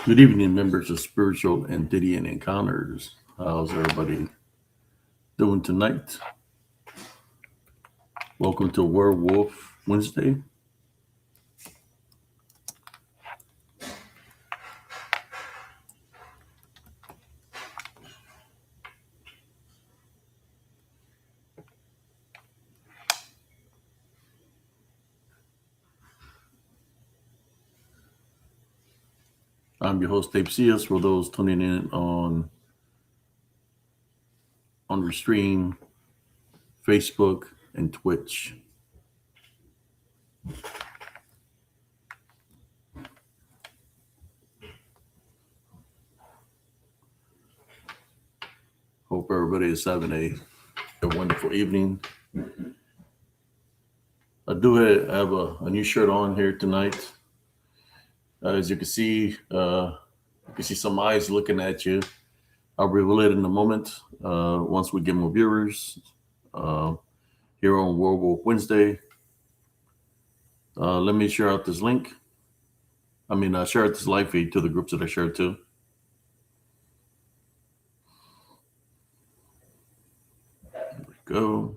Good evening, members of Spiritual and DDN Encounters. How's everybody doing tonight? Welcome to Werewolf Wednesday. I'm your host, Dave Cias, for those tuning in on Restream, Facebook, and Twitch. Hope everybody is having a wonderful evening. I do have a new shirt on here tonight. As you can see some eyes looking at you. I'll reveal it in a moment once we get more viewers uh, here on Werewolf Wednesday. Let me share out this link. Share out this live feed to the groups that I shared to. There we go.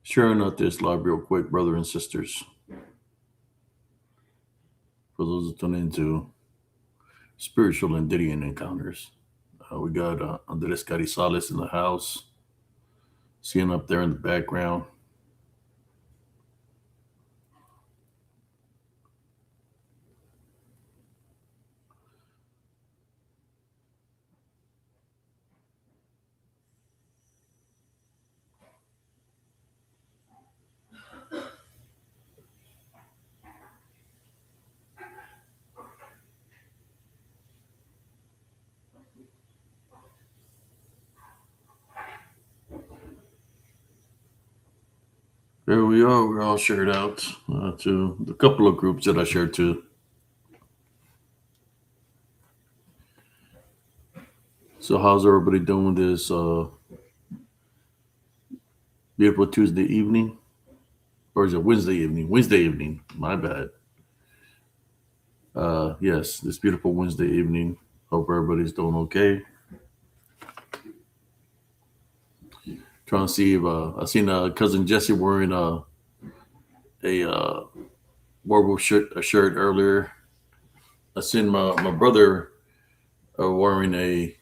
Sharing out this live real quick, brother and sisters. For those that tune into Spiritual and DDN Encounters. We got Andres Carizales in the house. Seeing up there in the background. There we are. We're all shared out to the couple of groups that I shared to. So how's everybody doing this beautiful Tuesday evening? Or is it Wednesday evening? Wednesday evening. My bad. Yes, this beautiful Wednesday evening. Hope everybody's doing okay. Trying to see if I seen cousin Jesse wearing a werewolf shirt earlier. I seen my brother wearing a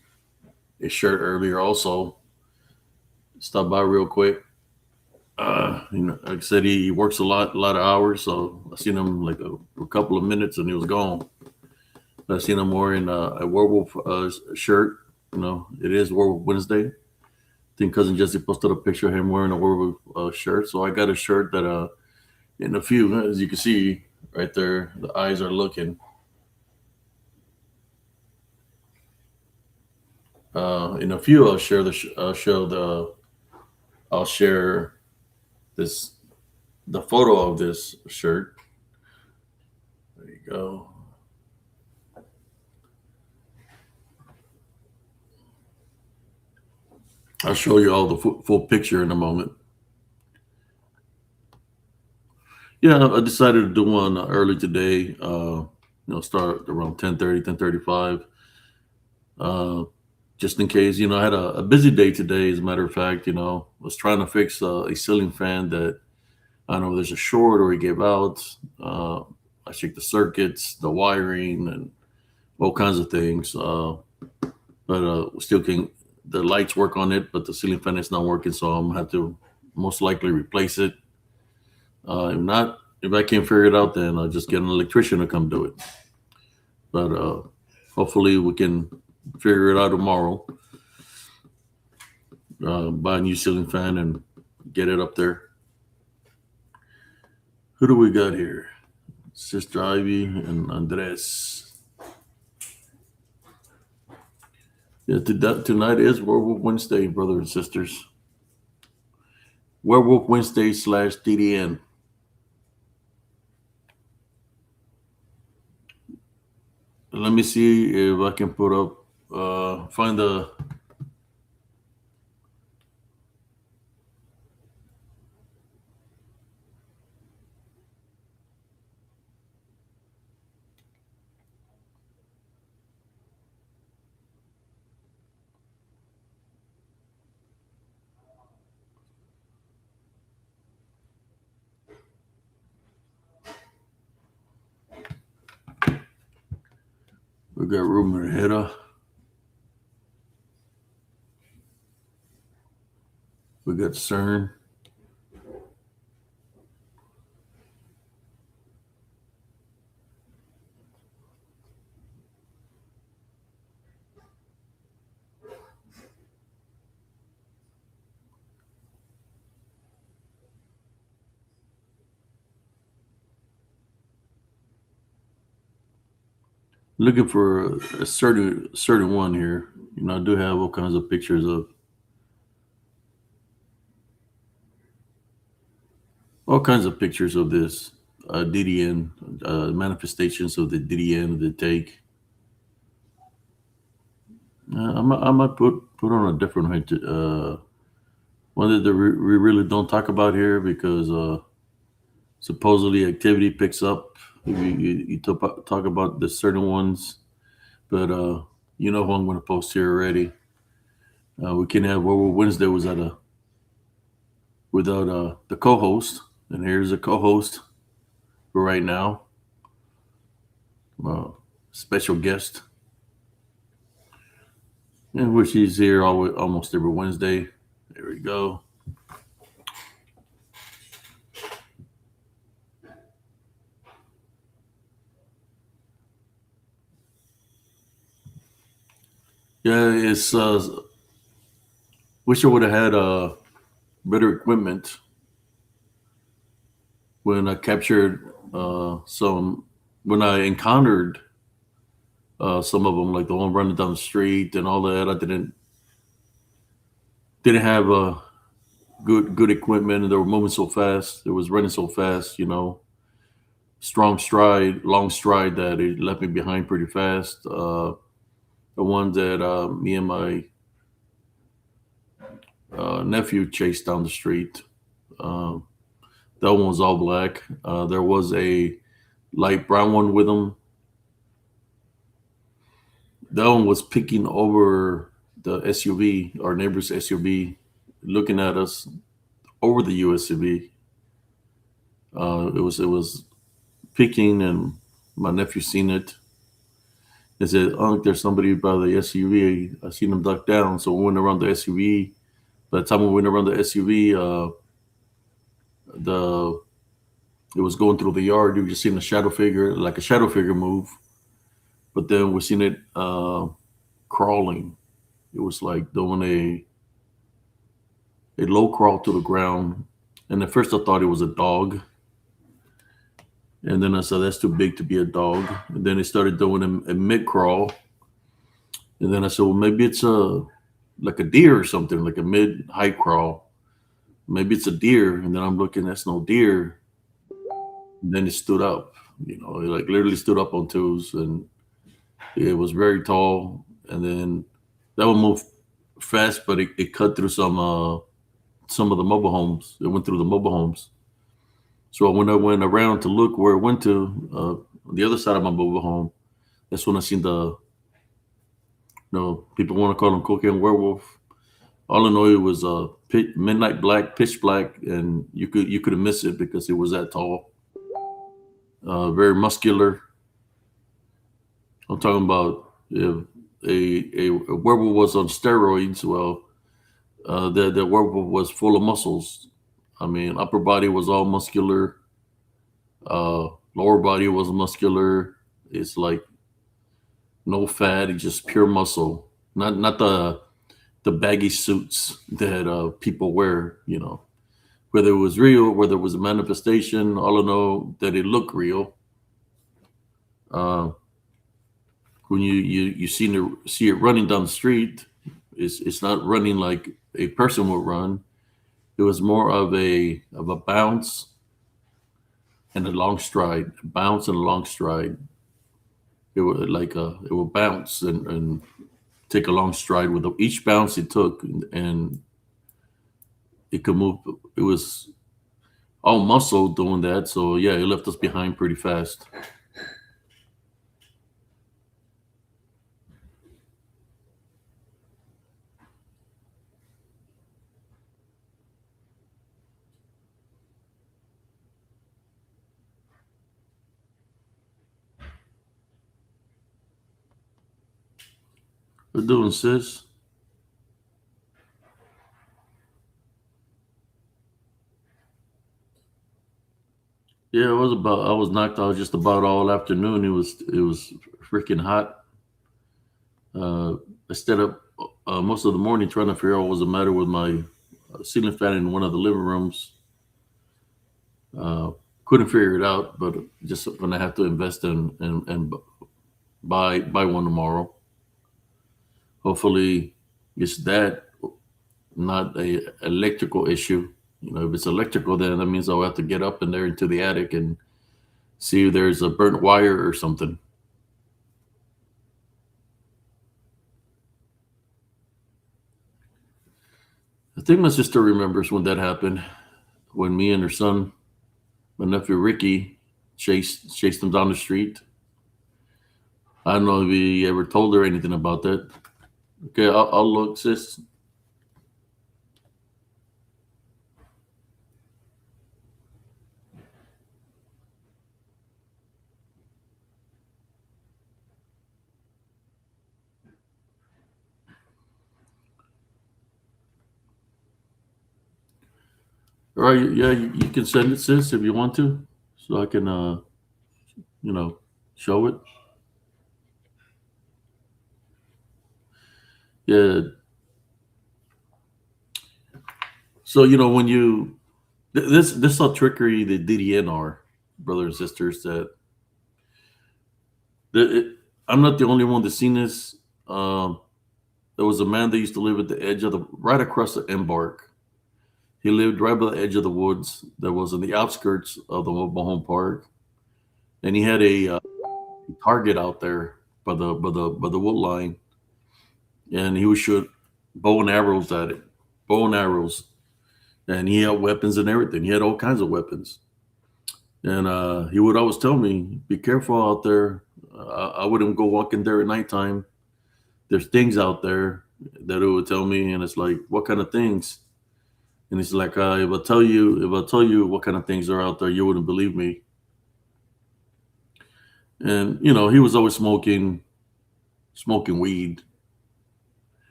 shirt earlier also. Stop by real quick. Like I said, he works a lot of hours, so I seen him like a couple of minutes and he was gone. I seen him wearing a werewolf shirt. It is Werewolf Wednesday. I think cousin Jesse posted a picture of him wearing a werewolf shirt. So I got a shirt that in a few, as you can see right there, the eyes are looking. In a few, I'll share I'll share the photo of this shirt. There you go. I'll show you all the full picture in a moment. Yeah, I decided to do one early today. Start around 10:30, 10:35. Just in case, I had a busy day today. As a matter of fact, was trying to fix a ceiling fan that I don't know there's a short or he gave out. I checked the circuits, the wiring, and all kinds of things. But still can the lights work on it, but the ceiling fan is not working, so I'm gonna have to most likely replace it. If not, if I can't figure it out, then I'll just get an electrician to come do it. But hopefully we can figure it out tomorrow. Buy a new ceiling fan and get it up there. Who do we got here? Sister Ivy and Andres. Yeah, tonight is Werewolf Wednesday, brothers and sisters. Werewolf Wednesday slash DDN. Let me see if I can put up, find the. We got Rumor Hedda. We got CERN. Looking for a certain one here. I do have all kinds of pictures of this DDN manifestations of the DDN that take. I might put on a different one that we really don't talk about here because supposedly activity picks up. You talk about the certain ones, but you know who I'm going to post here already. We can have Werewolf Wednesday was at a without the co-host, and here's a co-host for right now, special guest, and which he's here almost every Wednesday. There we go. Yeah, it's wish I would have had better equipment when I captured some when I encountered some of them, like the one running down the street and all that. I didn't have good equipment, and they were moving so fast. It was running so fast, strong stride, long stride that it left me behind pretty fast. The one that me and my nephew chased down the street. Um, that one was all black. There was a light brown one with him. That one was picking over the SUV, our neighbor's SUV, looking at us over the USUV. It was peeking, and my nephew seen it. He said, "Unc, there's somebody by the SUV. I seen him duck down." So we went around the SUV. By the time we went around the SUV, the it was going through the yard. You just seen a shadow figure, like a shadow figure move. But then we seen it crawling. It was like doing a low crawl to the ground. And at first I thought it was a dog. And then I said, that's too big to be a dog. And then it started doing a mid crawl. And then I said, well, maybe it's like a deer or something, like a mid height crawl. Maybe it's a deer. And then I'm looking, that's no deer. And then it stood up, it like literally stood up on twos, and it was very tall. And then that one moved fast, but it cut through some of the mobile homes. It went through the mobile homes. So when I went around to look where it went to, the other side of my mobile home, that's when I seen people want to call him cocaine werewolf. All I know, it was midnight black, pitch black, and you could have missed it because it was that tall. Very muscular. I'm talking about if a werewolf was on steroids. Well, the werewolf was full of muscles. I mean, upper body was all muscular. Lower body was muscular. It's like no fat. It's just pure muscle. Not the baggy suits that people wear. Whether it was real, whether it was a manifestation. All I know that it looked real. when you see it running down the street, it's not running like a person would run. It was more of a bounce and a long stride, a bounce and a long stride. It would bounce and take a long stride with each bounce it took, and it could move. It was all muscle doing that. So yeah, it left us behind pretty fast. We're doing, sis. Yeah, it was about. I was knocked out just about all afternoon. It was freaking hot. Uh, I stayed up most of the morning trying to figure out what was the matter with my ceiling fan in one of the living rooms. Uh, couldn't figure it out, but just gonna have to invest and buy one tomorrow. Hopefully, it's that, not a electrical issue. You know, if it's electrical, then that means I'll have to get up in there into the attic and see if there's a burnt wire or something. I think my sister remembers when that happened. When me and her son, my nephew Ricky, chased him down the street. I don't know if he ever told her anything about that. Okay, I'll look, sis. All right, yeah, you can send it, sis, if you want to, so I can, you know, show it. Yeah. So when this how trickery the DDN are, brothers and sisters. That I'm not the only one that's seen this. There was a man that used to live at the edge of right across the embark. He lived right by the edge of the woods that was in the outskirts of the mobile home park, and he had a target out there by the wood line, and he would shoot bow and arrows at it, bow and arrows, and he had weapons and everything. He had all kinds of weapons, and he would always tell me, "Be careful out there." I wouldn't go walking there at nighttime. There's things out there that it would tell me, and it's like, what kind of things? And it's like, if I tell you what kind of things are out there, you wouldn't believe me. And he was always smoking weed.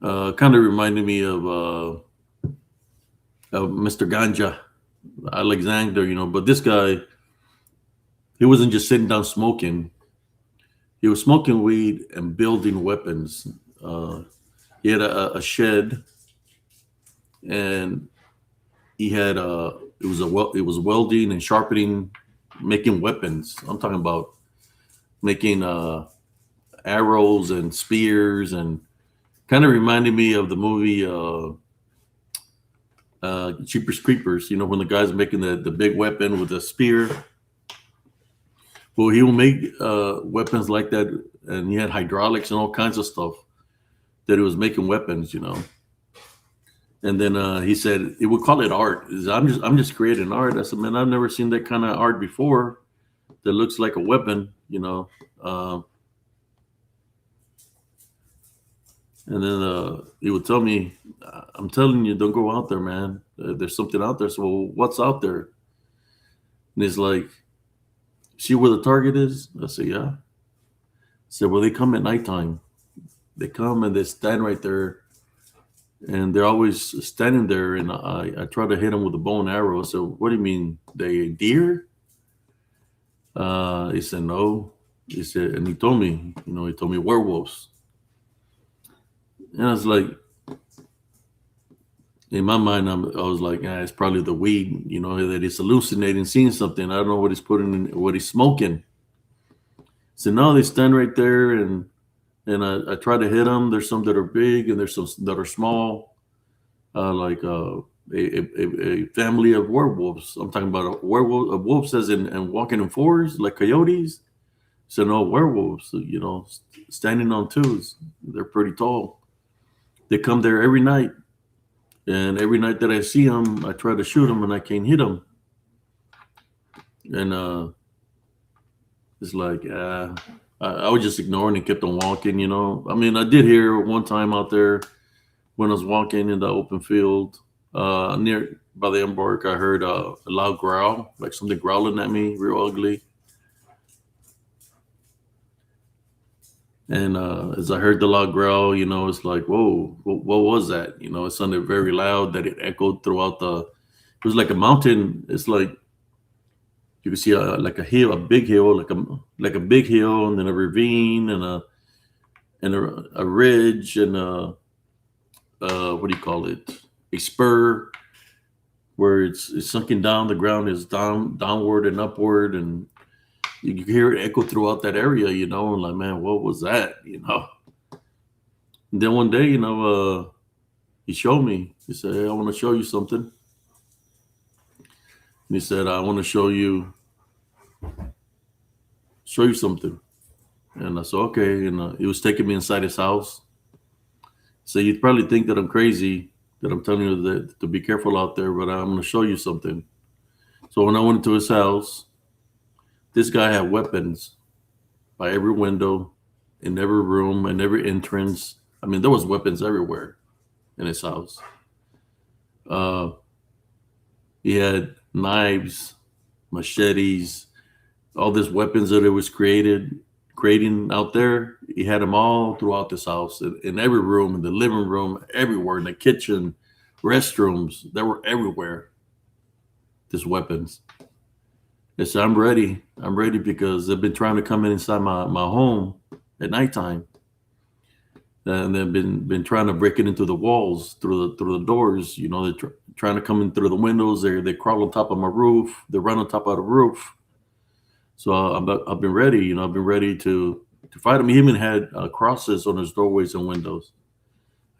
Kind of reminded me of Mr. Ganja, Alexander. But this guy, he wasn't just sitting down smoking. He was smoking weed and building weapons. He had a shed, and he had it was welding and sharpening, making weapons. I'm talking about making arrows and spears, and kind of reminded me of the movie Cheapers Creepers. When the guy's making the big weapon with a spear. Well, he will make weapons like that, and he had hydraulics and all kinds of stuff that he was making weapons. And then he said it would call it art. I'm just creating art. I said, man, I've never seen that kind of art before. That looks like a weapon. And then he would tell me, "I'm telling you, don't go out there, man. There's something out there." So, well, what's out there? And he's like, "See where the target is?" I said, "Yeah." I said, "Well, they come at nighttime. They come and they stand right there, and they're always standing there." And I try to hit them with a bow and arrow. So, what do you mean, they deer? He said, "No." He said, and he told me werewolves. And I was like, in my mind, I was like, it's probably the weed, that he's hallucinating, seeing something. I don't know what he's putting in, what he's smoking. So now they stand right there, and I try to hit them. There's some that are big, and there's some that are small, like a family of werewolves. I'm talking about a werewolf, a wolves as in walking in fours, like coyotes. So no werewolves, standing on twos. They're pretty tall. They come there every night, and every night that I see them, I try to shoot them, and I can't hit them. And it's like I was just ignoring and kept on walking. I mean, I did hear one time out there when I was walking in the open field near by the embark. I heard a loud growl, like something growling at me, real ugly. And as I heard the loud growl, it's like, whoa, what was that? It sounded very loud, that it echoed throughout it was like a mountain. It's like you could see like a hill, a big hill, like a big hill, and then a ravine, and a ridge, and what do you call it? A spur where it's sunken down. The ground is downward and upward, and you can hear it echo throughout that area. And like, man, what was that? And then one day, he showed me. He said, "Hey, I want to show you something." And he said, "I want to show you something." And I said, "Okay." And he was taking me inside his house. So you'd probably think that I'm crazy, that I'm telling you that to be careful out there, but I'm going to show you something. So when I went into his house, this guy had weapons by every window, in every room, and every entrance. I mean, there was weapons everywhere in his house. Uh, he had knives, machetes, all these weapons that it was creating out there. He had them all throughout this house, in every room, in the living room, everywhere, in the kitchen, restrooms. They were everywhere. These weapons. I said, I'm ready. I'm ready because they've been trying to come inside my home at nighttime, and they've been trying to break it into the walls through the doors. They're trying to come in through the windows. They crawl on top of my roof. They run on top of the roof. So I've been ready. I've been ready to fight him. He even had crosses on his doorways and windows.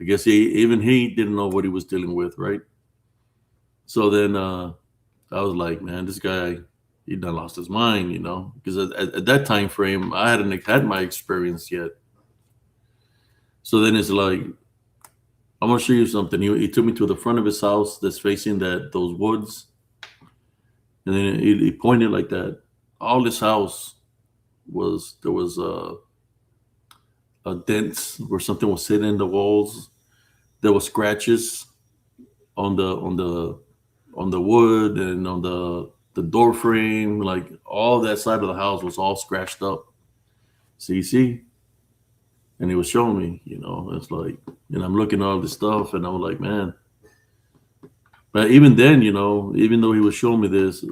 I guess he didn't know what he was dealing with, right? So then I was like, man, this guy, he done lost his mind, because at that time frame, I hadn't had my experience yet. So then it's like, I'm gonna show you something. He took me to the front of his house that's facing those woods, and then he pointed like that. All this house there was a dents where something was sitting in the walls. There was scratches on the wood and on the door frame. Like all that side of the house was all scratched up. So you see, and he was showing me, it's like, and I'm looking at all this stuff, and I was like, man. But even then, even though he was showing me this,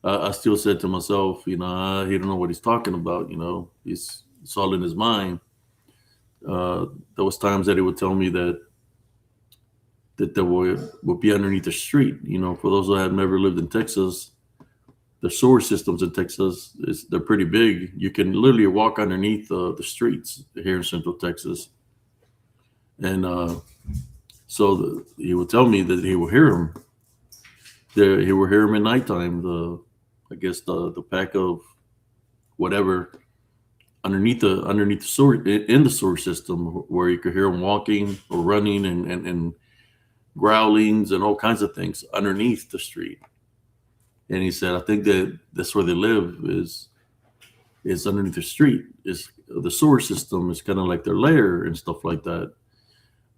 I still said to myself, he don't know what he's talking about. It's all in his mind. There was times that he would tell me that there would be underneath the street. For those that have never lived in Texas, the sewer systems in Texas they're pretty big. You can literally walk underneath the streets here in Central Texas, and so he would tell me that he will hear him. He will hear him at nighttime. I guess the pack of whatever underneath the sewer, in the sewer system, where you could hear them walking or running and growlings and all kinds of things underneath the street. And he said, I think that's where they live is underneath the street. Is the sewer system is kind of like their lair and stuff like that.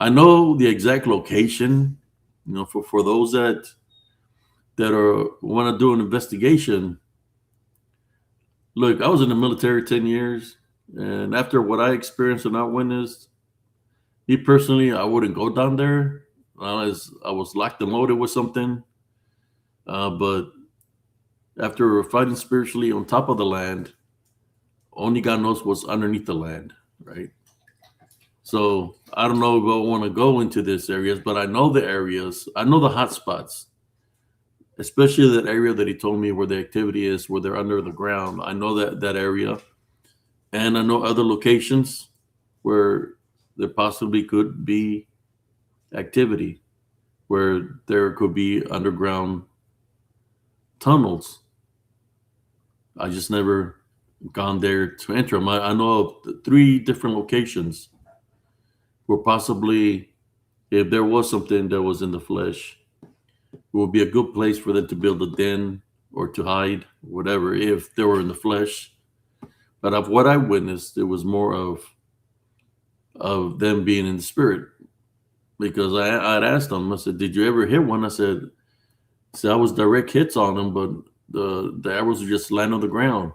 I know the exact location, for those that want to do an investigation. Look, I was in the military 10 years, and after what I experienced and I witnessed, me personally, I wouldn't go down there unless I was locked and loaded with something. But after fighting spiritually on top of the land, only God knows what's underneath the land, right? So I don't know if I want to go into these areas, but I know the areas. I know the hot spots, especially that area that he told me where the activity is, where they're under the ground. I know that area. And I know other locations where there possibly could be activity, where there could be underground tunnels. I just never gone there to enter them. I know of three different locations where possibly, if there was something that was in the flesh, it would be a good place for them to build a den or to hide, whatever, if they were in the flesh. But of what I witnessed, it was more of them being in the spirit. Because I'd asked them, I said, "Did you ever hit one?" I said I was direct hits on them, but the arrows would just land on the ground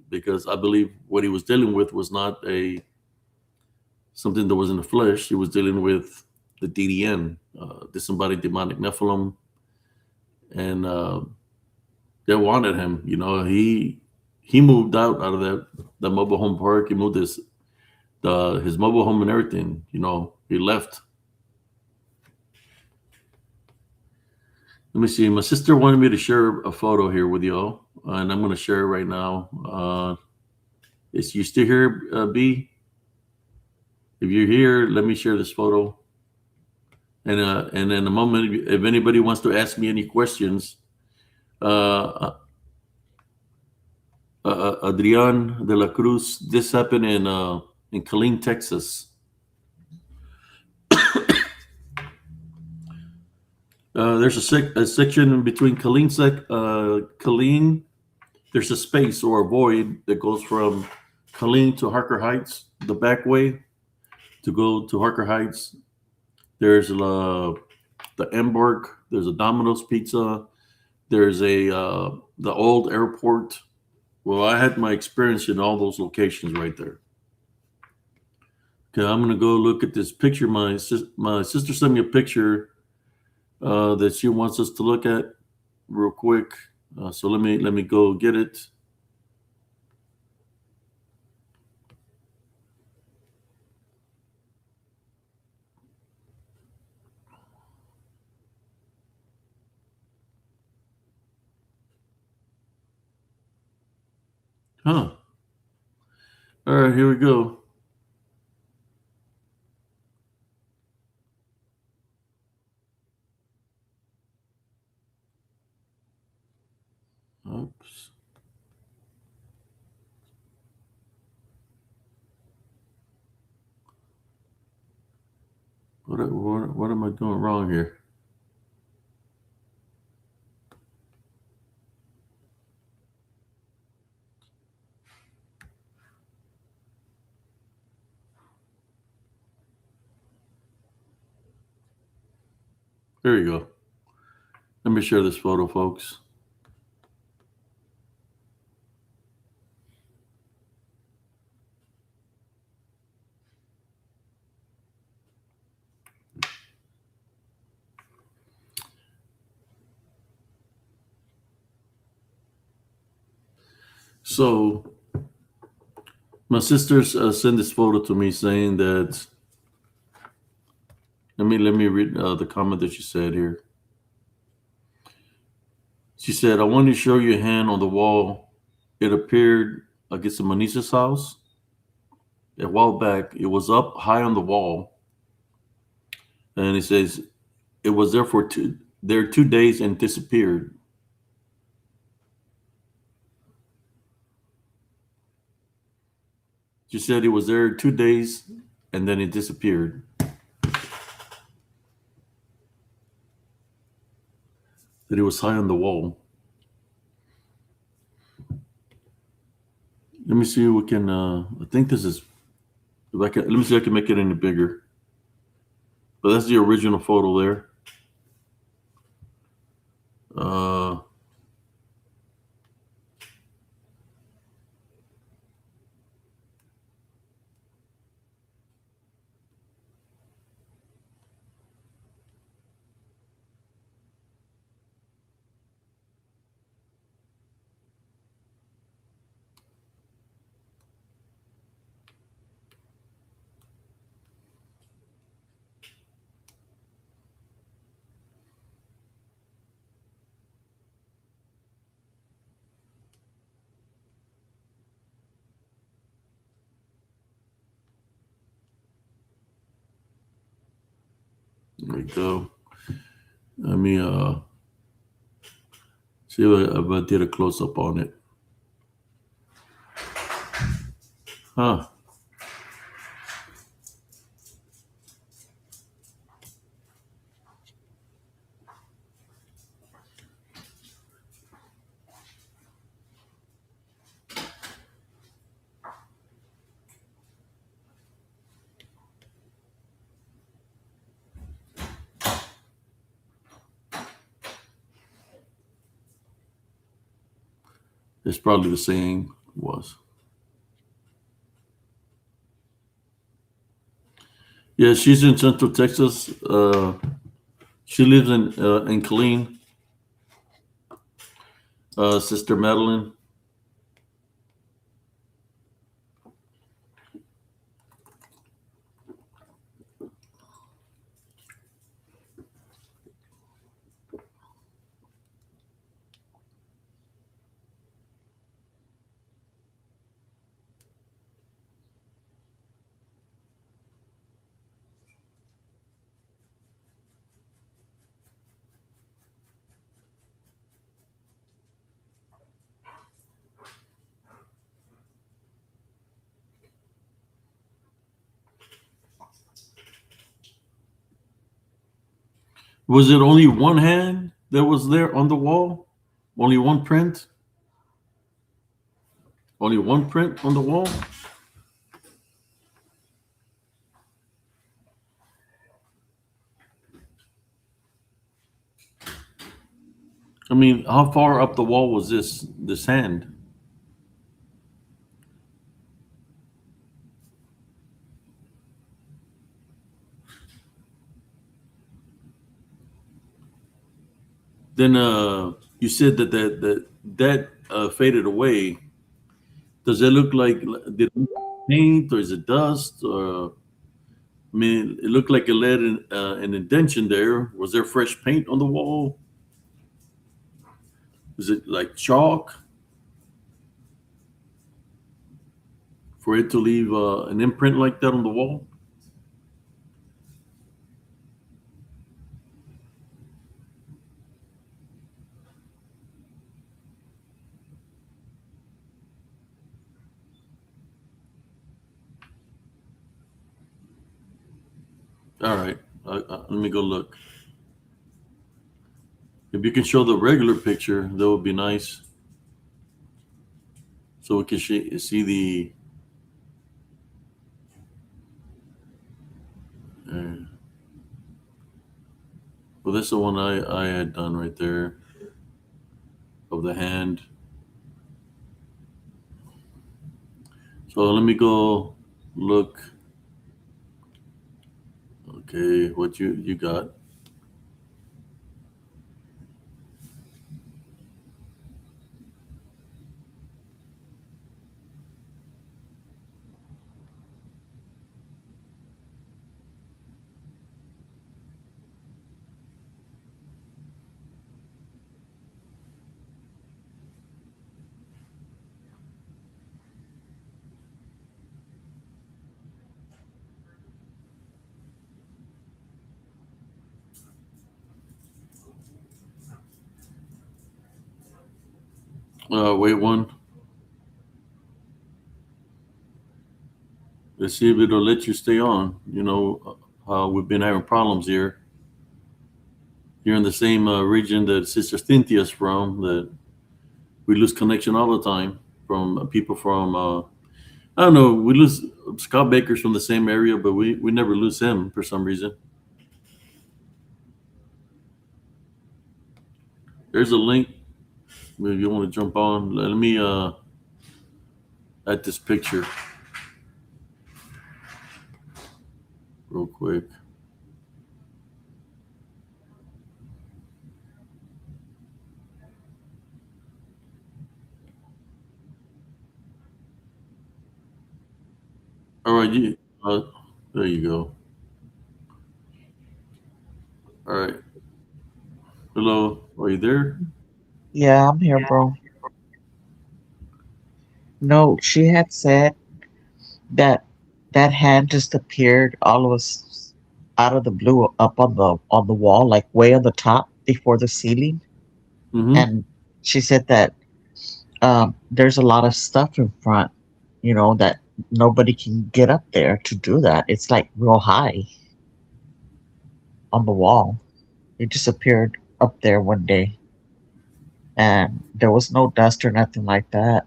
because I believe what he was dealing with was not a something that was in the flesh. He was dealing with the DDN, disembodied demonic Nephilim, and they wanted him. He moved out of that mobile home park. He moved his mobile home and everything. He left. Let me see. My sister wanted me to share a photo here with y'all, and I'm going to share it right now. Is you still here, B? If you're here, let me share this photo. And in a moment, if anybody wants to ask me any questions, Adrian de la Cruz, this happened in Killeen, Texas. There's a section in between Killeen. There's a space or a void that goes from Killeen to Harker Heights, the back way to go to Harker Heights. There's the Embark. There's a Domino's Pizza. There's the old airport. Well, I had my experience in all those locations right there. Okay, I'm gonna go look at this picture. My sister sent me a picture that she wants us to look at real quick. So let me go get it. Huh. All right, here we go. Oops. What am I doing wrong here? There you go. Let me share this photo, folks. So my sisters sent this photo to me saying that. Let me read the comment that she said here. She said, "I wanted to show you a hand on the wall. It appeared like it's a Manisa's house. A while back, it was up high on the wall, and it says it was there for 2 days and disappeared." She said it was there 2 days and then it disappeared. That it was high on the wall. Let me see if we can. I think this is. If I can, let me see if I can make it any bigger. But that's the original photo there. Uh, There we go. Let me see if I did a close up on it. Huh. It's probably the same was. Yeah, she's in Central Texas. She lives in Killeen. Sister Madeline. Was it only one hand that was there on the wall? Only one print? Only one print on the wall? I mean, how far up the wall was this hand? Then you said that faded away. Does it look like did it paint or is it dust? Or I mean, it looked like it led an indention there. Was there fresh paint on the wall? Is it like chalk for it to leave an imprint like that on the wall? All right, let me go look. If you can show the regular picture, that would be nice, so we can see the. Uh, well, that's the one I had done right there of the hand. So let me go look. Okay, what you got? Wait one. Let's see if it'll let you stay on. You know how we've been having problems here. You're in the same region that Sister Cynthia's from. That we lose connection all the time from people from. I don't know. We lose Scott Baker's from the same area, but we never lose him for some reason. There's a link. If you want to jump on, let me add this picture real quick. All right, there you go. All right. Hello, are you there? Yeah, I'm here, bro. No, she had said that that hand just appeared all of us. out of the blue up on the wall, like way on the top before the ceiling. Mm-hmm. And she said that there's a lot of stuff in front, that nobody can get up there to do that. It's like real high on the wall. It just appeared up there one day, and there was no dust or nothing like that.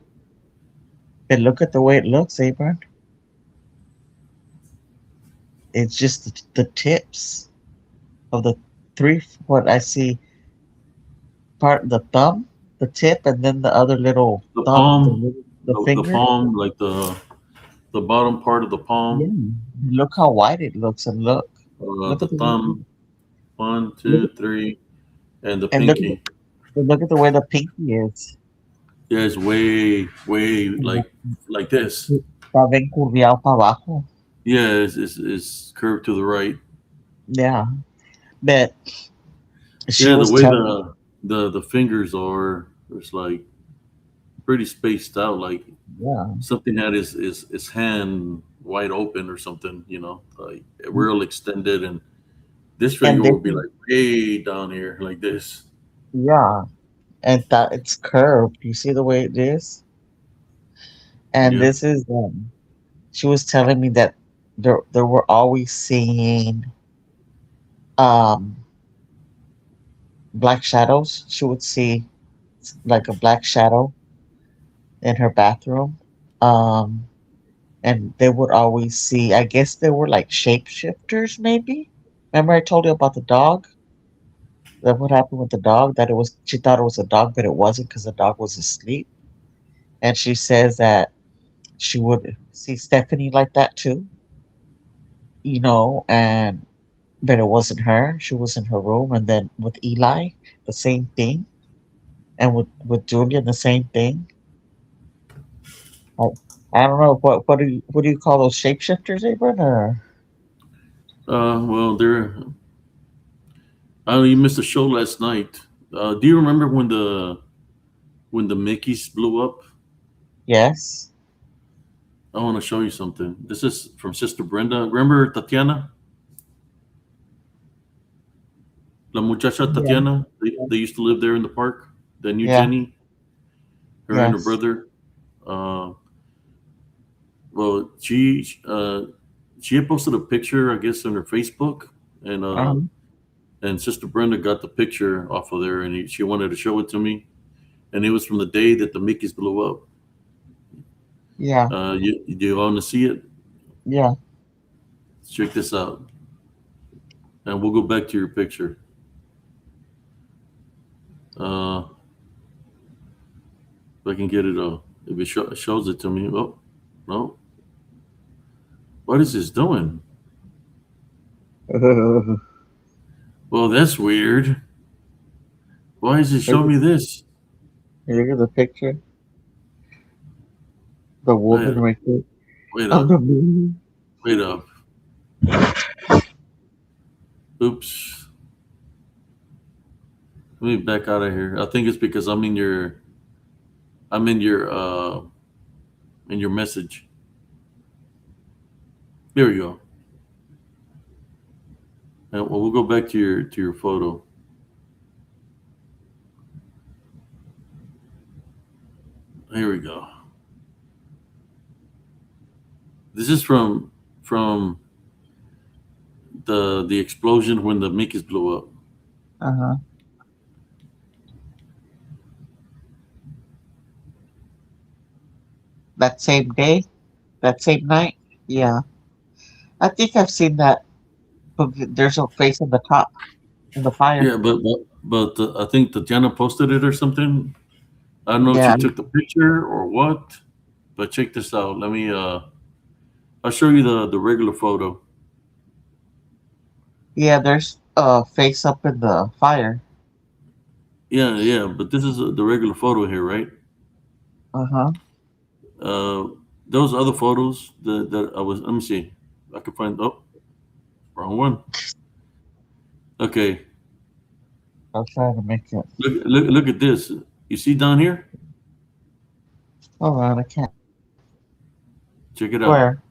And look at the way it looks, Abram. It's just the tips of the three. What I see, part the thumb, the tip, and then the other little The thumb, palm, the the finger. palm, like the bottom part of the Yeah. palm, Look how wide it looks, and look the at the thumb, one, look, two, three, and the and pinky. look at the way the pinky is. Yeah, it's way like this. Está bien curviado para abajo. Yeah, it's curved to the right. Yeah, but she Yeah, the was way telling. the fingers are, it's like pretty spaced out. Like Yeah, something had his hand wide open or something. Like real extended, and this and finger this would be is like way down here, like this. yeah, and that it's curved. You see the way it is, and Yeah. this is. She was telling me that there were always seeing um black shadows. She would see like a black shadow in her bathroom. Um, and they would always see. I guess they were like shapeshifters, maybe. Remember I told you about the dog? That what happened with the dog? That it was she thought it was a dog, but it wasn't because the dog was asleep. And she says that she would see Stephanie like that too, and but it wasn't her. She was in her room, and then with Eli, the same thing, and with Julian, the same thing. I, I don't know what do you call those shapeshifters, Abram? Or Well, there. Oh, you missed a show last night. Do you remember when the Mickeys blew up? yes, I want to show you something. This is from Sister Brenda. Remember Tatiana, La Muchacha yeah, Tatiana? They used to live there in the park. The new yeah, Jenny, her and her yes, brother. Uh, well, she had posted a picture, I guess, on her Facebook, and um, Sister Brenda got the picture off of there, and she wanted to show it to me, and it was from the day that the Mickeys blew up. yeah, Do you want to see it? yeah. Check this out, and we'll go back to your picture. Uh, if I can get it, if it shows it to me. Oh, no. What is this doing? Look Well, that's weird. Why is it showing me this? at the picture. The woman Wait, right there wait on up. the moon. Wait up. Oops. Let me back out of here. I think it's because I'm in your message. Here we go. And we'll go back to your photo. Here we go. This is from the explosion when the Mickeys blew up. Uh-huh. That same day, that same night. Yeah, I think I've seen that. But there's a face on the top in the fire. Yeah, but I think Tatiana posted it or something. I don't know if she Yeah, took the picture or what. But check this out. Let me. I'll show you the regular photo. yeah. There's a face up in the fire. Yeah, yeah. But this is the regular photo here, right? Uh huh. Uh, those other photos that I was. Let me see. I can find. Oh, wrong one. Okay. I'm trying to make it. Look at this. You see down here? Hold on, I can't. Check it out. Where?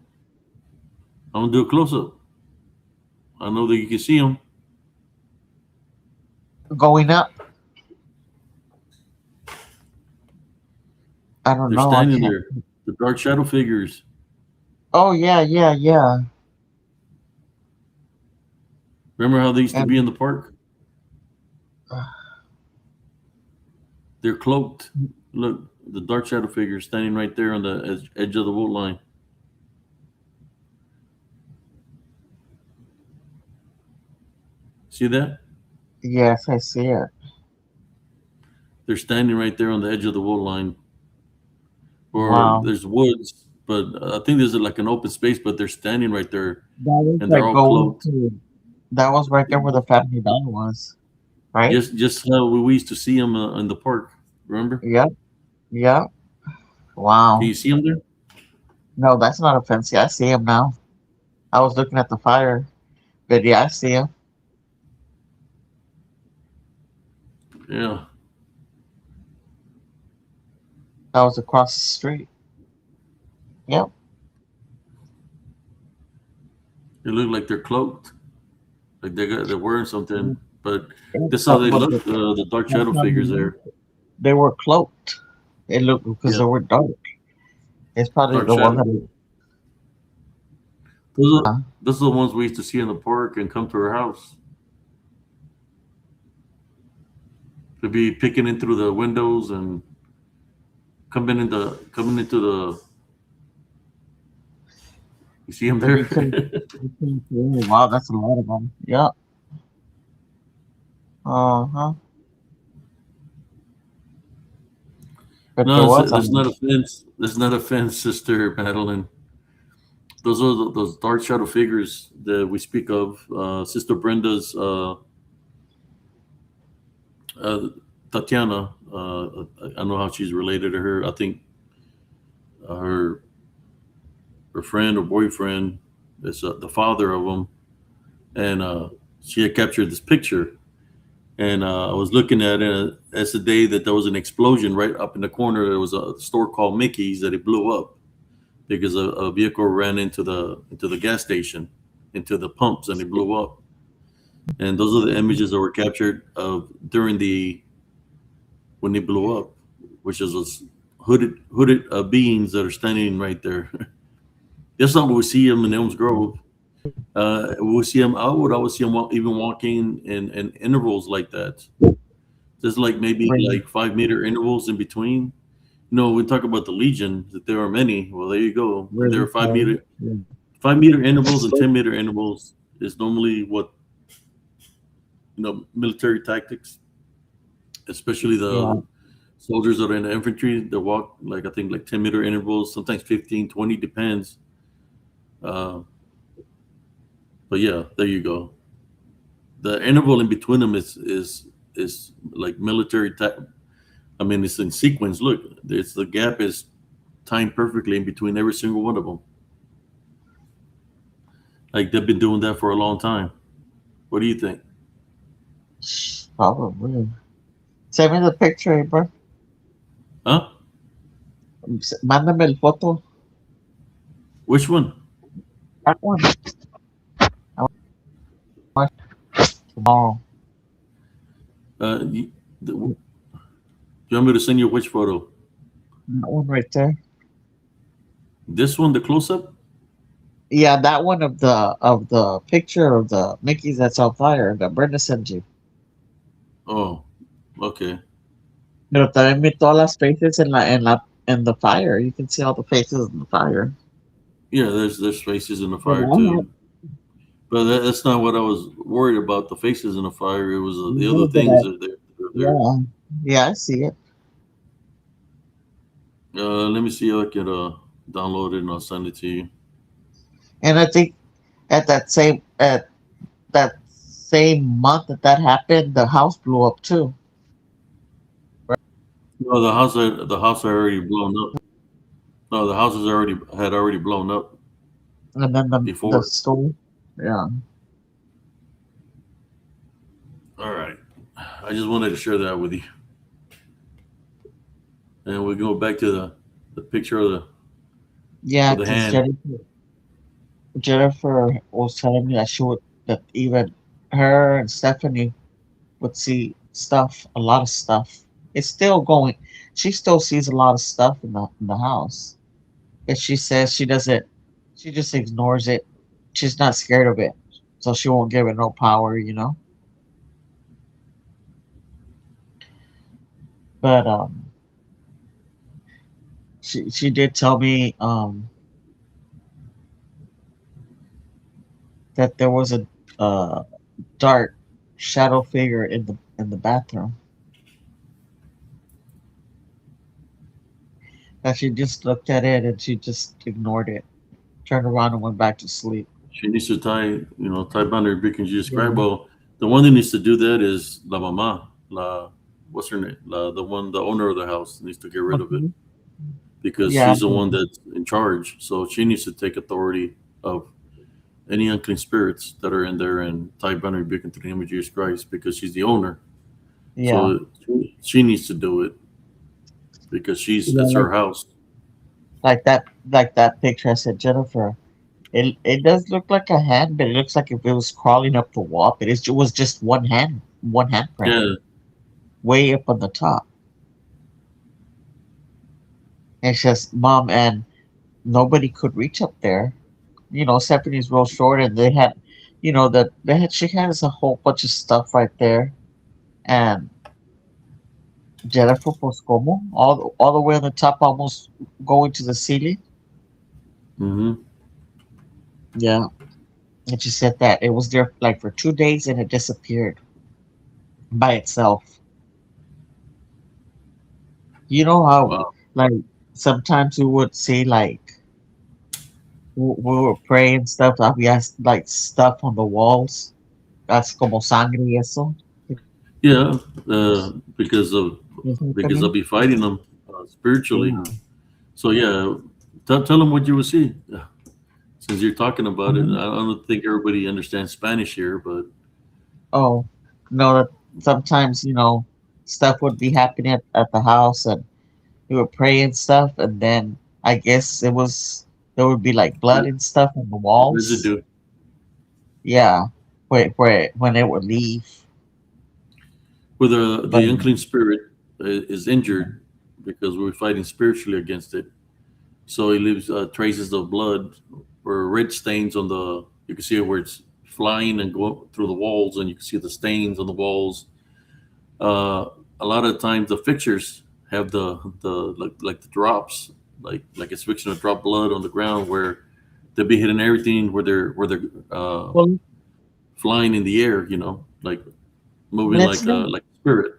I'm gonna do a close up. I know that you can see them. Going up. I don't They're know. I standing can't. there. The dark shadow figures. Oh yeah, yeah, yeah. Remember how they used to be in And the park? They're cloaked. Look, the dark shadow figure standing right there on the edge of the wood line. See that? yes, I see it. They're standing right there on the edge of the wood line. Or Wow. there's woods, but I think there's like an open space, but they're standing right there That was and they're like all going cloaked. to. That was right there where the family dollar was, right? Just how we used to see them in the park. Remember? Yep. Yep. Can Wow. you see them there? No, that's not a fancy. I see him now. I was looking at the fire, but yeah, I see him. Yeah. That was across the street. Yep. They look like they're cloaked, like they're wearing something. But that's how But they but look. The dark that's shadow not figures the- there. they were cloaked. It looked because Yeah, they were dark. It's probably dark the one shadow. that. Those are Uh, those are the ones we used to see in the park and come to our house. To be picking in through the windows and coming into the. You see them if there? you couldn't, wow, that's a lot of them. Yep. Uh huh. But there No, was a that's not a fence. That's not a fence, Sister Madeline. Those are those dark shadow figures that we speak of. Sister Brenda's uh, Tatiana. I don't know how she's related to her. I think her friend or boyfriend is the father of them, and she had captured this picture. And I was looking at it as the day that there was an explosion right up in the corner. There was a store called Mickey's that it blew up because a vehicle ran into the gas station, into the pumps, and it blew up. And those are the images that were captured of during the when it blew up, which is those hooded beings that are standing right there. That's not what we see them in Elms Grove. We see them. I would always see them even walking in intervals like that. There's like maybe really, like 5 meter intervals in between. We talk about the Legion that there are many. Well, there you go. There are really five sorry. meter Yeah. 5 meter intervals and 10 meter intervals is normally what military tactics, especially the Yeah. soldiers that are in the infantry. They walk like I think like 10 meter intervals, sometimes 15, 20, depends. Uh, but yeah, there you go. The interval in between them is like military. I mean, it's in sequence. Look, the gap is timed perfectly in between every single one of them. Like they've been doing that for a long time. What do you think? Probably. Send me the picture, bro. Huh? Mándame el foto. Which one? That one. I want tomorrow. You, you want me to send you which photo? That one right there. This one, the close up? Yeah, that one of the picture of the Mickey's that's on fire that Brenda sent you. Oh, okay. Pero también vi todas las faces in the fire. You can see all the faces in the fire. Yeah, there's faces in the But fire too. But that's not what I was worried about. The faces in the fire. It was the other things that are there. yeah, yeah, I see it. Let me see if I can download it and I'll send it to you. And I think at that same month that happened, the house blew up too. No, the house had already blown up. No, the house had already blown up And then the before. store. Yeah. All right. I just wanted to share that with you. And we go back to the picture of the Yeah, of the because hand. Jennifer was telling me that she would. that even her and Stephanie would see stuff, a lot of stuff. It's still going. She still sees a lot of stuff in the house. And she says she doesn't. She just ignores it. She's not scared of it, so she won't give it no power. But she did tell me that there was a uh dark shadow figure in the bathroom. That she just looked at it and she just ignored it, turned around and went back to sleep. She needs to tie boundary because you describe. Yeah. Well, the one that needs to do that is la mama, what's her name? The owner of the house needs to get rid of it Mhm. because Yeah. she's the one that's in charge. So she needs to take authority of any unclean spirits that are in there and tie boundary beacon to the name of Jesus Christ because she's the owner. Yeah. So she needs to do it because Yeah. it's her house. Like that picture I said, Jennifer. It does look like a hand, but it looks like if it was crawling up the wall. But it was just one handprint, Yeah. way up on the top. And it's just mom and nobody could reach up there. Stephanie's real short, and they had, that they had. She has a whole bunch of stuff right there, and Jennifer Poscomo, all the way on the top, almost going to the ceiling. Mm-hmm. Yeah, and she said that it was there like for 2 days, and it disappeared by itself. You know how, Wow. like, sometimes we would see, like, we would pray and stuff, like, we asked, like, stuff on the walls. That's como sangre y eso. Yeah. Because of You know what I because I'll mean? be fighting them spiritually. Yeah. So yeah, tell them what you will see. Since you're talking about it, Mhm. I don't think everybody understands Spanish here, but Oh, no, that sometimes, stuff would be happening at the house, and we would pray and stuff, and then I guess there would be, like, blood re- and stuff on the walls. residue Yeah, when it would leave. where But the unclean spirit is injured because we're fighting spiritually against it. So it leaves traces of blood or red stains on the. You can see it where it's flying and going through the walls, and you can see the stains on the walls. Uh, a lot of times the fixtures have the like the drops, like it's fixing to drop blood on the ground where they'll be hitting everything where they're well, flying in the air, like moving let's do. like a spirit,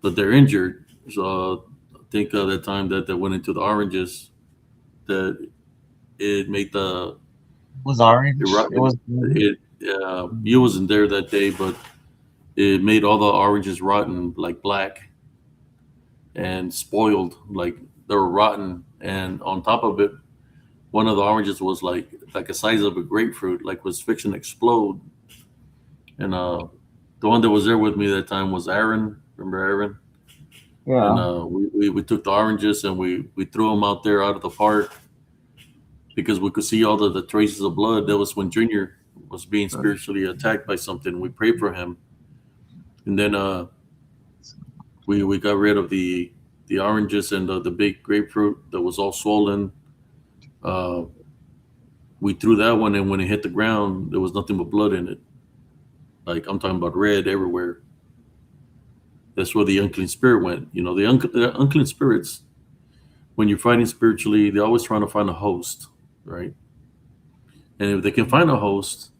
but they're injured. So I think that time that they went into the oranges, that it made the Was orange. It it, was blue. it you wasn't there that day, but it made all the oranges rotten like black and spoiled, like they were rotten. And on top of it, one of the oranges was like the size of a grapefruit, like was fixing to explode. And the one that was there with me that time was Aaron. Remember Aaron? And Yeah. we took the oranges and we threw them out there out of the park because we could see all the traces of blood. That was when Junior was being spiritually attacked by something. We prayed for him, and then we got rid of the oranges and the big grapefruit that was all swollen. Uh, we threw that one, and when it hit the ground, there was nothing but blood in it. Like I'm talking about red everywhere. That's where the unclean spirit went. The unclean spirits, when you're fighting spiritually, they're always trying to find a host, right? And if they can find a host,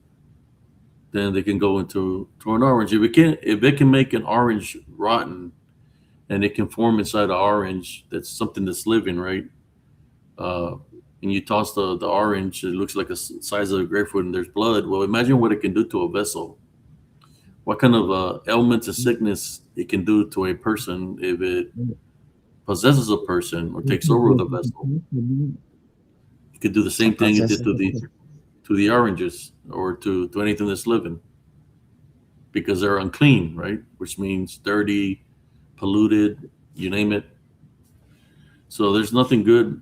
then they can go to an orange. If it can make an orange rotten and it can form inside an orange, that's something that's living, right? Uh, and you toss the orange, it looks like the size of a grapefruit, and there's blood. Well, imagine what it can do to a vessel. What kind of ailments and sickness it can do to a person if it possesses a person or takes over the vessel. It could do the same thing it did to the oranges or to anything that's living because they're unclean, right? Which means dirty, polluted, you name it. So there's nothing good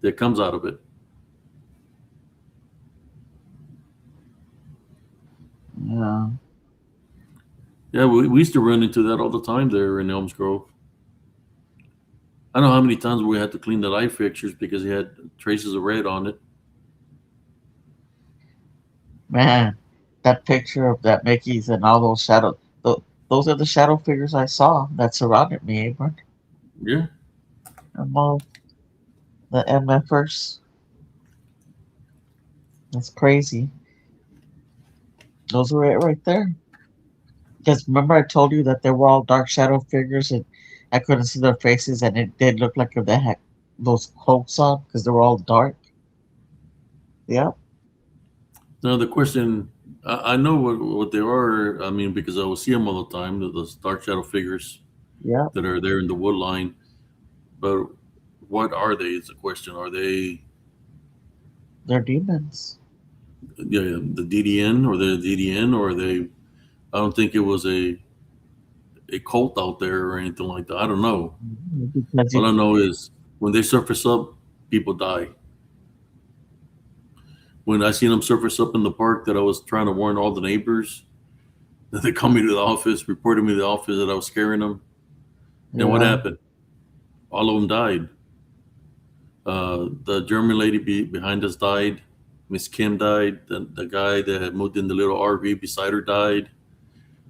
that comes out of it. Yeah, we used to run into that all the time there in Elms Grove. I don't know how many times we had to clean the light fixtures because he had traces of red on it. Man, that picture of that Mickey's and all those shadows. Those are the shadow figures I saw that surrounded me, Abram. Yeah. And all the MFers. That's crazy. Those were it right there. Because remember I told you that they were all dark shadow figures and I couldn't see their faces and it did look like if they had those cloaks on because they were all dark. Yeah, Now the question, I know what they are. I mean, because I will see them all the time. Those dark shadow figures yeah, that are there in the wood line. But what are they? Is the question. Are they they're demons. yeah, the DDN or the DDN or are they? I don't think it was a cult out there or anything like that. I don't know. Because All you, I know is when they surface up, people die. When I seen them surface up in the park, that I was trying to warn all the neighbors that they come me to the office, reported me to the office that I was scaring them. And what yeah, happened? All of them died. The German lady behind us died. Miss Kim died. The guy that had moved in the little RV beside her died.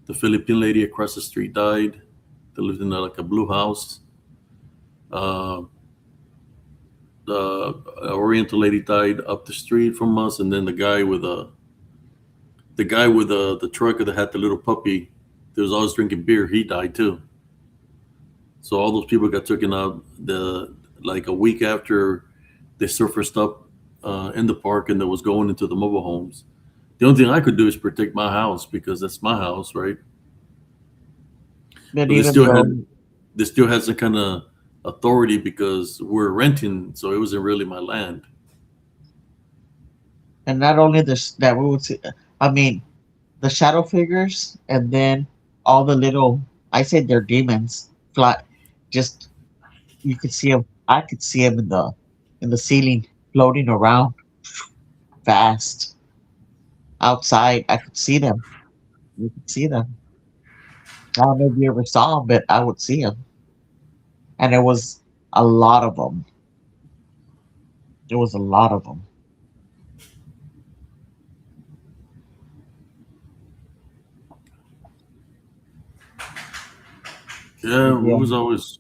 The Philippine lady across the street died. They lived in like a blue house. Uh, the Oriental lady died up the street from us, and then the guy with the truck that had the little puppy that was always drinking beer, he died too. So all those people got taken out the like a week after they surfaced up in the park and that was going into the mobile homes. The only thing I could do is protect my house because that's my house, right? but But even though, they still had some kind of authority because we're renting, so it wasn't really my land. and not only this, that we would see, I mean, the shadow figures and then all the little, I said they're demons, fly, just, you could see them, I could see them in the ceiling floating around fast outside. I could see them. You could see them. I don't know if you ever saw them, but I would see them. And it was a lot of them. There was a lot of them. Yeah, it Yeah. was always.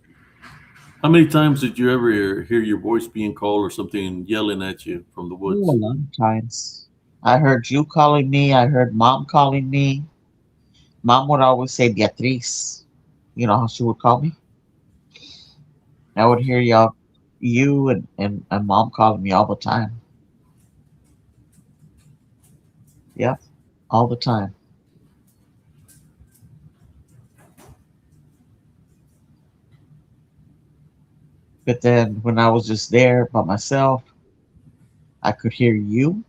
How many times did you ever hear your voice being called or something yelling at you from the Oh, a woods? lot of times. I heard you calling me. I heard mom calling me. Mom would always say Beatriz. You know how she would call me? I would hear you and mom calling me all the time. Yeah, all the time. But then when I was just there by myself, I could hear you.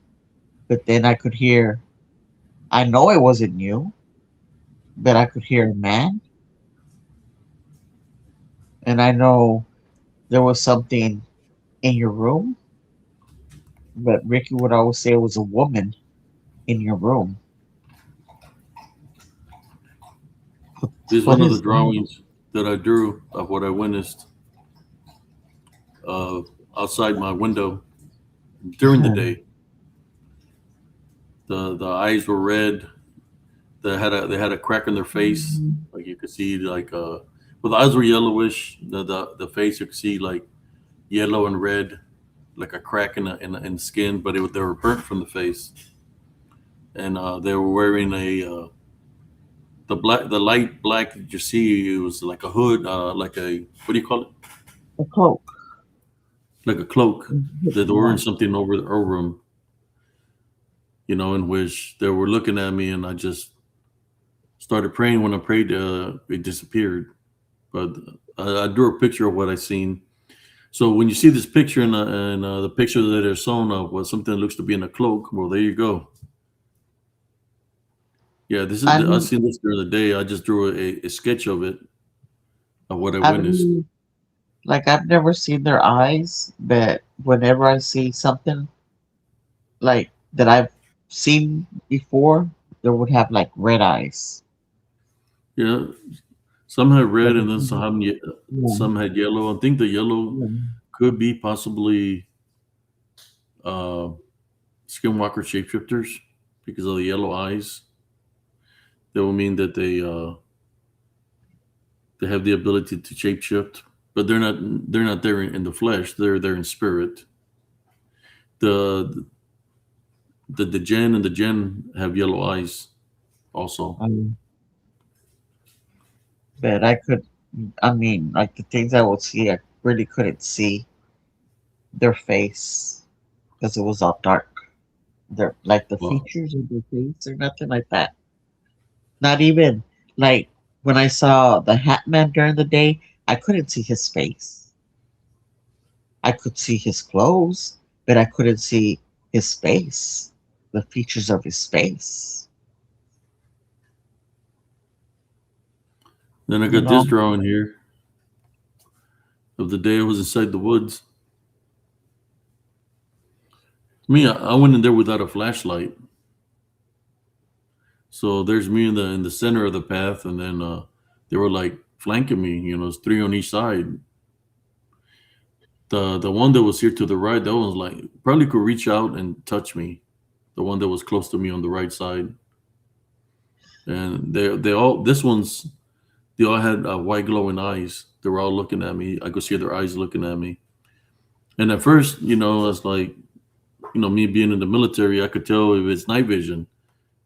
But then I could hear, I know it wasn't you, but I could hear a man. And I know there was something in your room, but Ricky would always say it was a woman in your room. This is What one of the is that? drawings that I drew of what I witnessed uh, outside my window during the day. The eyes were red. They had a crack in their face, like you could see well the eyes were yellowish. The face you could see like yellow and red, like a crack in the skin, but they were burnt from the face, and they were wearing the light black that you see. It was like a hood, like a what do you call it? A cloak. Like a cloak. That they were wearing Yeah. something over them, in which they were looking at me, and I just started praying. When I prayed, it disappeared. But I drew a picture of what I seen. So when you see this picture and the picture that they're shown of was something that looks to be in a cloak, well, there you go. Yeah, this is I I mean, seen this during the day. I just drew a sketch of it of what I I've witnessed. never, like I've never seen their eyes, but whenever I see something like that I've seen before, they would have like red eyes. Yeah, some had But red, the and then thing is, some had yellow. I think the yellow yeah, could be possibly uh, skinwalker shapeshifters because of the yellow eyes. That will mean that they have the ability to shapeshift, but they're not there in the flesh. They're there in spirit. The the Jen and the Jen have yellow eyes also. um, but I could, I mean, like the things I would see, I really couldn't see their face because it was all dark. Their like the Well, features of their face or nothing like that. Not even like when I saw the Hat Man during the day, I couldn't see his face. I could see his clothes, but I couldn't see his face, the features of his face. then I You got this know? drawing here of the day I was inside the woods. Me, I went in there without a flashlight. So there's me in the center of the path, and then they were like flanking me. You know, it's three on each side. The one that was here to the right, that one was like probably could reach out and touch me. The one that was close to me on the right side, and they all this one's they all had white glowing eyes. They were all looking at me. I could see their eyes looking at me. And at first, you know, it's like me being in the military, I could tell if it's night vision,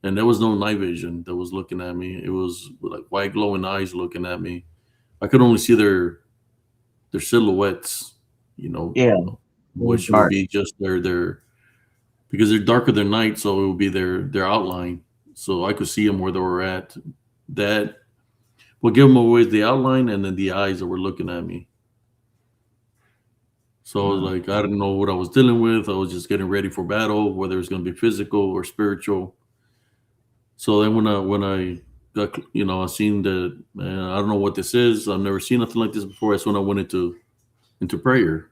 and there was no night vision that was looking at me. It was like white glowing eyes looking at me. I could only see their silhouettes, Yeah, very which would dark. be just their because they're darker than night, so it would be their outline. So I could see them where they were at. That what gave them away is the outline and then the eyes that were looking at me. So I was Uh, like, I didn't know what I was dealing with. I was just getting ready for battle, whether it's going to be physical or spiritual. So then when I got I seen that, man, I don't know what this is. I've never seen nothing like this before. That's when I went into prayer.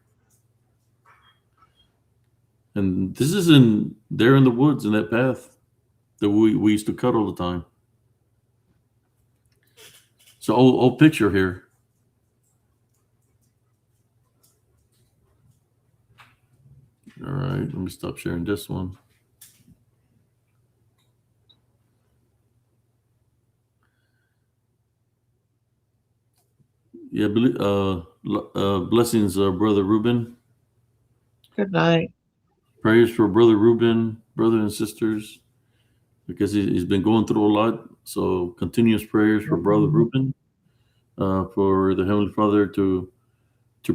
And this is in there in the woods in that path that we used to cut all the time. So old picture here. All right, let me stop sharing this one. Yeah, blessings, brother Ruben. Good night. Prayers for brother Ruben, brothers and sisters, because he's been going through a lot. So continuous prayers for brother Ruben, for the Heavenly Father to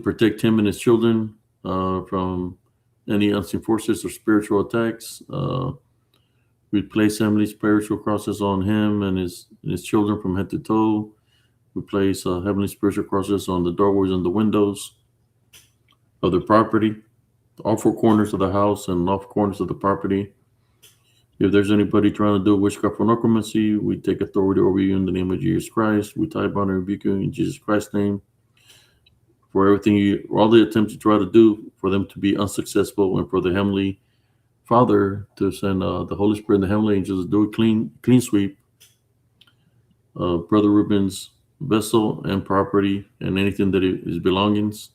protect him and his children from any unseen forces or spiritual attacks. We place Heavenly spiritual crosses on him and his children from head to toe. We place Heavenly spiritual crosses on the doorways and the windows of the property, all four corners of the house and all four corners of the property. If there's anybody trying to do witchcraft or necromancy, we take authority over you in the name of Jesus Christ. We tie, bind, and rebuke you in Jesus Christ's name for everything all the attempts you try to do for them to be unsuccessful, and for the Heavenly Father to send the Holy Spirit and the Heavenly Angels to do a clean sweep of Brother Ruben's vessel and property and anything that is belongings.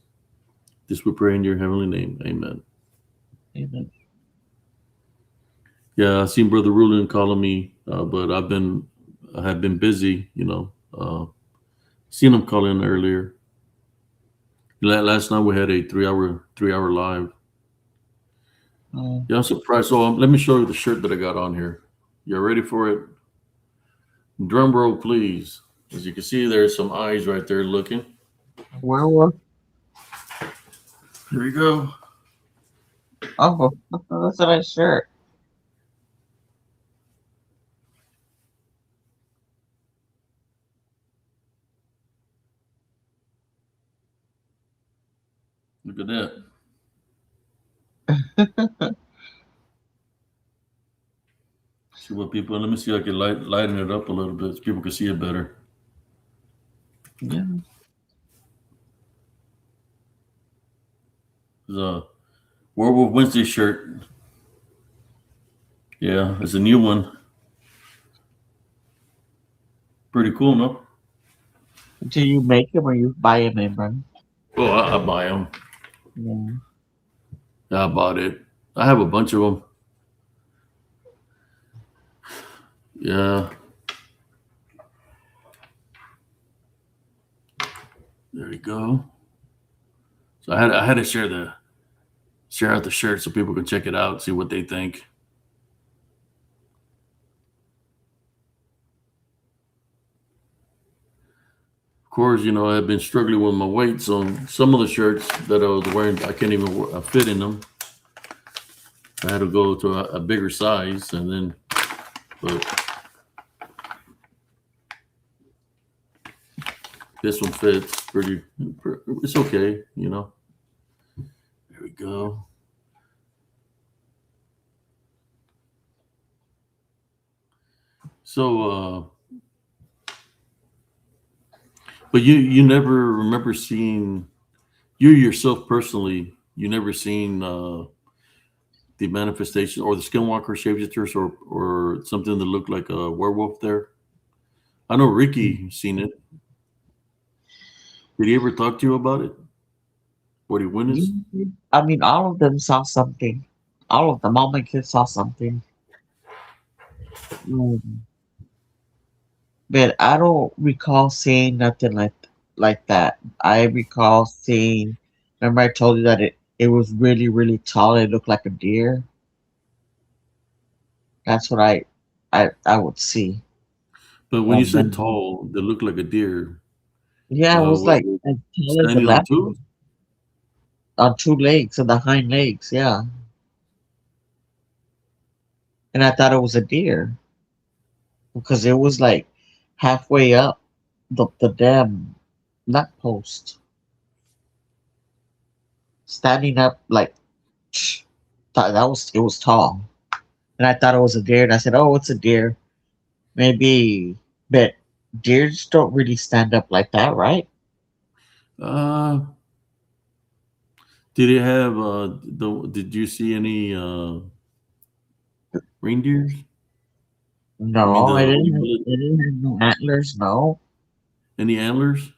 This we pray in your heavenly name. Amen. Amen. Yeah, I seen Brother Ruben calling me, but I have been busy. Seen him call in earlier. Last night we had a 3 hour live. Uh, Yeah, I'm surprised. So let me show you the shirt that I got on here. You ready for it? Drum roll, please. As you can see, there's some eyes right there looking. werewolf. Here we go. Oh, that's a nice shirt. Look at that. See what people. Let me see if I can lighten it up a little bit so people can see it better. Yeah. It's a Werewolf Wednesday shirt. Yeah, it's a new one. Pretty cool, no? Do you make them or you buy them in run? Well, I buy them. Yeah. I bought it. I have a bunch of them. Yeah, there you go. So I had to share out the shirt so people can check it out, see what they think. Of course, I've been struggling with my weight, so some of the shirts that I was wearing, I can't even fit in them. I had to go to a bigger size, and then, but this one fits pretty. It's okay. There we go. So, but you never remember seeing you yourself personally. You never seen the manifestation or the skinwalker shapeshifters or something that looked like a werewolf there. I know Ricky seen it. Did he ever talk to you about it? What he witnessed? I mean, all of them saw something. All of them, all my kids saw something. Mm. But I don't recall seeing nothing like that. I recall seeing. Remember, I told you that it was really really tall. It looked like a deer. That's what I would see. But when you And said then tall, they looked like a deer. yeah, it was Was like it as tall as a standing on two? lamppost on two legs, on the hind legs. Yeah, and I thought it was a deer because it was like halfway up the damn lamppost, standing up like that was it was tall. And I thought it was a deer, and I said, "Oh, it's a deer, maybe." But deers don't really stand up like that, right? Uh, did it have the? Did you see any reindeers? I mean No, the it what do didn't. you call it? It didn't have no antlers. No, Any antlers?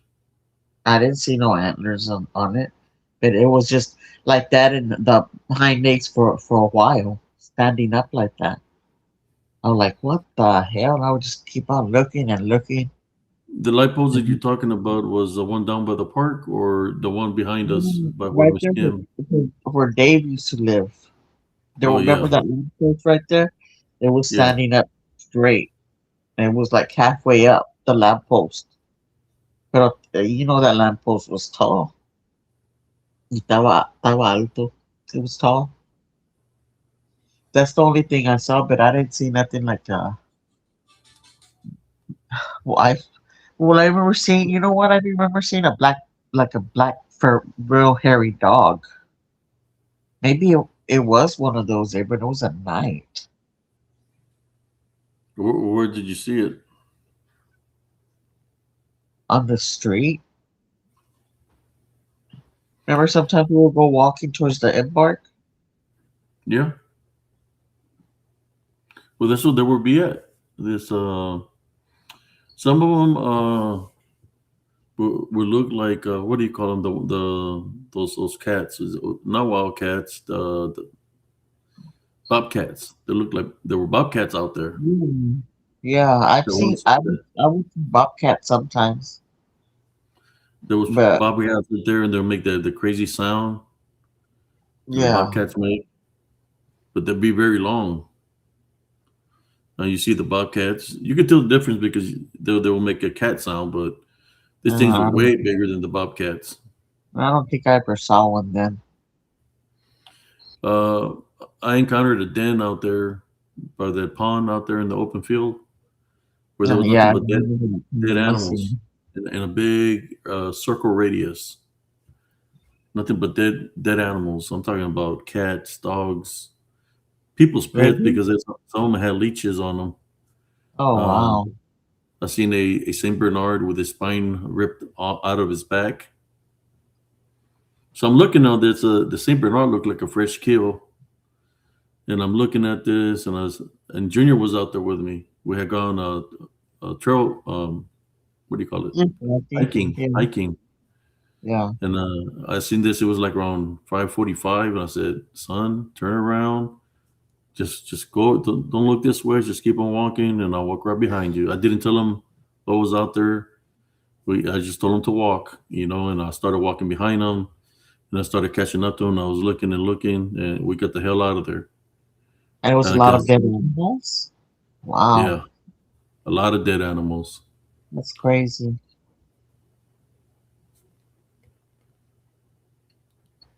I didn't see no antlers on it. But it was just like that in the hind legs for a while, standing up like that. I was like, "What the hell?" And I would just keep on looking and looking. The light poles that you're And talking about was the one down by the park or the one behind us by where right Miss there Kim? where Dave used to live. There, Oh remember yeah, that lamp post right there? It was yeah. standing up straight. And it was like halfway up the lamppost. Pero that lamppost was tall. Estaba alto. It was tall. That's the only thing I saw, but I didn't see nothing like well I remember seeing, you know what, I remember seeing a black fur real hairy dog. Maybe it was one of those there, but it was at night Where did you see it? on the street. Remember sometimes we would go walking towards the embark? Yeah. Well, that's what they would be at. This some of them would look like what do you call them? The those cats, not wild cats. The bobcats. They look like there were bobcats out there. Mm. Yeah, I've There seen was I would see bobcat sometimes, there was but bobcats out there, and they'll make the crazy sound that the yeah. bobcats make, but they'll be very long. You see the bobcats, you can tell the difference because they will make a cat sound, but these things are I don't way bigger than the bobcats. I don't think I ever saw one then. Uh, I encountered a den out there by that pond out there in the open field where there was Yeah, nothing I but remember dead I animals seen. in a big circle radius. Nothing but dead animals. I'm talking about cats, dogs, people's pets Really? because some of them had leeches on them. Oh Um, wow. I seen a Saint Bernard with his spine ripped out of his back. So I'm looking at this. The Saint Bernard looked like a fresh kill, and I'm looking at this, and Junior was out there with me. We had gone a trail. what do you call it? Lucky. Hiking, Yeah. hiking. Yeah. And I seen this. It was like around 5:45, and I said, "Son, turn around. Just go. Don't look this way. Just keep on walking, and I'll walk right behind you." I didn't tell him what was out there. I just told him to walk, and I started walking behind him, and I started catching up to him. I was looking and looking, and we got the hell out of there. And it was a lot of Because dead animals. Wow. yeah, a lot of dead animals. That's crazy.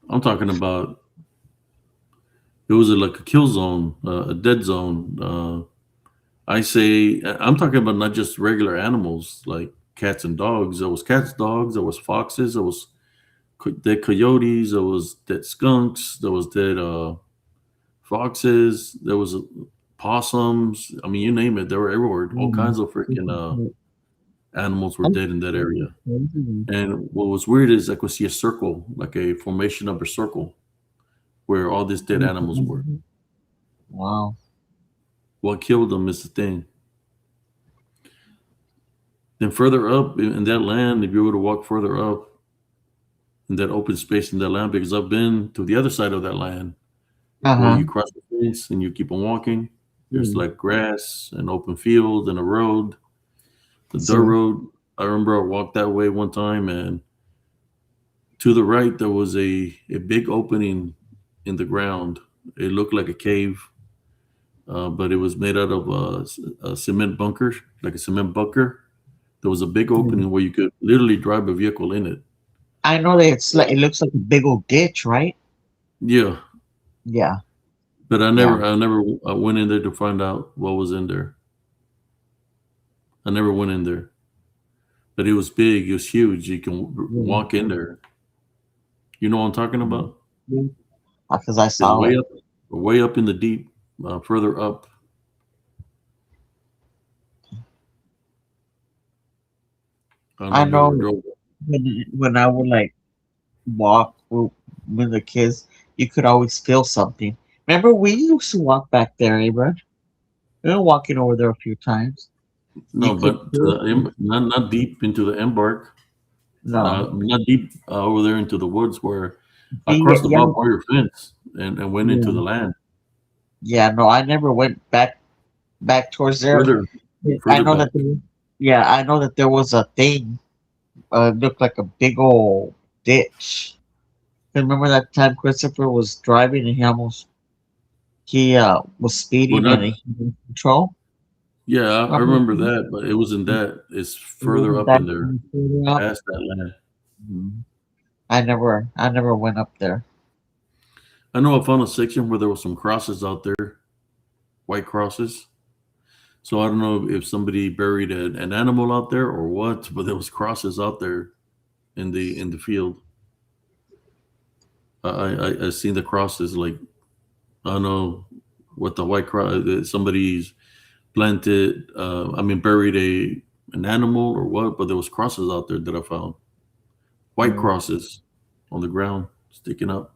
I'm talking about it was like a kill zone, a dead zone. I'm talking about not just regular animals like cats and dogs. There was cats, dogs. There was foxes. There was dead coyotes. There was dead skunks. There was dead foxes. There was possums. I mean, you name it. They were everywhere. All Mm. kinds of freaking animals were That's dead in that area. crazy. And what was weird is I could see a circle, like a formation of a circle, where all these dead animals were. Wow. What killed them is the thing. Then further up in that land, if you were to walk further up in that open space in that land, because I've been to the other side of that land where Uh-huh. you cross the fence and you keep on walking. There's Mm. like grass and open field and a road, the dirt So road. I remember I walked that way one time, and to the right there was a big opening in the ground. It looked like a cave, but it was made out of a cement bunker, like a cement bunker. There was a big mm. opening where you could literally drive a vehicle in it. I know that it's like it looks like a big old ditch, right? Yeah, Yeah. but Yeah. I never went in there to find out what was in there. I never went in there, but it was big. It was huge. You can Yeah. walk in there. You know what I'm talking about? Because I It's saw it. way up in the deep, further up. I don't know I if you ever know drove. when I would like walk with the kids, you could always feel something. Remember, we used to walk back there, Abra. We were walking over there a few times. You No, could but feel not deep into the embark. no. Not deep over there into the woods where I See, yeah, crossed the yeah, barbed wire fence and went into yeah. the land Yeah, no, I never went back towards there. further I further know back. that yeah, I know that there was a thing. Looked like a big old ditch. Remember that time Christopher was driving and he was Well, speeding and not he was in control. yeah, I Remember remember that? that, but it wasn't that. It's It further wasn't up that in there, further up. past that land. Mhm. I never went up there. I know I found a section where there was some crosses out there, white crosses. So I don't know if somebody buried an animal out there or what, but there was crosses out there in the field. I seen the crosses like I don't know what the white cross. Somebody's planted. I mean, buried an animal or what, but there was crosses out there that I found. White Mm. crosses on the ground sticking up.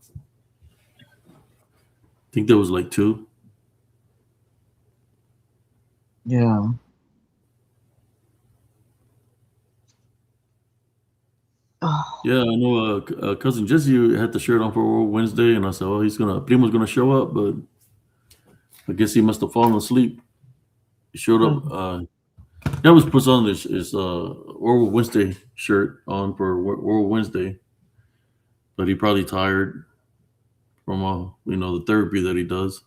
I think there was like two. Yeah. Yeah, I know. Cousin Jesse had the shirt on for World Wednesday, and I said, "Oh, Primo's gonna show up," but I guess he must have fallen asleep. He showed up. He always puts on his World Wednesday shirt on for World Wednesday, but he probably tired from the therapy that he does.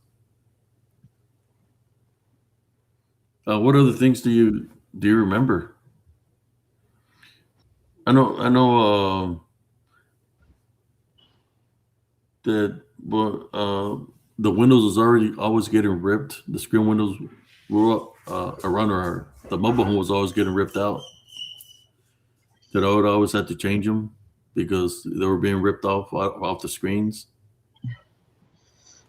What other things do you remember? I know that well, the windows was already always getting ripped. The screen windows were up around the mobile home was always getting ripped out. That I would always have to change them because they were being ripped off the screens.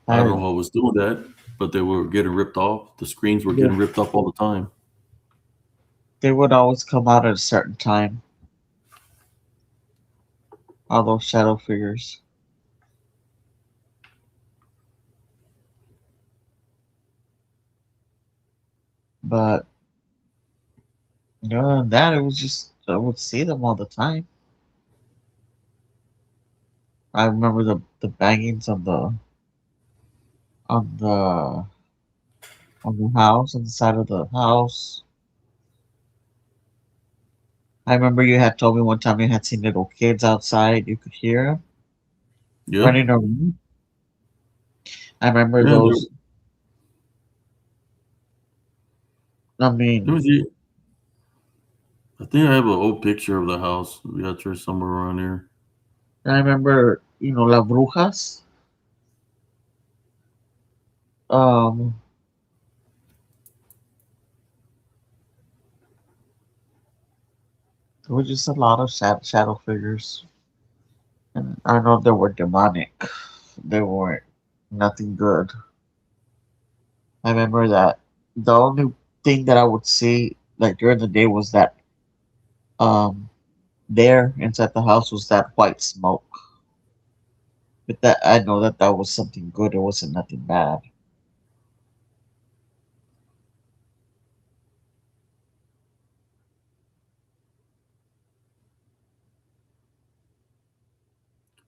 I don't I know how I was doing that, but they were getting ripped off. The screens were they, getting ripped off all the time. they would always come out at a certain time. All those shadow figures, but other than that, it was just I would see them all the time. I remember the bangings on the on the house, on the side of the house. I remember you had told me one time you had seen little kids outside. You could hear them Yeah, running around. I remember yeah. those. I Let mean, me see. I think I have an old picture of the house. We got there somewhere around here. I remember, las brujas. Um, there were just a lot of shadow figures, and I know they were demonic. They weren't nothing good. I remember that the only thing that I would see like during the day was that um there inside the house was that white smoke. But that I know that that was something good. It wasn't nothing bad.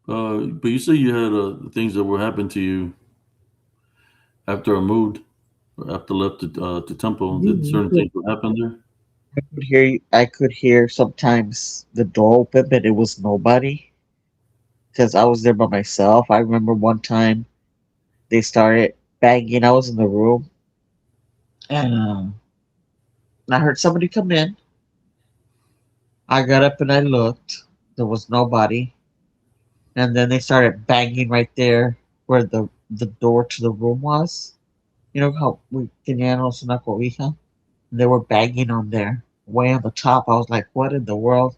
But you say you had things that were happening to you after I moved, after I left the temple. Did Mhm. certain things would happen there? I could hear sometimes the door open, but it was nobody because I was there by myself. I remember one time they started banging. I was in the room and I heard somebody come in. I got up and I looked. There was nobody. And then they started banging right there where the door to the room was. You know how we teníamos una cobija? They were banging on there, way on the top. I was like, what in the world?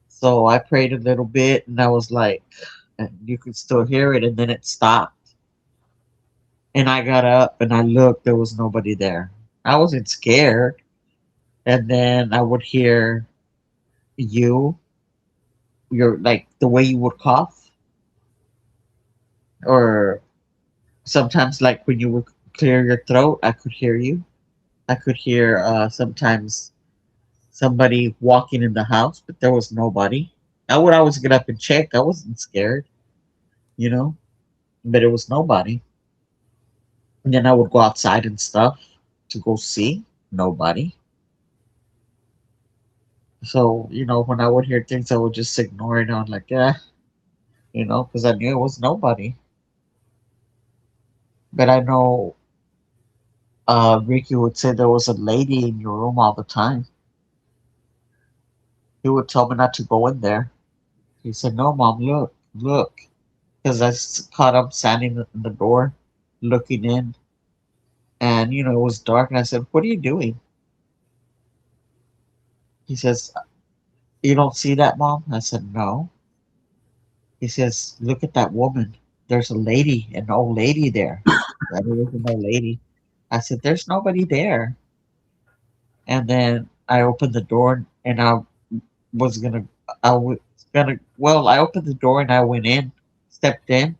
So I prayed a little bit and I was like, and you could still hear it, and then it stopped. And I got up and I looked, there was nobody there. I wasn't scared. And then I would hear you, your like the way you would cough, or sometimes like when you would clear your throat, I could hear you. I could hear sometimes somebody walking in the house, but there was nobody. I would always get up and check. I wasn't scared, you know, but it was nobody. And then I would go outside and stuff to go see nobody. So, when I would hear things, I would just ignore it. I was like, yeah, because I knew it was nobody. But I know Ricky would say there was a lady in your room all the time. He would tell me not to go in there. He said, no, mom, look, look. Because caught him standing in the door looking in. And, it was dark. And I said, what are you doing? He says, you don't see that, mom? I said, no. He says, look at that woman. There's a lady, an old lady there. That was an old lady. I said, there's nobody there. And then I opened the door and was gonna, I was well, I opened the door and I went in, stepped in.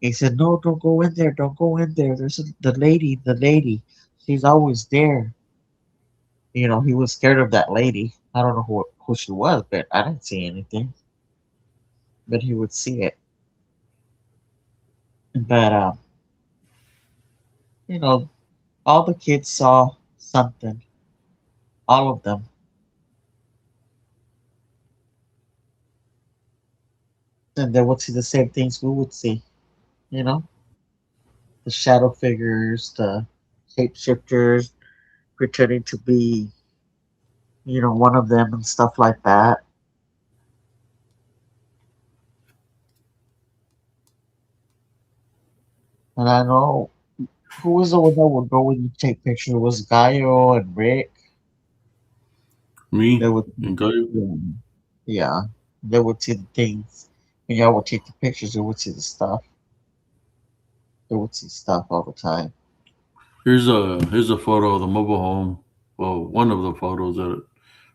He said, no, don't go in there. Don't go in there. The lady. She's always there. He was scared of that lady. I don't know who she was, but I didn't see anything. But he would see it. But, you know, all the kids saw something. All of them. And they would see the same things we would see. You know, the shadow figures, the shapeshifters pretending to be, one of them and stuff like that. And I know who was the one that would go when you take pictures. It was Gaio and Rick. They Me would, and Gaio. yeah, yeah, they would see the things. When y'all would take the pictures, they would see the stuff. They would see stuff all the time. Here's a photo of the mobile home. Well, one of the photos that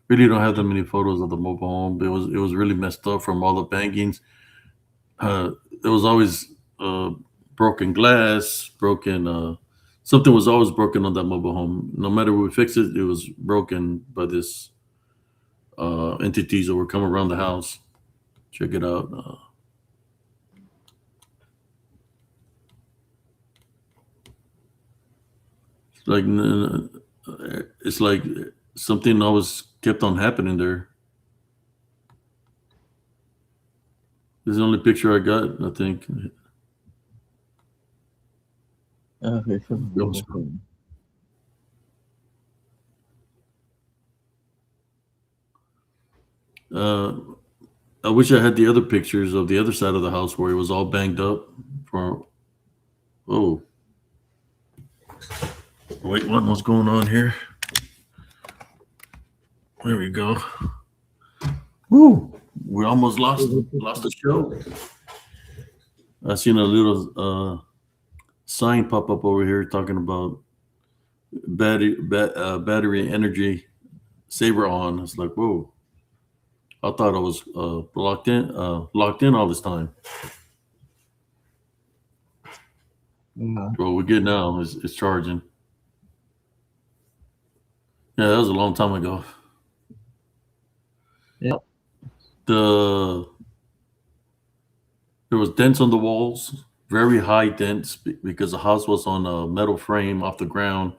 really don't have that many photos of the mobile home. It was really messed up from all the bangings. There was always uh, broken glass, broken. Something was always broken on that mobile home. No matter we fix it, it was broken by this. entities that were coming around the house. Check it out. It's like it's like something always kept on happening there. This is the only picture I got. I think. Okay, Uh, I wish I had the other pictures of the other side of the house where it was all banged up. For oh, wait, what's going on here? There we go. Woo! We almost lost the show. I seen a little sign pop up over here talking about battery energy saver on. It's like, whoa! I thought I was locked in all this time. yeah. Well, we're good now. It's charging. Yeah, that was a long time ago. Yep. The There was dents on the walls, very high dents because the house was on a metal frame off the ground.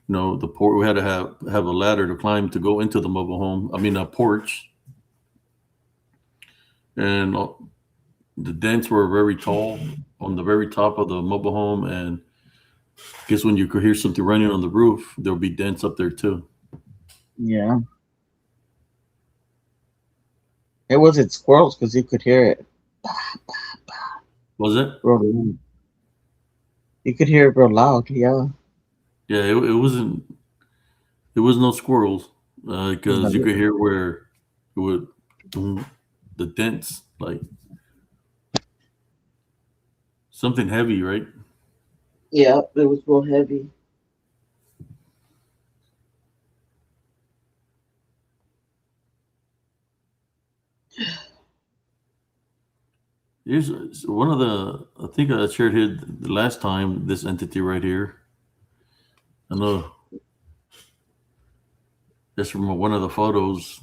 You know, the port we had to have a ladder to climb to go into the mobile home. I mean, a porch, and the dents were very tall on the very top of the mobile home. And I guess when you could hear something running on the roof, there would be dents up there too. Yeah. It wasn't squirrels because you could hear it. Was it? Real loud. You could hear it real loud. Yeah. Yeah, it wasn't. It was no squirrels because you could hear where it would the dents like something heavy, right? Yeah, it was real heavy. Here's one of the. I think I shared here the last time. This entity right here. I know that's from one of the photos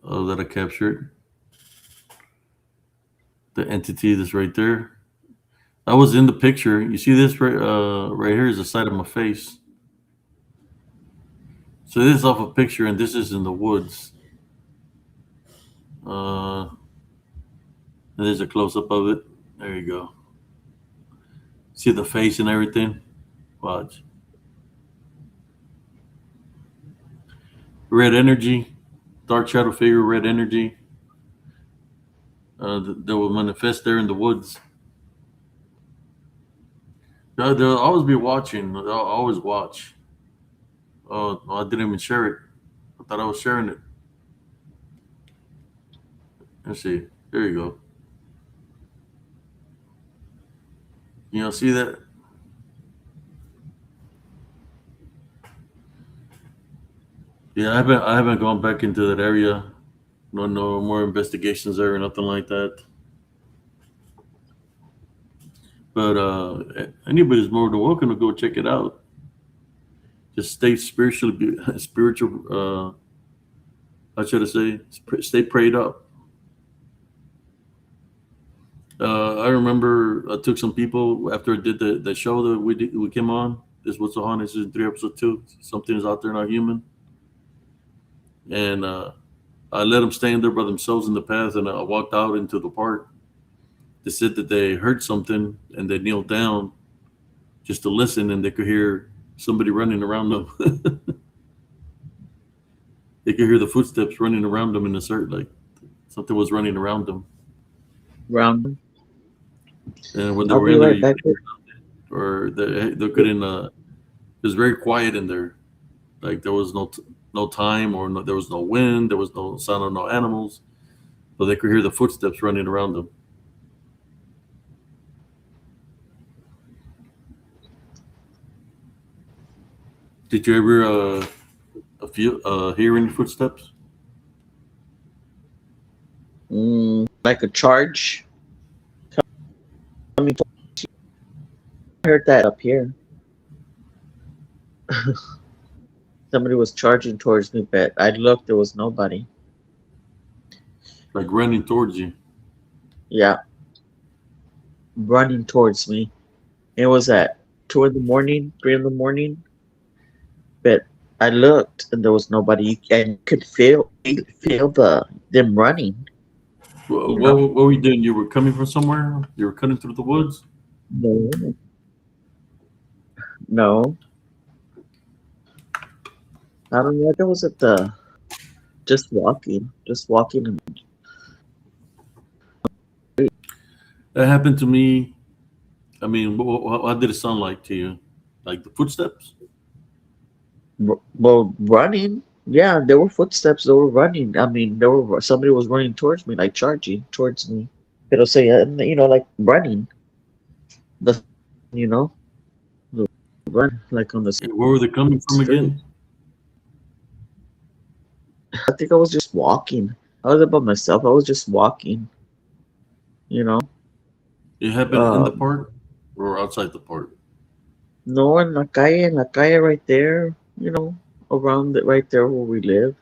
that I captured. The entity that's right there. I was in the picture. You see this right here is the side of my face. So this is off a picture, and this is in the woods. Uh, and there's a close up of it. There you go. See the face and everything. Watch. Red energy, dark shadow figure, red energy. That will manifest there in the woods. They'll always be watching. They'll always watch. Oh, no, I didn't even share it. I thought I was sharing it. Let's see. There you go. You know, see that? Yeah, I haven't gone back into that area. No more investigations there or nothing like that. But anybody's more than welcome to go check it out. Just stay spiritually, spiritual. How should I say? Stay prayed up. I remember I took some people after I did the show that we came on. This was the haunted season 3, episode 2. Something is out there not human, and I let them stand there by themselves in the path, and I walked out into the park. They said that they heard something, and they kneeled down just to listen, and they could hear somebody running around them. They could hear the footsteps running around them in the cert, like something was running around them. Round. And when they I'll were be in there, right back. or they couldn't. It was very quiet in there. Like there was no time, or there was no wind. There was no sound of no animals, but they could hear the footsteps running around them. Did you ever hear any footsteps? Like a charge. I heard that up here. Somebody was charging towards me, but I looked, there was nobody. like running towards you. Yeah, running towards me. It was at 2 in the morning, 3 in the morning, but I looked and there was nobody, and you could feel them running. What, You what, know, what were you doing? You were coming from somewhere? You were cutting through the woods? no, no, I don't know. I was at the just walking, and That happened to me. I mean, what did it sound like to you? Like the footsteps? well, running. Yeah, there were footsteps. They were running. I mean, there were somebody was running towards me, like charging towards me. Pero say, like running. The you know, the run like on the And where were they coming from street. again? I think I was just walking. I was by myself. I was just walking. You know, It happened in the um, park or outside the park? no, in la calle right there. Around it right there where we live.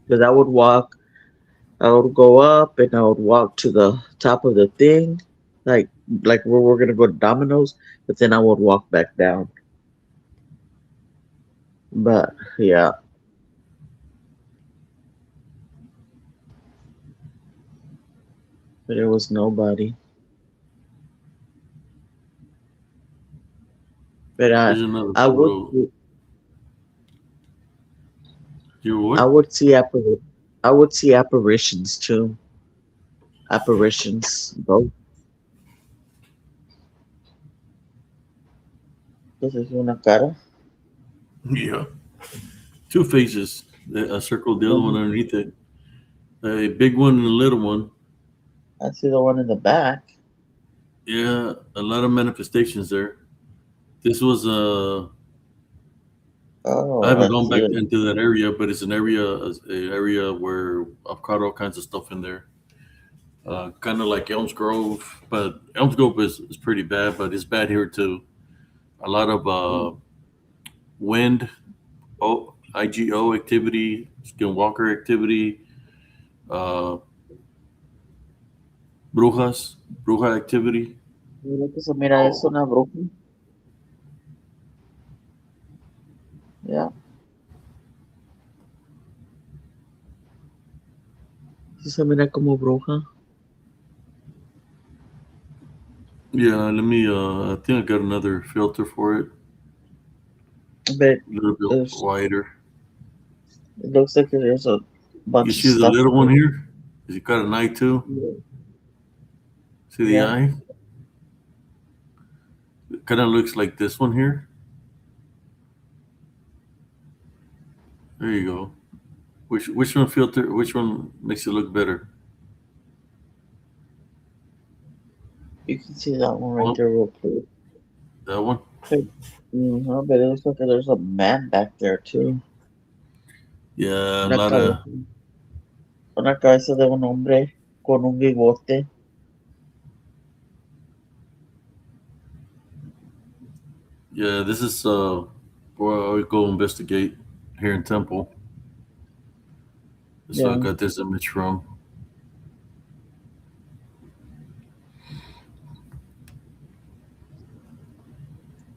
Because I would go up and I would walk to the top of the thing, like where we're gonna go to Domino's. But then I would walk back down. But yeah, but there was nobody. But There's another I would photo. You were I what? would see I would see apparitions too. Apparitions, both. This is una cara. Yeah. Two faces. I circled the other one Mhm. underneath it. A big one and a little one. I see the one in the back. Yeah, a lot of manifestations there. This was I Oh, haven't I gone see back it. into that area, but it's an area where I've caught all kinds of stuff in there. Kind of like Elms Grove, but Elms Grove is pretty bad, but it's bad here too. A lot of Mm. wind, IGO activity, skinwalker activity, uh, bruja activity. Mira que se mira eso, Oh, una bruja. Yeah, sí se mira como bruja. yeah. Let me. I think I got another filter for it, But a little bit there's, wider. it looks like there's a You bunch of see the stuff little one there. here? Is it got an eye too? Yeah. See the Yeah. eye? It kind of looks like this one here. There you go. Which one filter? Which one makes it look better? You can see that one right Well, there real clear. that one. But it looks like there's a man back there too. Yeah, a Una lot of. cabeza, una cabeza de un hombre con un bigote. Yeah, this is where I go investigate here in Temple. So I Yeah. got this image from.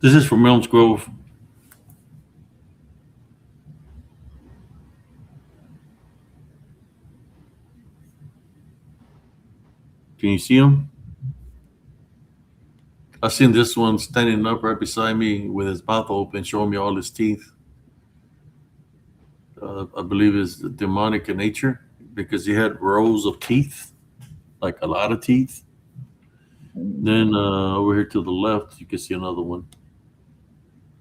This is from Elms Grove. Can you see him? I seen this one standing up right beside me with his mouth open, showing me all his teeth. I believe is demonic in nature because he had rows of teeth, like a lot of teeth. Then Mm, over here to the left, you can see another one.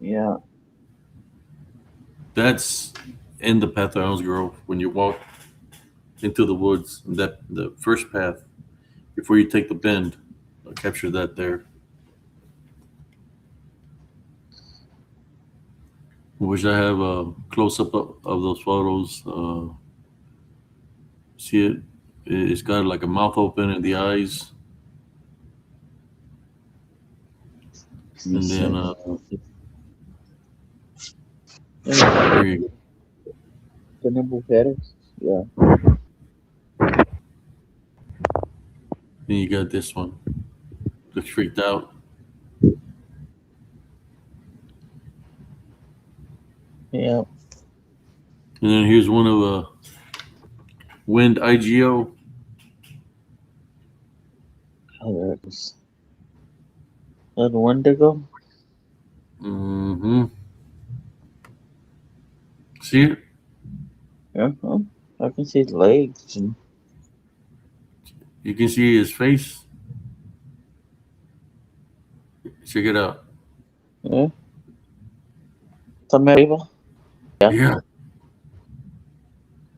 yeah. That's in the path of Elms Grove. When you walk into the woods, that the first path before you take the bend, I capture that there. I wish I have a close up of those photos. See it? It's got like a mouth open and the eyes, You and then see. Yeah. there you go. Tiene mujeres. Yeah. Then you got this one. Looks freaked out. Yeah. And then here's one of Wind IGO. Oh, there it is. That Wendigo. Mm-hmm. See it? Yeah. Huh? I can see his legs and You can see his face. Check it out. yeah. Some arriba. Yeah. Yeah.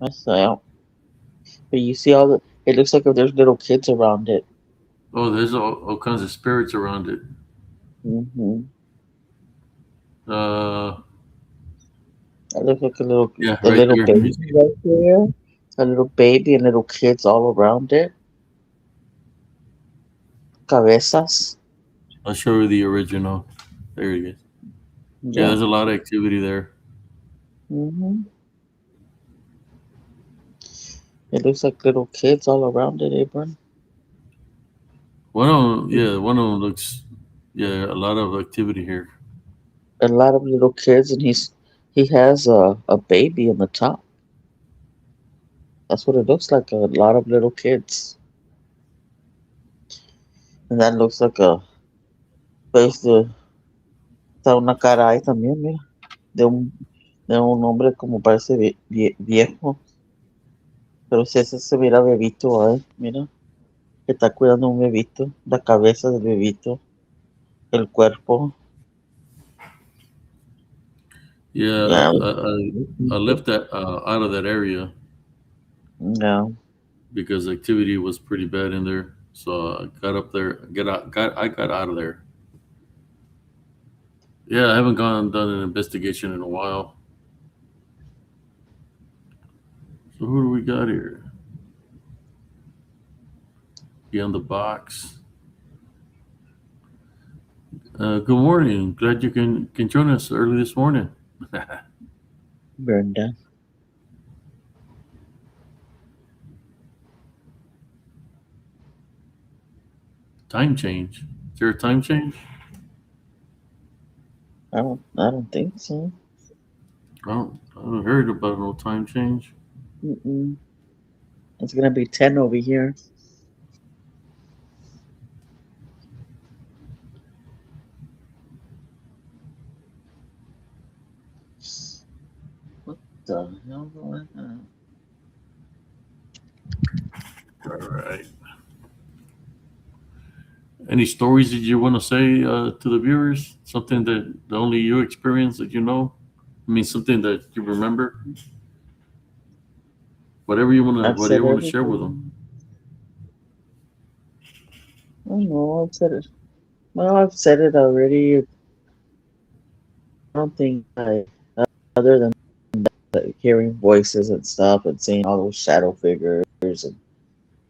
That's out. But you see all the. It looks like if there's little kids around it. Oh, there's all kinds of spirits around it. Mm-hmm. Uh, It looks like yeah, a right little there. You baby see? right there. A little baby and little kids all around it. Cabezas. I'll show you the original. There it is. Yeah, Yeah. there's a lot of activity there. Mm-hmm. It looks like little kids all around it, Abram. One of them looks, yeah, a lot of activity here. A lot of little kids, and he has a baby in the top. That's what it looks like. A lot of little kids, and that looks like a face de está una cara ahí también, mira, de un de un hombre como parece viejo, pero si ese se mira bebito ahí, mira, que está cuidando un bebito, la cabeza del bebito, el cuerpo, Yeah, yeah, I left that out of that area yeah, because activity was pretty bad in there. So I got up there, I got out of there. Yeah, I haven't gone done an investigation in a while. So who do we got here? Beyond the box. Good morning. Glad you can join us early this morning. Brenda. Time change. Is there a time change? I don't think so. I haven't heard about no time change. Mm-mm. It's gonna be 10 over here. What the hell going on? All right. Any stories that you want to say to the viewers? Something that only you experienced that you know? I mean, something that you remember? I've Whatever said you want to share with them. everything. I don't know. I've said it. Well, I've said it already. I don't think other than hearing voices and stuff and seeing all those shadow figures and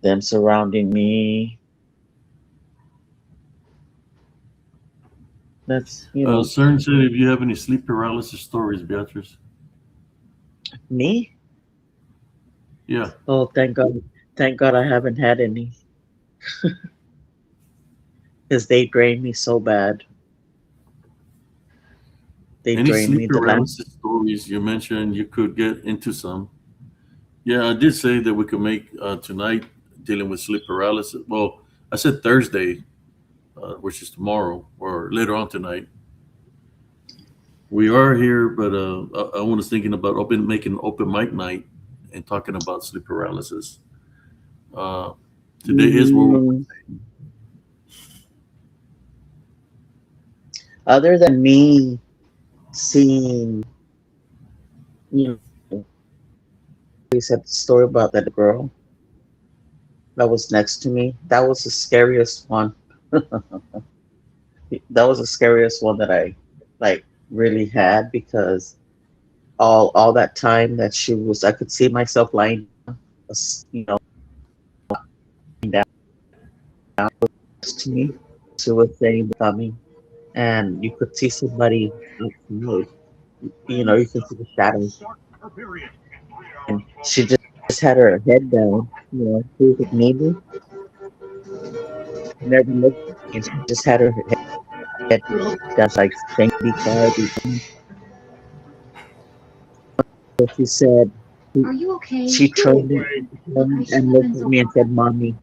them surrounding me. That's, CERN said if you have any sleep paralysis stories, Beatrice. me. Yeah. Oh, thank God. Thank God I haven't had any because they drained me so bad. They Any drained me sleep the last. paralysis stories you mentioned, you could get into some. Yeah, I did say that we could make tonight dealing with sleep paralysis. Well, I said Thursday, which is tomorrow or later on tonight. We are here, but I was thinking about making an open mic night and talking about sleep paralysis. Uh, Today is World. Mm, other than me seeing, you know, you said the story about that girl that was next to me. That was the scariest one. That was the scariest one that I like really had because all that time that she was, I could see myself lying, you know, down next to me. She was saying coming, and you could see somebody, you know, you can see the shadows. she just had her head down. You know, she was with me, never looked at me, and she just had her head down, like saying, "Be quiet, be quiet." So she said, she turned and looked at me and said, "Mommy."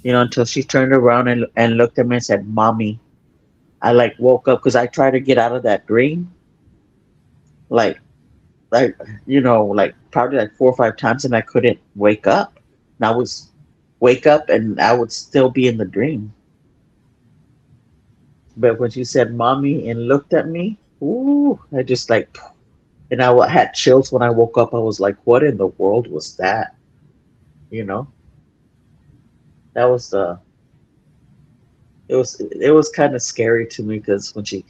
You know, until she turned around and looked at me and said, "Mommy." I like woke up because I tried to get out of that dream, like, like, like probably like 4 or 5 times, and I couldn't wake up. And I was wake up and I would still be in the dream. But when she said "Mommy" and looked at me, ooh, I just like, and had chills when I woke up. I was like, what in the world was that? You know, that was it was kind of scary to me because when she,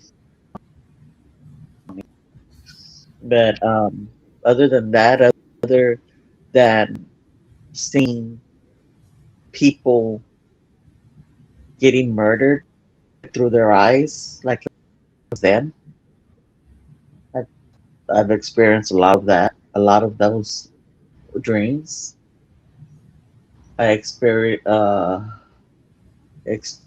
but other than that, other than seeing people getting murdered through their eyes, like it was then, I've, I've experienced a lot of that, a lot of those dreams. I experienced, ex-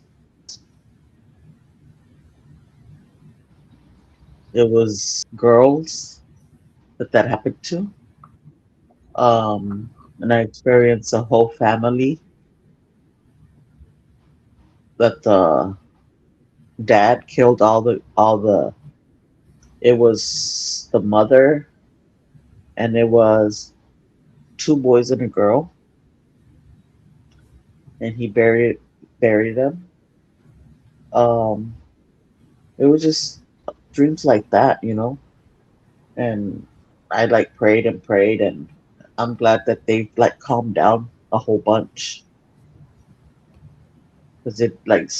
it was girls that happened to. And I experienced a whole family that the dad killed all the. It was the mother, and it was two boys and a girl, and he buried them. Um, it was just dreams like that. And I like prayed and prayed, and I'm glad that they like calmed down a whole bunch because it like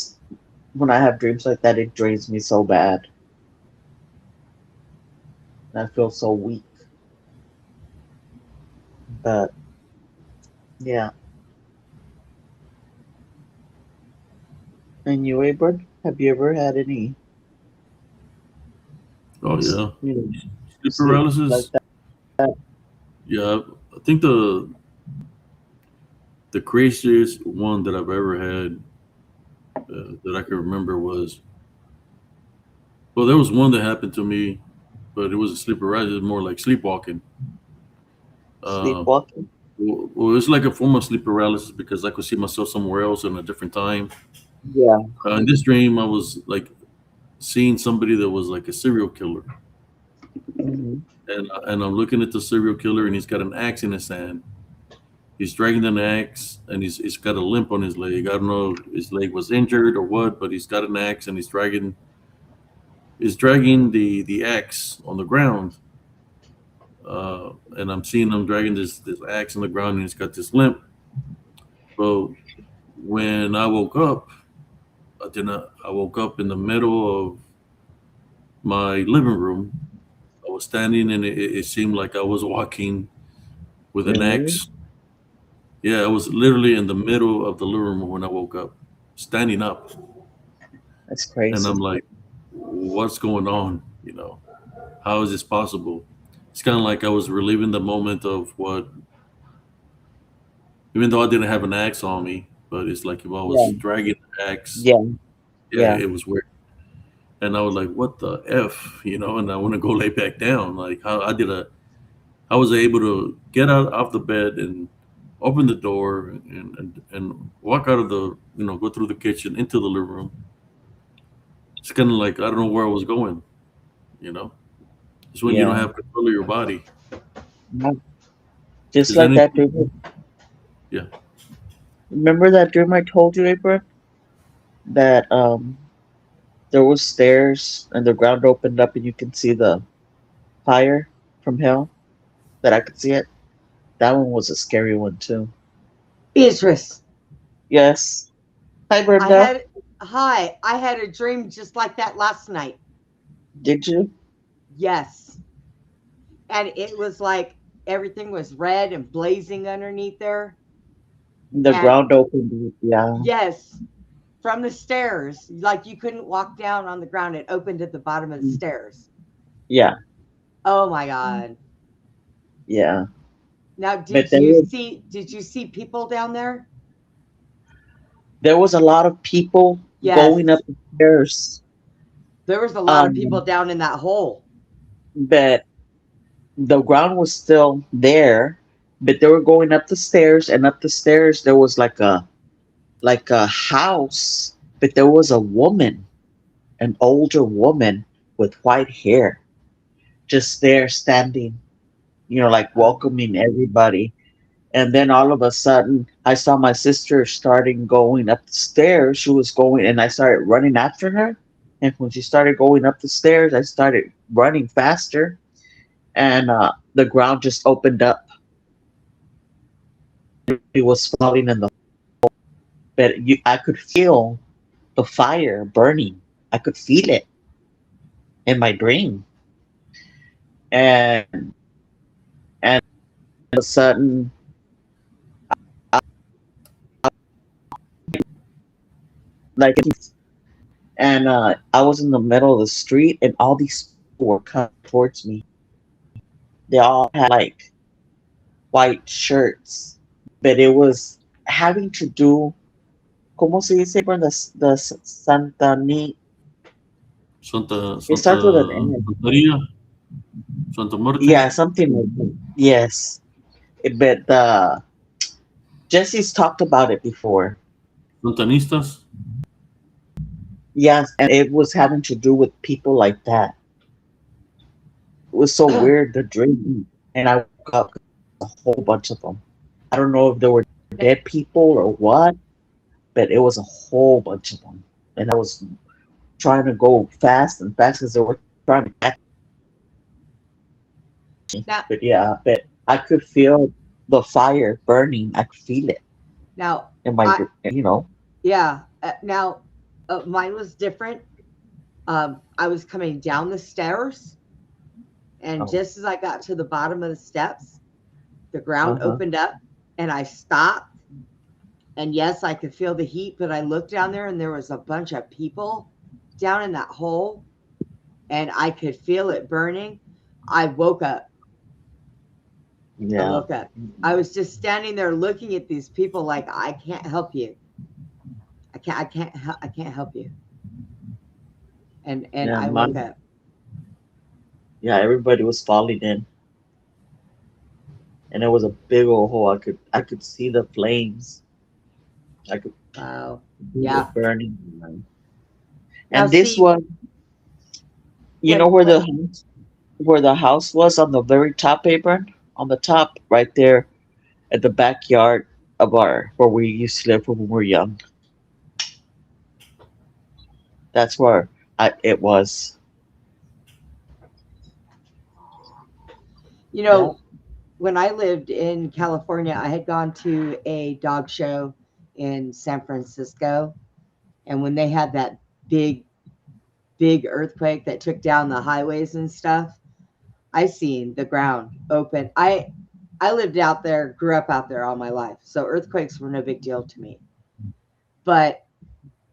when I have dreams like that, it drains me so bad, and I feel so weak. But yeah, and you, Abram, have you ever had any Oh yeah, you know sleep sleep like paralysis. that? Yeah, I think the craziest one that I've ever had that I can remember was, well, there was one that happened to me, but it was a sleep paralysis, more like sleepwalking. Uh, Sleepwalking? well, it's like a form of sleep paralysis because I could see myself somewhere else in a different time. Yeah. In this dream, I was like seeing somebody that was like a serial killer, Hmm. and I'm looking at the serial killer, and he's got an axe in his hand. He's dragging an axe, and he's got a limp on his leg. I don't know if his leg was injured or what, but he's got an axe, and he's dragging the axe on the ground. And I'm seeing him dragging this axe on the ground, and he's got this limp. But when I woke up, I didn't. I woke up in the middle of my living room. I was standing, and it seemed like I was walking with an Really? axe. Yeah, I was literally in the middle of the living room when I woke up, standing up, That's and I'm crazy. like, "What's going on? How is this possible?" It's kind of like I was reliving the moment of what, even though I didn't have an axe on me, but it's like if I Yeah. was dragging an axe. Yeah. Yeah, Yeah. it was weird. And I was like, "What the f?" And I want to go lay back down. Like I was able to get out off the bed and open the door and walk out of go through the kitchen into the living room. It's kind of like I don't know where I was going. You know, it's when you don't Yeah. have control of your body. Yeah. Just Is like that dream. anything? Yeah. Remember that dream I told you, April? That there was stairs and the ground opened up and you can see the fire from hell. That I could see it. That one was a scary one too. Beatrice, Yes. Hi, I Brenda. had hi, I had a dream just like that last night. Did you? Yes. And it was like everything was red and blazing underneath there. The And ground opened. Yeah. yes, from the stairs, like you couldn't walk down on the ground. It opened at the bottom of the Mm, stairs. yeah. Oh my God. Yeah. Now, But did you see people down there? there was a lot of people Yes. going up the stairs. There was a lot of people Um, down in that hole. but the ground was still there. But they were going up the stairs, and up the stairs there was like a house. But there was a woman, an older woman with white hair, just there standing, like Um, welcoming everybody. And then all of a sudden, I saw my sister starting going up the stairs. She was going, and I started running after her. And when she started going up the stairs, I started running faster, and the ground just opened up. It was falling in the, but I could feel the fire burning. I could feel it in my brain, and all of a sudden, like, and I was in the middle of the street, and all these people were coming towards me. They all had like white shirts, but it was having to do, ¿cómo se dice? From the Santa Ni. Santa It Santa starts with an N. Maria, Santa Muerte, Yeah, something like that. Yes, but Jesse's talked about it before. Santanistas. Yes, and it was having to do with people like that. It was so weird, the dream. And I woke up, a whole bunch of them. I don't know if they were dead people or what, but it was a whole bunch of them. And I was trying to go fast and fast because they were trying to catch me. now, But yeah, but I could feel the fire burning. I could feel it now, in my, I you know. yeah. Now, mine was different. I was coming down the stairs, and Oh, just as I got to the bottom of the steps, the ground uh-huh. opened up, and I stopped. And yes, I could feel the heat, but I looked down there, and there was a bunch of people down in that hole, and I could feel it burning. I woke up. I Yeah. woke up. I was just standing there looking at these people like I can't help you. I can't help you. And Yeah, I woke up. yeah, everybody was falling in, and it was a big old hole. I could see the flames. I could Wow. feel Yeah. it burning. Now And this see one, when where the house was on the very top apron, on the top right there at the backyard of our where we used to live when we were young. That's where it was. you Yeah. know when I lived in California, I had gone to a dog show in San Francisco, and when they had that big big earthquake that took down the highways and stuff, I seen the ground open. I lived out there, grew up out there all my life, so earthquakes were no big deal to me. But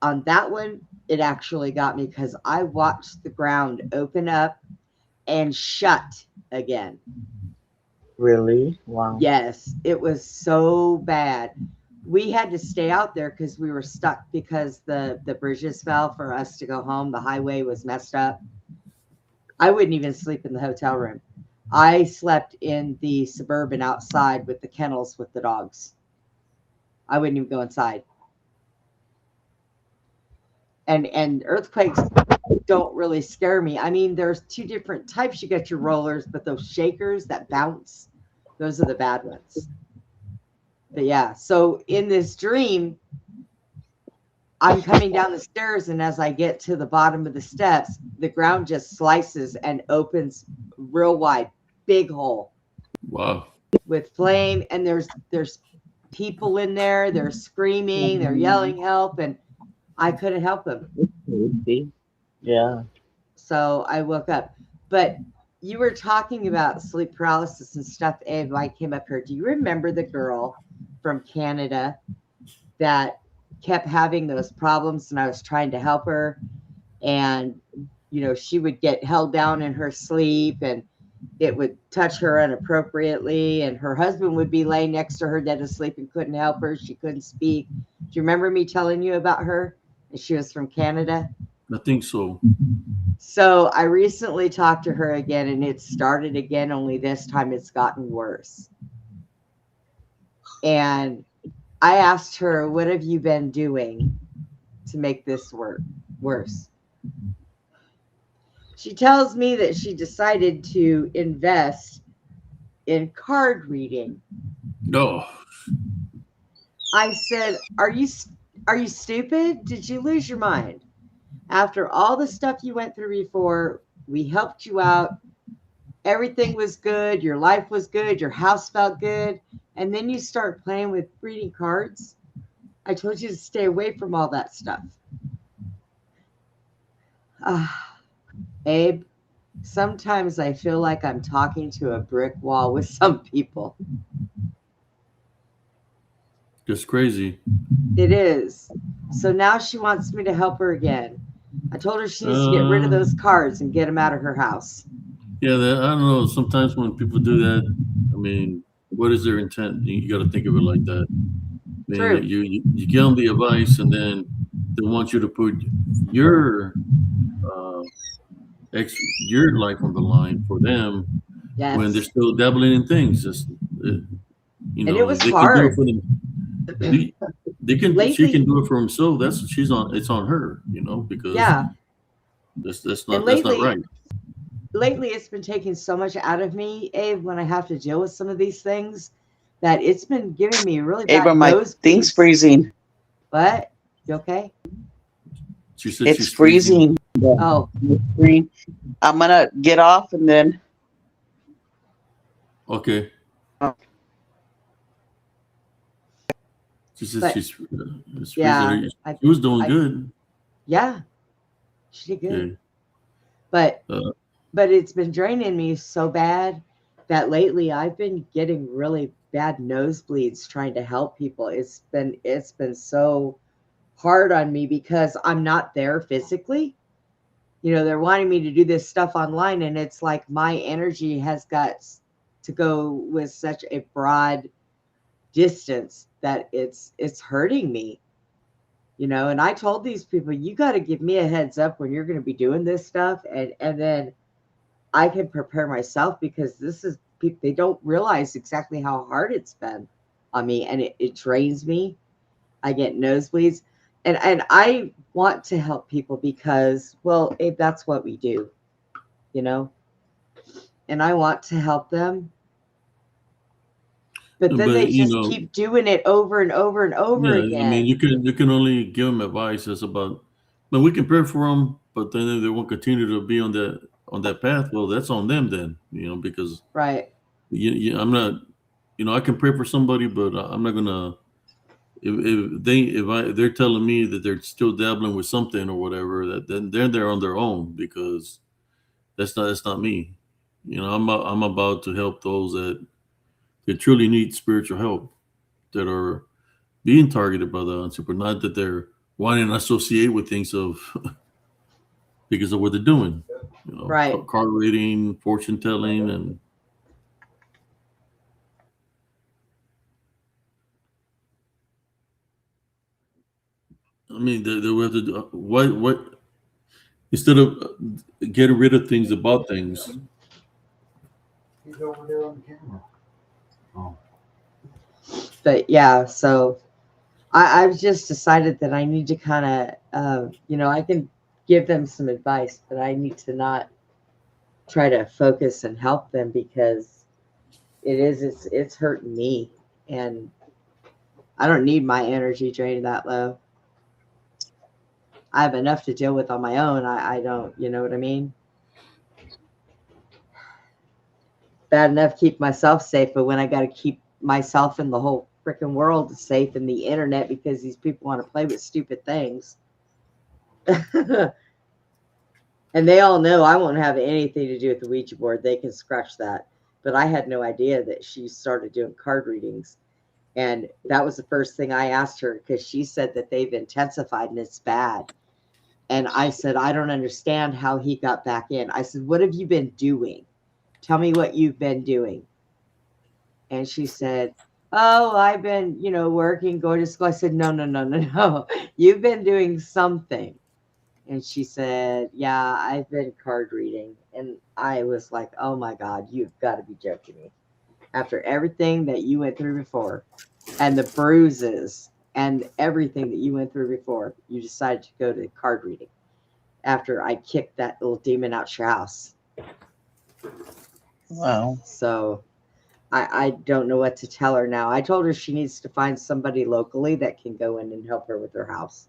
on that one, it actually got me because I watched the ground open up and shut again. Really? Wow. Yes, it was so bad. We had to stay out there because we were stuck because the bridges fell for us to go home. The highway was messed up. I wouldn't even sleep in the hotel room. I slept in the suburban outside with the kennels with the dogs. I wouldn't even go inside. And earthquakes don't really scare me. I mean, there's two different types. You got your rollers, but those shakers that bounce, those are the bad ones. But yeah, so in this dream, I'm coming down the stairs, and as I get to the bottom of the steps, the ground just slices and opens real wide, big hole Wow. with flame, and there's people in there, they're screaming, they're yelling help, and I couldn't help them. See? Yeah. So I woke up. But you were talking about sleep paralysis and stuff, Abe. I came up here. Do you remember the girl from Canada that kept having those problems and I was trying to help her? And, she would get held down in her sleep. And it would touch her inappropriately, and her husband would be laying next to her dead asleep and couldn't help her. She couldn't speak. Do you remember me telling you about her? And she was from Canada. I think so. So I recently talked to her again, and it started again, only this time it's gotten worse. And I asked her, what have you been doing to make this worse? She tells me that she decided to invest in card reading. No. I said, are you stupid? Did you lose your mind? After all the stuff you went through before, we helped you out. Everything was good. Your life was good. Your house felt good. And then you start playing with reading cards. I told you to stay away from all that stuff. Abe, sometimes I feel like I'm talking to a brick wall with some people. Just crazy. It is. So now she wants me to help her again. I told her she needs to get rid of those cards and get them out of her house. Yeah, I don't know. Sometimes when people do that, I mean, what is their intent? You got to think of it like that. I mean, True. you give them the advice, and then they want you to put your your life on the line for them Yes. when they're still dabbling in things. Just you know, And it was they hard. can do it for them. They can. Lately, she can do it for himself. She's on. It's on her. You know, because yeah. that's not And lately, that's not right. Lately, it's been taking so much out of me, Abe, when I have to deal with some of these things, that it's been giving me really bad Abe, my thing's nosebleeds. freezing. What? You okay? She said It's she's freezing. Oh, I'm gonna get off and then. Okay. She said But, she's yeah, freezing. She was doing good. Yeah, she did good. Yeah. But it's been draining me so bad that lately I've been getting really bad nosebleeds trying to help people. It's been so hard on me because I'm not there physically. You know, they're wanting me to do this stuff online, and it's like my energy has got to go with such a broad distance that it's hurting me. You know, and I told these people, you got to give me a heads up when you're going to be doing this stuff, and then I can prepare myself, because this is people, they don't realize exactly how hard it's been on me, and it drains me. I get nosebleeds, and I want to help people because, well, Abe, that's what we do, you know, and I want to help them. But then they just keep doing it over and over and over again. I mean, you can only give them advice as about, but we can pray for them, but then if they won't continue to be on that path, well, that's on them then, you know, because right. I'm not, you know, I can pray for somebody, but I'm not gonna. If they're telling me that they're still dabbling with something or whatever, that then they're on their own, because that's not me. You know, I'm about to help those that truly need spiritual help, that are being targeted by the unseen, but not that they're wanting to associate with things of because of what they're doing. You know, right. Card reading, fortune telling, and I mean, they have to do what instead of getting rid of things about things. He's over there on the camera. Oh. But yeah, so I've just decided that I need to kind of, you know, I can give them some advice, but I need to not try to focus and help them, because it's hurting me, and I don't need my energy drained that low. I have enough to deal with on my own. I don't, you know what I mean? Bad enough to keep myself safe, but when I got to keep myself and the whole freaking world safe in the internet because these people want to play with stupid things. And they all know I won't have anything to do with the Ouija board. They can scratch that. But I had no idea that she started doing card readings. And that was the first thing I asked her, because she said that they've intensified and it's bad. And I said, I don't understand how he got back in. I said, what have you been doing tell me what you've been doing. And she said, oh, I've been, working, going to school. I said, no, no, no, no, no. You've been doing something. And she said, yeah, I've been card reading. And I was like, oh my God, you've got to be joking me. After everything that you went through before and the bruises and everything that you went through before, you decided to go to card reading after I kicked that little demon out your house. Wow. So I don't know what to tell her now. I told her she needs to find somebody locally that can go in and help her with her house,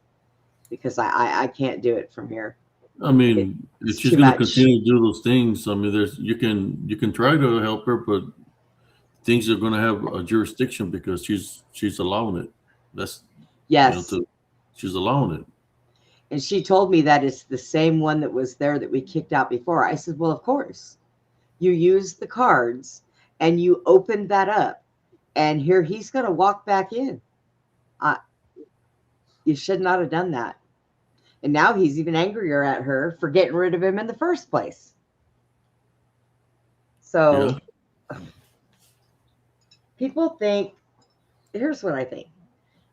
because I can't do it from here. I mean, if It's she's too going to much. continue to do those things, I mean, you can try to help her, but things are going to have a jurisdiction because she's allowing it. That's Yes. She's allowing it. And she told me that it's the same one that was there that we kicked out before. I said, well, of course. You used the cards and you opened that up. And here he's going to walk back in. You should not have done that. And now he's even angrier at her for getting rid of him in the first place. So people think, here's what I think.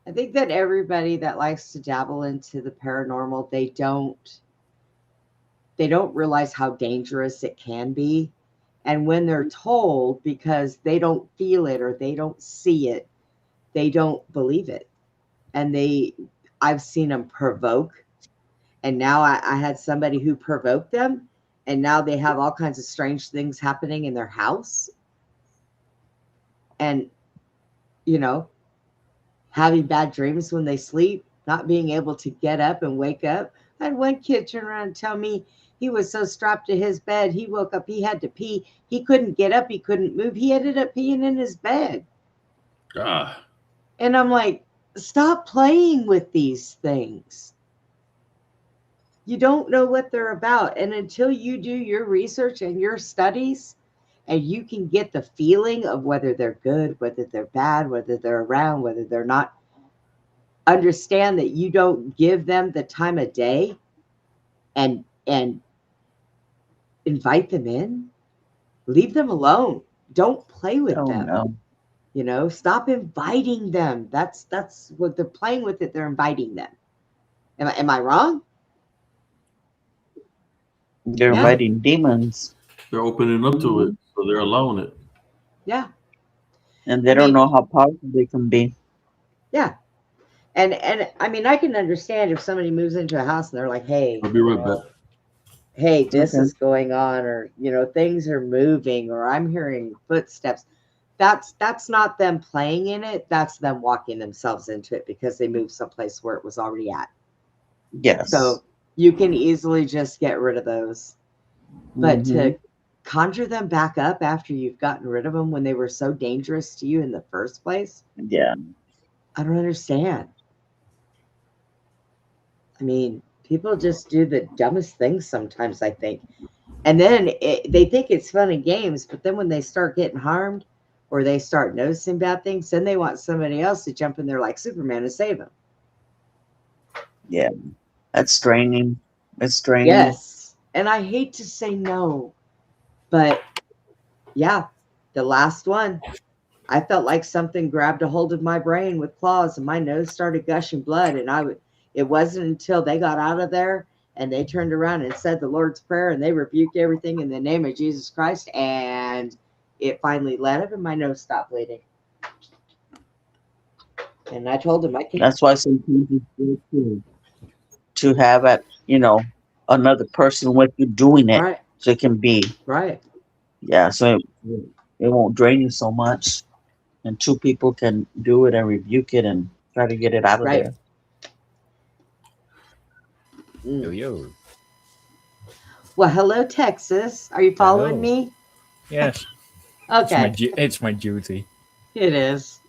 I think that everybody that likes to dabble into the paranormal, they don't realize how dangerous it can be. And when they're told, because they don't feel it or they don't see it, they don't believe it. And I've seen them provoke. And now I had somebody who provoked them, and now they have all kinds of strange things happening in their house. And, having bad dreams when they sleep, not being able to get up and wake up. I had one kid turn around and tell me he was so strapped to his bed, he woke up, he had to pee. He couldn't get up, he couldn't move. He ended up peeing in his bed. And I'm like, stop playing with these things. You don't know what they're about. And until you do your research and your studies, and you can get the feeling of whether they're good, whether they're bad, whether they're around, whether they're not, understand that you don't give them the time of day and invite them in. Leave them alone. Don't play with them. No. Stop inviting them. That's what they're playing with it. They're inviting them. Am I wrong? They're inviting demons. They're opening up to it, so they're allowing it. Yeah. And they don't know how powerful they can be. Yeah. And I mean, I can understand if somebody moves into a house and they're like, hey, I'll be right back. Hey, this is going on, or things are moving, or I'm hearing footsteps. That's not them playing in it. That's them walking themselves into it because they moved someplace where it was already at. Yes. So you can easily just get rid of those. But to conjure them back up after you've gotten rid of them when they were so dangerous to you in the first place, yeah, I don't understand. I mean, people just do the dumbest things sometimes, I think. And then they think it's fun and games, but then when they start getting harmed or they start noticing bad things, then they want somebody else to jump in there like Superman and save them. Yeah, that's draining. It's draining. Yes. And I hate to say no, but yeah, the last one, I felt like something grabbed a hold of my brain with claws and my nose started gushing blood. And it wasn't until they got out of there and they turned around and said the Lord's Prayer and they rebuked everything in the name of Jesus Christ, and it finally let up and my nose stopped bleeding. And I told him I can't. That's why sometimes it's good to have another person with you doing it, Right. so it can be Right. Yeah, so it won't drain you so much, and two people can do it and rebuke it and try to get it out of Right. there. Yo. Well, hello, Texas. Are you following Hello. me? Yes. Okay. It's my duty. It is.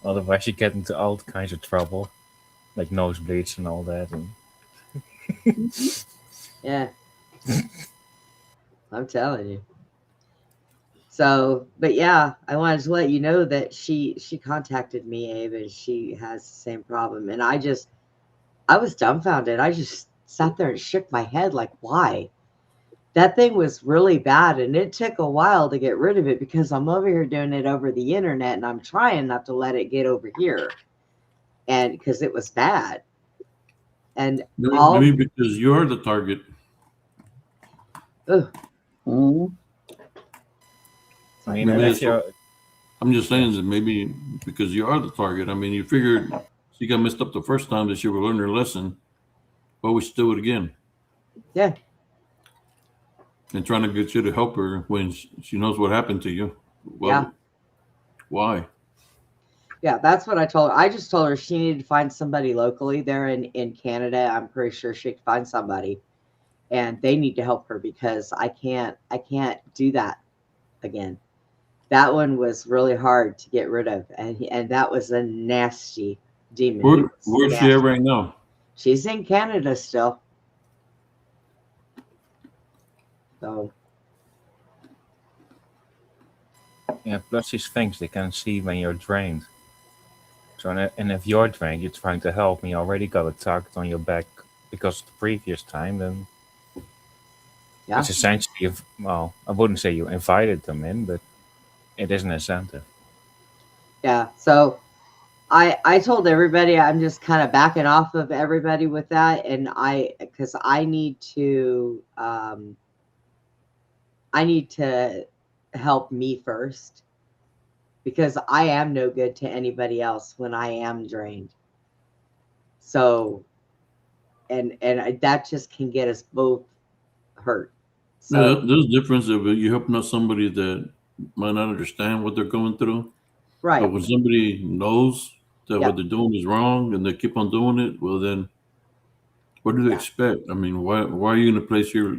Otherwise, you get into all kinds of trouble, like nosebleeds and all that. And Yeah. I'm telling you. So, but yeah, I wanted to let you know that she contacted me, Abe, and she has the same problem. And I was dumbfounded. I just sat there and shook my head like, why? that thing was really bad, and it took a while to get rid of it because I'm over here doing it over the internet, and I'm trying not to let it get over here, and because it was bad. And Maybe because you're the target. ugh, Mm. I mean, Maybe if that's you're I'm just saying that maybe because you are the target. I mean, you figured she got messed up the first time that she would learn her lesson. Why would she do it again? yeah, And trying to get you to help her when she knows what happened to you. Well, yeah, why? yeah. That's what I told her. I just told her she needed to find somebody locally there in Canada. I'm pretty sure she could find somebody, and they need to help her because I can't do that again. That one was really hard to get rid of, and that was a nasty demon. He was Where's she at nasty. right now? She's in Canada still. So yeah, plus these things they can see when you're drained. So and if you're drained, you're trying to help me. You already got a target on your back because of the previous time. Then yeah, it's essentially, well, I wouldn't say you invited them in, but it is an incentive. yeah. So I told everybody I'm just kind of backing off of everybody with that, and because I need to help me first because I am no good to anybody else when I am drained. So that just can get us both hurt. No, So there's a difference if you're helping out somebody that might not understand what they're going through. But right, when somebody knows that what yep, they're doing is wrong and they keep on doing it, well, then what do they yeah. expect? I mean, why are you going to place your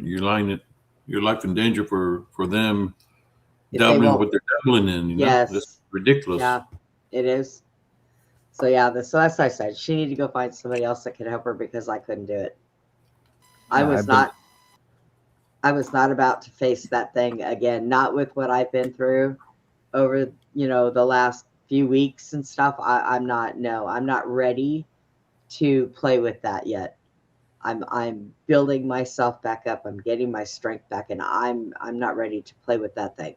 life in danger for them If they dabbling won't, what they're dabbling in? You know, that's yes, ridiculous. yeah, it is. So yeah, so that's what I said. She needed to go find somebody else that could help her because I couldn't do it. I Yeah, was not. I was not about to face that thing again. Not with what I've been through over the last few weeks and stuff. I'm not. No, I'm not ready to play with that yet. I'm building myself back up. I'm getting my strength back, and I'm not ready to play with that thing.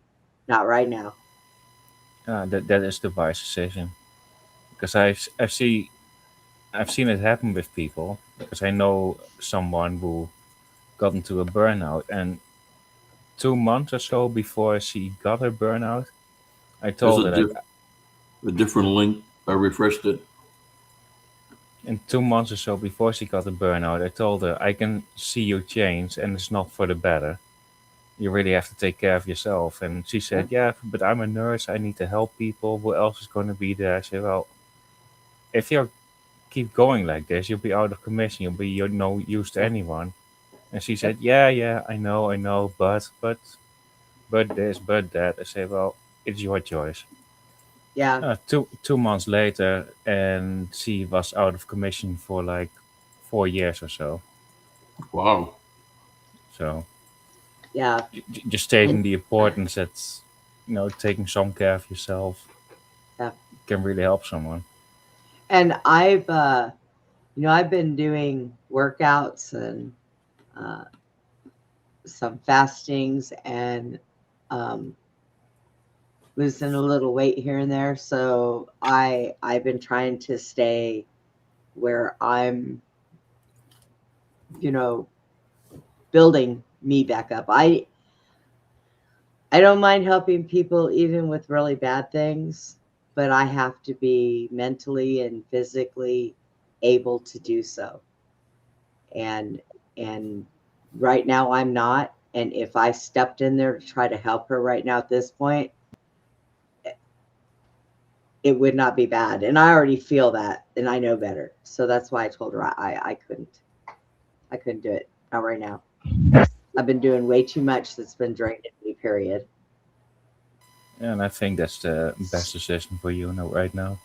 Not right now. that is the wise decision because I've seen it happen with people because I know someone who got into a burnout and 2 months or so before she got her burnout, I There's told her that a different link. I refreshed it. in 2 months or so before she got the burnout, I told her, I can see you change and it's not for the better. You really have to take care of yourself. And she said, yeah, but I'm a nurse. I need to help people. Who else is going to be there? I said, well, if you keep going like this, you'll be out of commission. You're no use to anyone. And she said, yeah, I know, but this, but that. I said, well, it's your choice. Yeah, 2 months later, and she was out of commission for like 4 years or so. Wow. So yeah, just stating the importance that taking some care of yourself yeah. can really help someone. And I've been doing workouts and uh, some fastings and um, losing a little weight here and there. So I've been trying to stay where I'm, you know, building me back up. I don't mind helping people even with really bad things, but I have to be mentally and physically able to do so. And and right now I'm not. And if I stepped in there to try to help her right now at this point, it would not be bad. And I already feel that and I know better. So that's why I told her I couldn't. I couldn't do it. Not right now. I've been doing way too much that's been draining me, period. Yeah, and I think that's the best decision for you right now.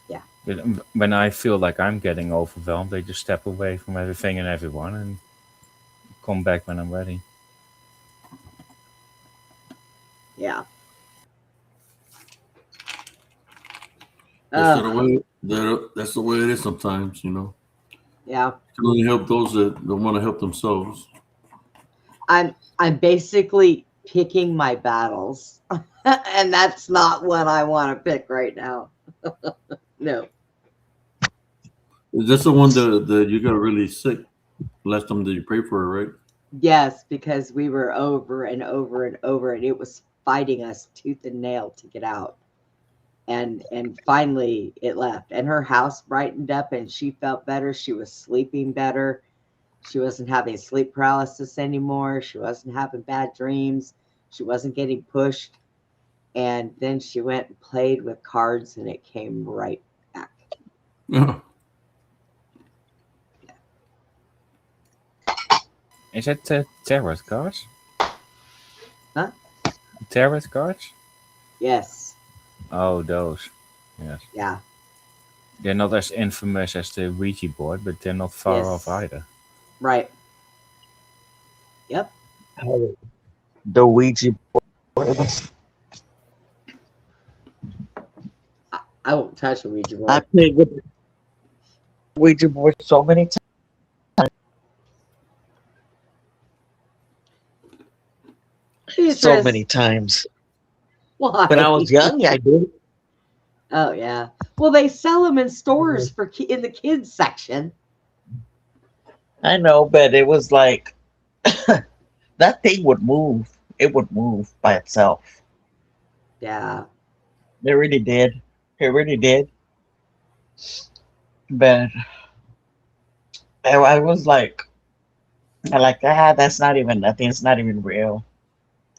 Yeah. But when I feel like I'm getting overwhelmed, I just step away from everything and everyone and come back when I'm ready. Yeah. That's Oh, the way that's the way it is sometimes. You know, Yeah. Can only help those that don't want to help themselves. I'm basically picking my battles. And that's not what I want to pick right now. No. Is this the one that you got really sick last time that you prayed for her, right? Yes, because we were over and over and over, and it was fighting us tooth and nail to get out. And finally it left. And her house brightened up and she felt better. She was sleeping better. She wasn't having sleep paralysis anymore. She wasn't having bad dreams. She wasn't getting pushed. And then she went and played with cards and it came right back. Yeah. Is that tarot cards? Huh? Tarot cards? Yes. Oh, those. Yes. Yeah. They're not as infamous as the Ouija board, but they're not far Yes. off either. Right. Yep. The Ouija board. I won't touch a Ouija I board. played with the Ouija board so many times. So many times. Why? When I was young, I did. Oh yeah. Well, they sell them in stores for in the kids section. I know, but it was like that thing would move. It would move by itself. Yeah. It really did. It really did. But I was like, that's not even nothing. It's not even real.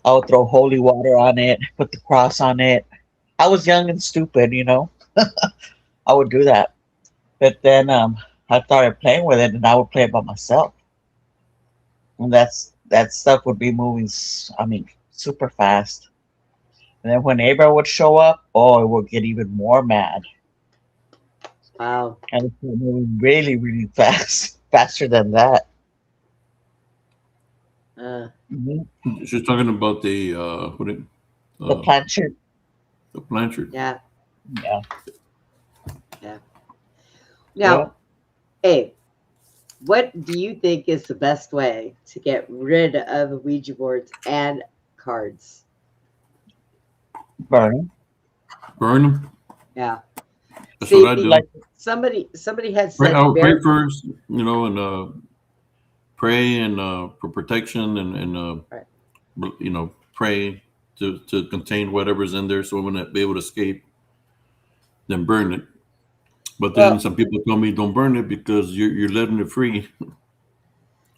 I would throw holy water on it, put the cross on it. I was young and stupid, you know. I would do that. But then I started playing with it, and I would play it by myself. And that stuff would be moving. I mean, super fast. And then when Abra would show up, oh, it would get even more mad. Wow. And it's moving really, really fast, faster than that. Uh, She's talking about the The planchette. the Blanchard. yeah. Yeah. Yeah. Now, Abe, what do you think is the best way to get rid of Ouija boards and cards? Burn. Burn them. Yeah. That's See, what I do. Like somebody had Pray, said I would pray bear- first, you know, and pray and for protection and Right. you know, pray to contain whatever's in there so we won't be able to escape. Then burn it. But then Well- some people tell me don't burn it because you're letting it free.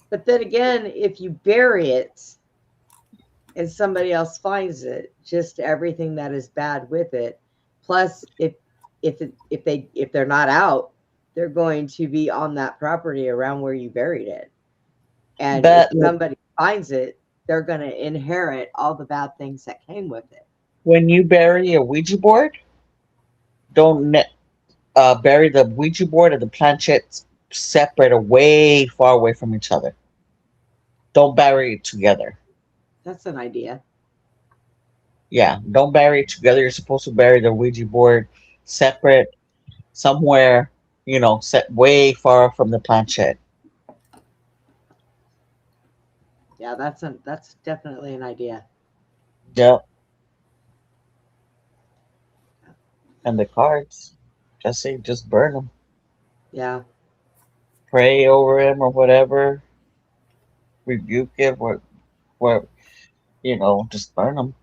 But then again, if you bury it and somebody else finds it, just everything that is bad with it. Plus, if they're not out, they're going to be on that property around where you buried it. And But- if somebody finds it, they're going to inherit all the bad things that came with it. when you bury a Ouija board, don't bury the Ouija board and the planchette separate away, far away from each other. Don't bury it together. That's an idea. Yeah, don't bury it together. You're supposed to bury the Ouija board separate somewhere, you know, set way far from the planchette. Yeah, that's definitely an idea. Yep. And the cards, just burn them. Yeah. Pray over him or whatever. Rebuke it, or you know, just burn them.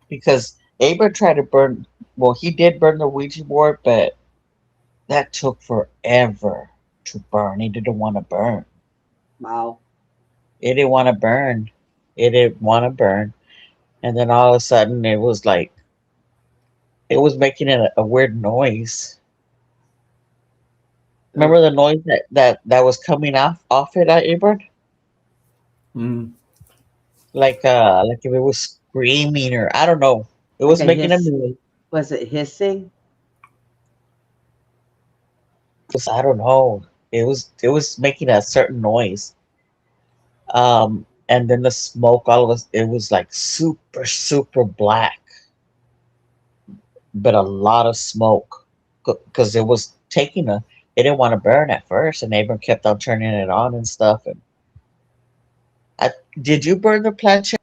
Because Abra tried to burn. Well, he did burn the Ouija board, but that took forever to burn. He didn't want to burn. Wow. It didn't want to burn. It didn't want to burn. And then all of a sudden, it was like it was making a weird noise. Remember the noise that was coming off it, Abra? Mm. Like if it was screaming or I don't know. It was Like a making a hiss? noise. Was it hissing? I don't know. It was making a certain noise. And then the smoke, all of us, it was like super, super black, but a lot of smoke because it was taking it didn't want to burn at first, and Abram kept on turning it on and stuff. And I, did you burn the planchette?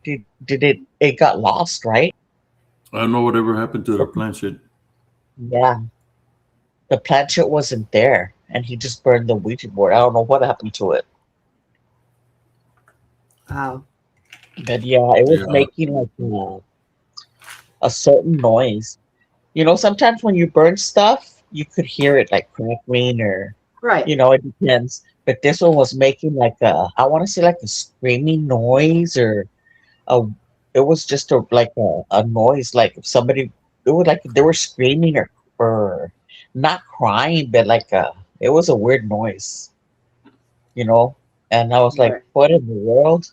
Did it? It got lost, right? I don't know whatever happened to the planchette. Yeah, the planchette wasn't there, and he just burned the Ouija board. I don't know what happened to it, Wow. but yeah, it was Yeah, making like a certain noise. You know, sometimes when you burn stuff, you could hear it like crackling or, Right. it depends. But this one was making like I want to say like a screaming noise or a, it was just a noise like if somebody, it was like they were screaming or not crying, but it was a weird noise, you know? And I was like, Right. what in the world?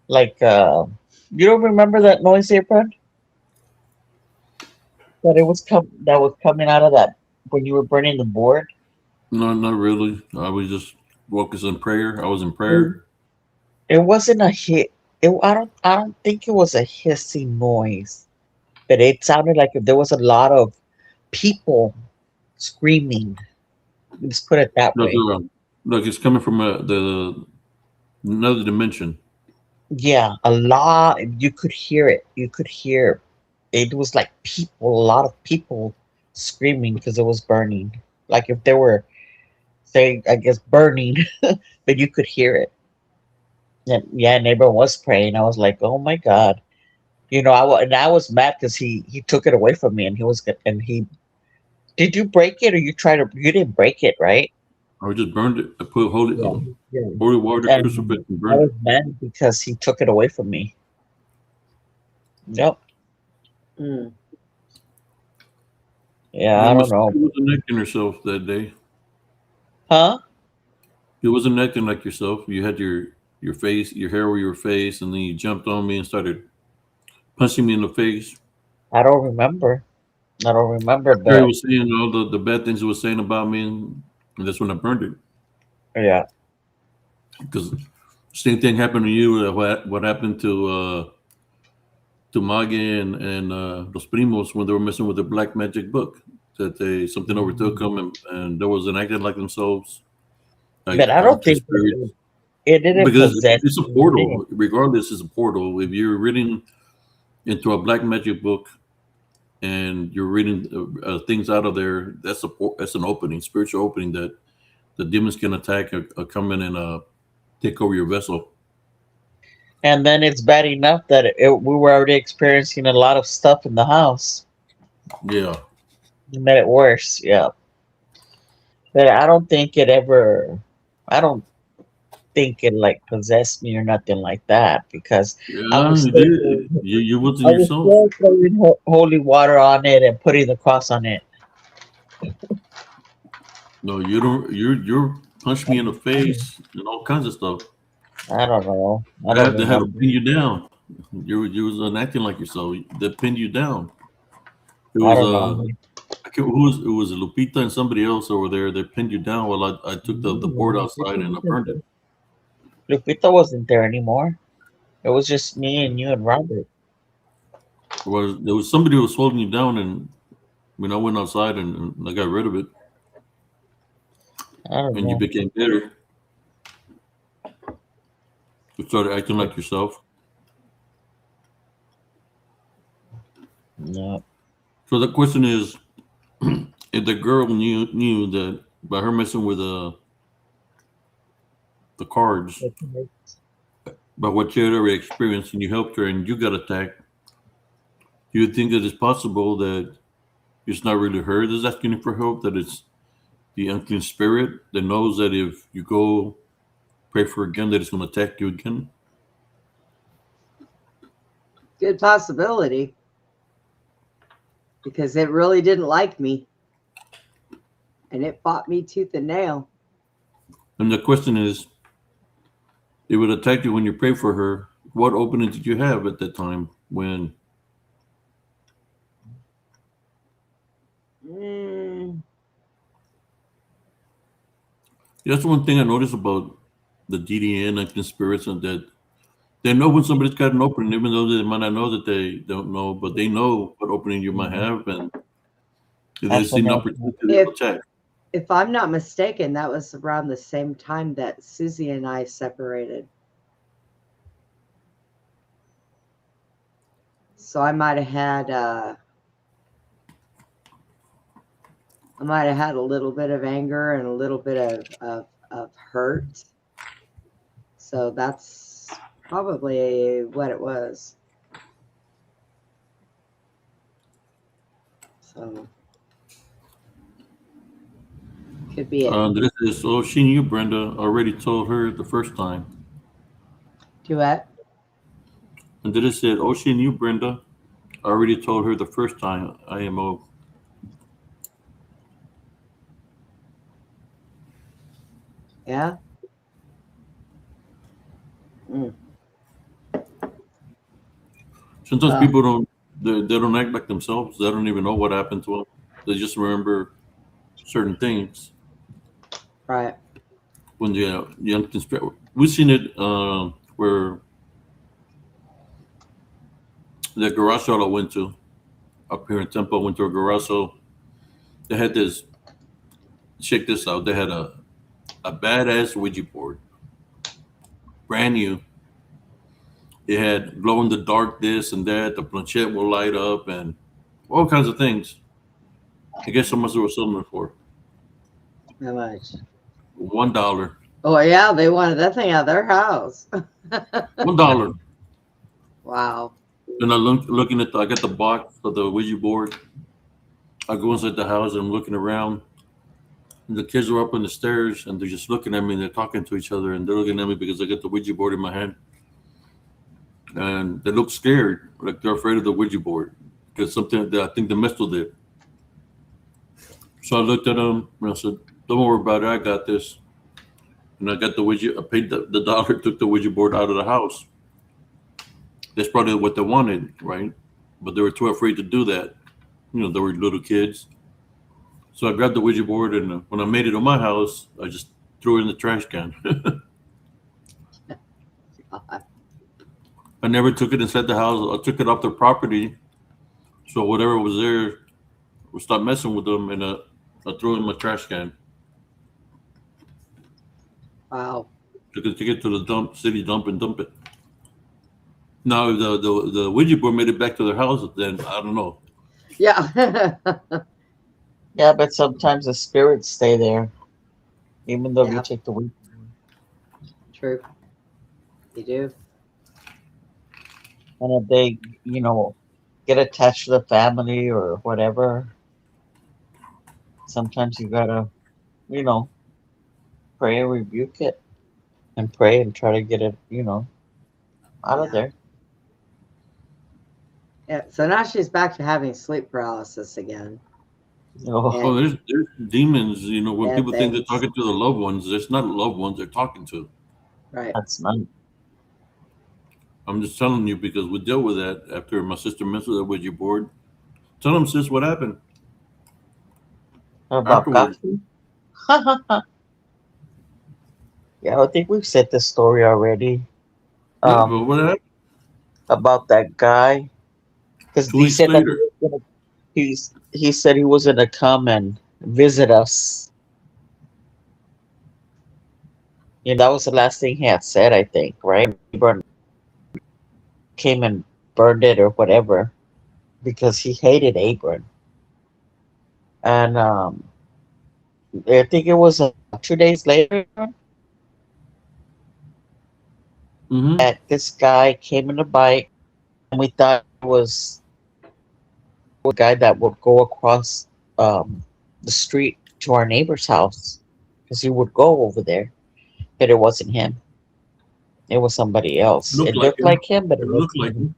Like, you don't remember that noise, April? That was coming out of that when you were burning the board. no, not really. I was just focused on prayer. I was in Mm. prayer. It wasn't a hit. I don't think it was a hissing noise, but it sounded like there was a lot of people screaming. Let's put it that Look, way. look, it's coming from the another dimension. Yeah, a lot. You could hear it. You could hear it was like people, a lot of people screaming because it was burning. Like if they were, say, I guess burning, but you could hear it. And yeah, neighbor was praying. I was like, oh my God. And I was mad because he took it away from me, and and he did you break it or you didn't break it, right? I just burned it. I put Yeah. Yeah. holy water crucifix And and I burned was it. mad because he took it away from me. Yep. Mm. Yeah, Yeah, I don't Miss know. She wasn't acting herself that day. Huh? You wasn't acting like yourself. You had your face, your hair over your face, and then you jumped on me and started punching me in the face. I don't remember. I don't remember, Terry but was saying all the bad things he was saying about me, and that's when I burned it. yeah. Because same thing happened to you. What happened to Mage and Los Primos when they were messing with the black magic book? That they something overtook them and there was an acting like themselves, like But I don't unclean think spirits. it didn't Because possess it's a me, did it? portal. Regardless, it's a portal. If you're reading into a black magic book and you're reading things out of there, that's an opening, spiritual opening that the demons can attack or come in and take over your vessel. And then it's bad enough that we were already experiencing a lot of stuff in the house. Yeah, It made it worse. Yeah. But I don't think it ever. I don't think it like possessed me or nothing like that because I yeah, was you still did. You wasn't I was yourself. still throwing holy water on it and putting the cross on it. No, you don't. You punched me in the Um, face and all kinds of stuff. I don't know. I don't They had to remember. pin you down. You was acting like yourself. They pinned you down. It I was don't know. it was Lupita and somebody else over there. They pinned you down while I took the board outside and I burned it. Lupita wasn't there anymore. It was just me and you and Robert. There was somebody who was holding you down, and when I went outside and I got rid of it, I don't and you know. became better. You started acting like yourself. No. So the question is, if the girl knew that by her messing with the cards, by what she had already experienced, and you helped her and you got attacked, do you think that it's possible that it's not really her that's asking for help, that it's the unclean spirit that knows that if you go pray for her again, that it's going to attack you again? Good possibility. Because it really didn't like me. And it fought me tooth and nail. And the question is, it would attack you when you pray for her. What opening did you have at that time when? Mm, That's one thing I noticed about the DDN and spirits, and that they know when somebody's got an opening, even though they might not know that they don't know, but they know what opening you might have, and They And see from an that, opportunity to If attack. if I'm not mistaken, that was around the same time that Susie and I separated. So I might have had a little bit of anger and a little bit of hurt. So that's probably what it was. So could be it. This is, oh, she knew Brenda, already told her the first time. Duet. And then it said, oh, she knew Brenda, already told her the first time. IMO. Yeah. Mm. Sometimes Well, people they don't act like themselves. They don't even know what happened to them. They just remember certain things right. when the unconspicuous. We've seen it where the garage sale I went to up here in Temple, went to a garage sale. They had this, check this out, they had a badass Ouija board, brand new. It had glow in the dark this and that. The planchette will light up and all kinds of things. I guess how much they were selling it for? How much? $1. Oh yeah, they wanted that thing out of their house. $1. Wow. And looking at I got the box of the Ouija board. I go inside the house and I'm looking around. And the kids are up on the stairs and they're just looking at me and they're talking to each other and they're looking at me because I got the Ouija board in my hand. And they look scared, like they're afraid of the Ouija board because something that I think the mist did. So I looked at them and I said, "Don't worry about it. I got this." And I got the Ouija. I paid the dollar, took the Ouija board out of the house. That's probably what they wanted, right? But they were too afraid to do that. They were little kids. So I grabbed the Ouija board, and when I made it to my house, I just threw it in the trash can. I never took it inside the house. I took it off their property. So whatever was there, we stopped messing with them, and I threw it in my trash can. Wow. Took it to the city dump and dump it. Now, if the Ouija board made it back to their house, then I don't know. Yeah. yeah, but sometimes the spirits stay there, even though you Yeah. take the week. True. You do. And if they, get attached to the family or whatever, sometimes you gotta, you know, pray and rebuke it and pray and try to get it, out of Yeah. there. Yeah. So now she's back to having sleep paralysis again. Oh, Oh, And there's demons. When bad people think they're things. talking to the loved ones, there's not loved ones they're talking to. Right. that's not I'm just telling you because we dealt with that after my sister messed with that Ouija board. Tell them, sis, what happened about afterwards. coffee. Yeah, I think we've said this story already. Yeah, but Um, what happened about that guy because two he weeks said that later? he said he was gonna come and visit us. That was the last thing he had said, I think, right? Burned, came and burned it or whatever because he hated Abram. And I think it was 2 days later Mm-hmm. that this guy came in a bike, and we thought it was a guy that would go across the street to our neighbor's house because he would go over there, but it wasn't him. It was somebody else. Looked It like looked him. like him, but It it looked wasn't like him.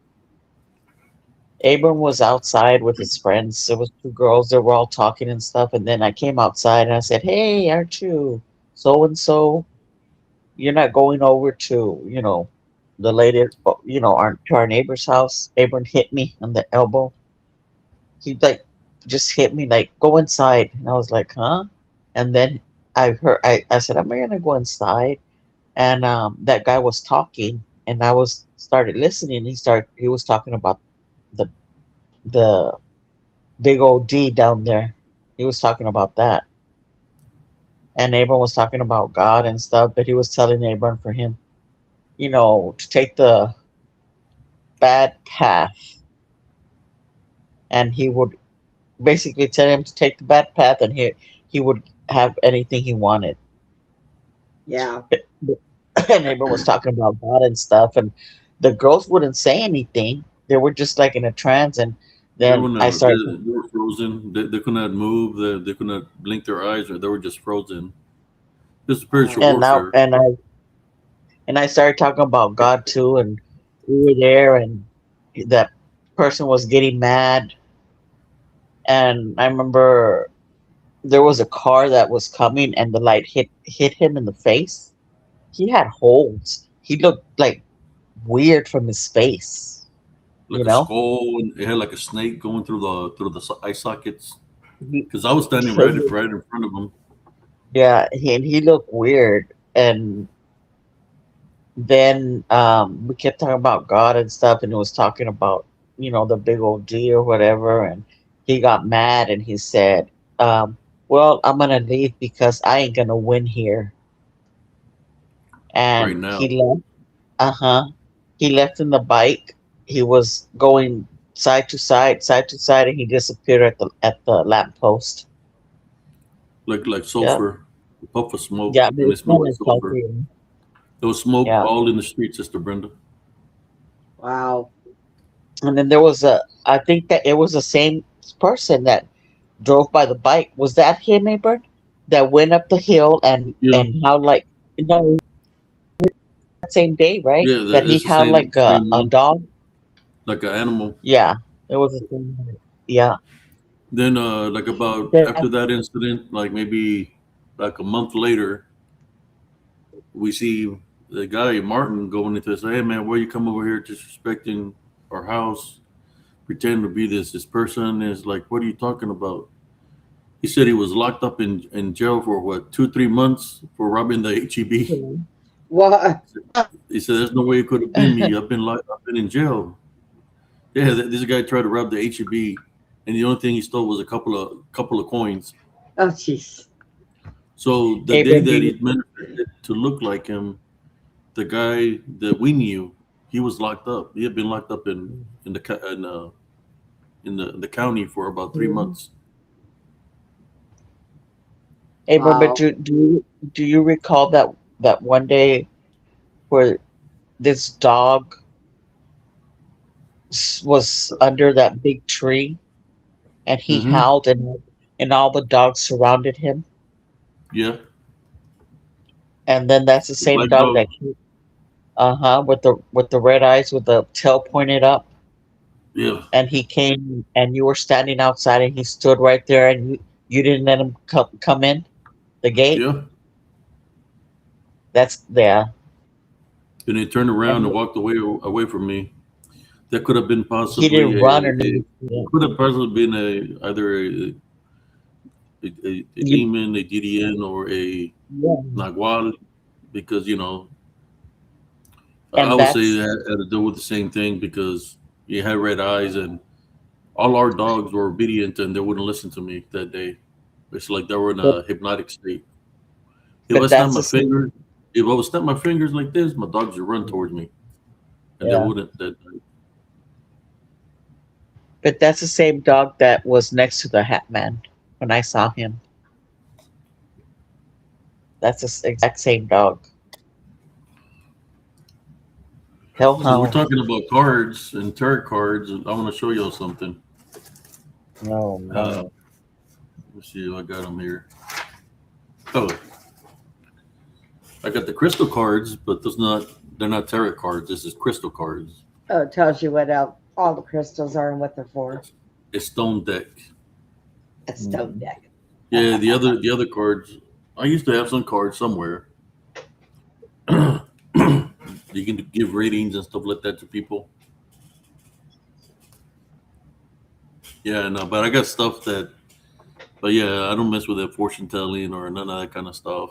him. Abram was outside with his friends. There was two girls that were all talking and stuff. And then I came outside and I said, "Hey, aren't you so and so? You're not going over to, the lady, to our neighbor's house." Abram hit me on the elbow. He like just hit me like, "Go inside." And I was like, "Huh?" And then I said, "I'm gonna go inside." And that guy was talking, and I was started listening. He was talking about the the big old D down there. He was talking about that. And Abram was talking about God and stuff, but he was telling Abram for him, to take the bad path. And he would basically tell him to take the bad path, and he would have anything he wanted. Yeah. And Abram was talking about God and stuff, and the girls wouldn't say anything. They were just like in a trance, and They then I were, started, they were frozen. They could not move. They could not blink their eyes, or they were just frozen. This is spiritual and now warfare. and I started talking about God too, and we were there, and that person was getting mad, and I remember there was a car that was coming, and the light hit him in the face. He had holes. He looked like weird from his face, you Like a know. skull, and it had like a snake going through the eye sockets. He, Because I was standing right in front of him. yeah, and he looked weird, and then we kept talking about God and stuff, and it was talking about the big old D or whatever, and he got mad and he said, "Well, I'm gonna leave because I ain't gonna win here." Right And now. he left. He left in the bike. He was going side to side, and he disappeared at the lamppost. Like Yeah, sulfur, a puff of smoke, yeah, but and it it smelled like smelled like sulfur. coffee. There was smoke Yeah, all in the street, Sister Brenda. Wow. and then there was I think that it was the same person that drove by the bike. Was that him, Abert? That went up the hill Yeah, and howled like that same day, right? yeah, That he it's the howled like a, same a one, dog. like an animal. Yeah, it was the same. Yeah, Then, like about that, after that incident, like maybe like a month later, we see the guy Martin going into this. Hey man, why you come over here disrespecting our house, pretending to be this person? Is like, what are you talking about? He said he was locked up in jail for what 2 3 months for robbing the HEB. What? He said there's no way it could have been me. I've been in jail. Yeah, this guy tried to rob the HEB, and the only thing he stole was a couple of coins. Oh, jeez. So the day Abram, do that you he managed to look like him, the guy that we knew, he was locked up. He had been locked up in the co- in the county for about 3 months. Abram, but Wow. do you recall that one day where this dog was under that big tree and he Mm-hmm. howled and all the dogs surrounded him, Yeah, and then that's the the same black dog dog. that with the red eyes with the tail pointed up, Yeah, and he came and you were standing outside and he stood right there and you didn't let him come in the gate. yeah. That's yeah. And he turned around and And walked away from me. That could have been he possibly didn't run or a nothing. could have possibly been either a You, demon, a DDN, or a yeah. Nagual, because I And would say that's that had to do with the same thing because he had red eyes and all our dogs were obedient and they wouldn't listen to me that day. It's like they were in but, a hypnotic state. If I but snap that's my the same. finger, if I would snap my fingers like this, my dogs would run towards me, and they Yeah. wouldn't. But that's the same dog that was next to the Hat Man when I saw him. That's the exact same dog. Since we're Hellhound. talking about cards and tarot cards, I want to show y'all something. No, Uh, no. let's see if I got them here. Oh, I got the crystal cards, but they're not tarot cards. This is crystal cards. Oh, it tells you what all the crystals are and what they're for. It's stone deck. A stone deck. Yeah, the other cards. I used to have some cards somewhere. You can give ratings and stuff like that to people. Yeah, no, but I got stuff that. But yeah, I don't mess with that fortune telling or none of that kind of stuff.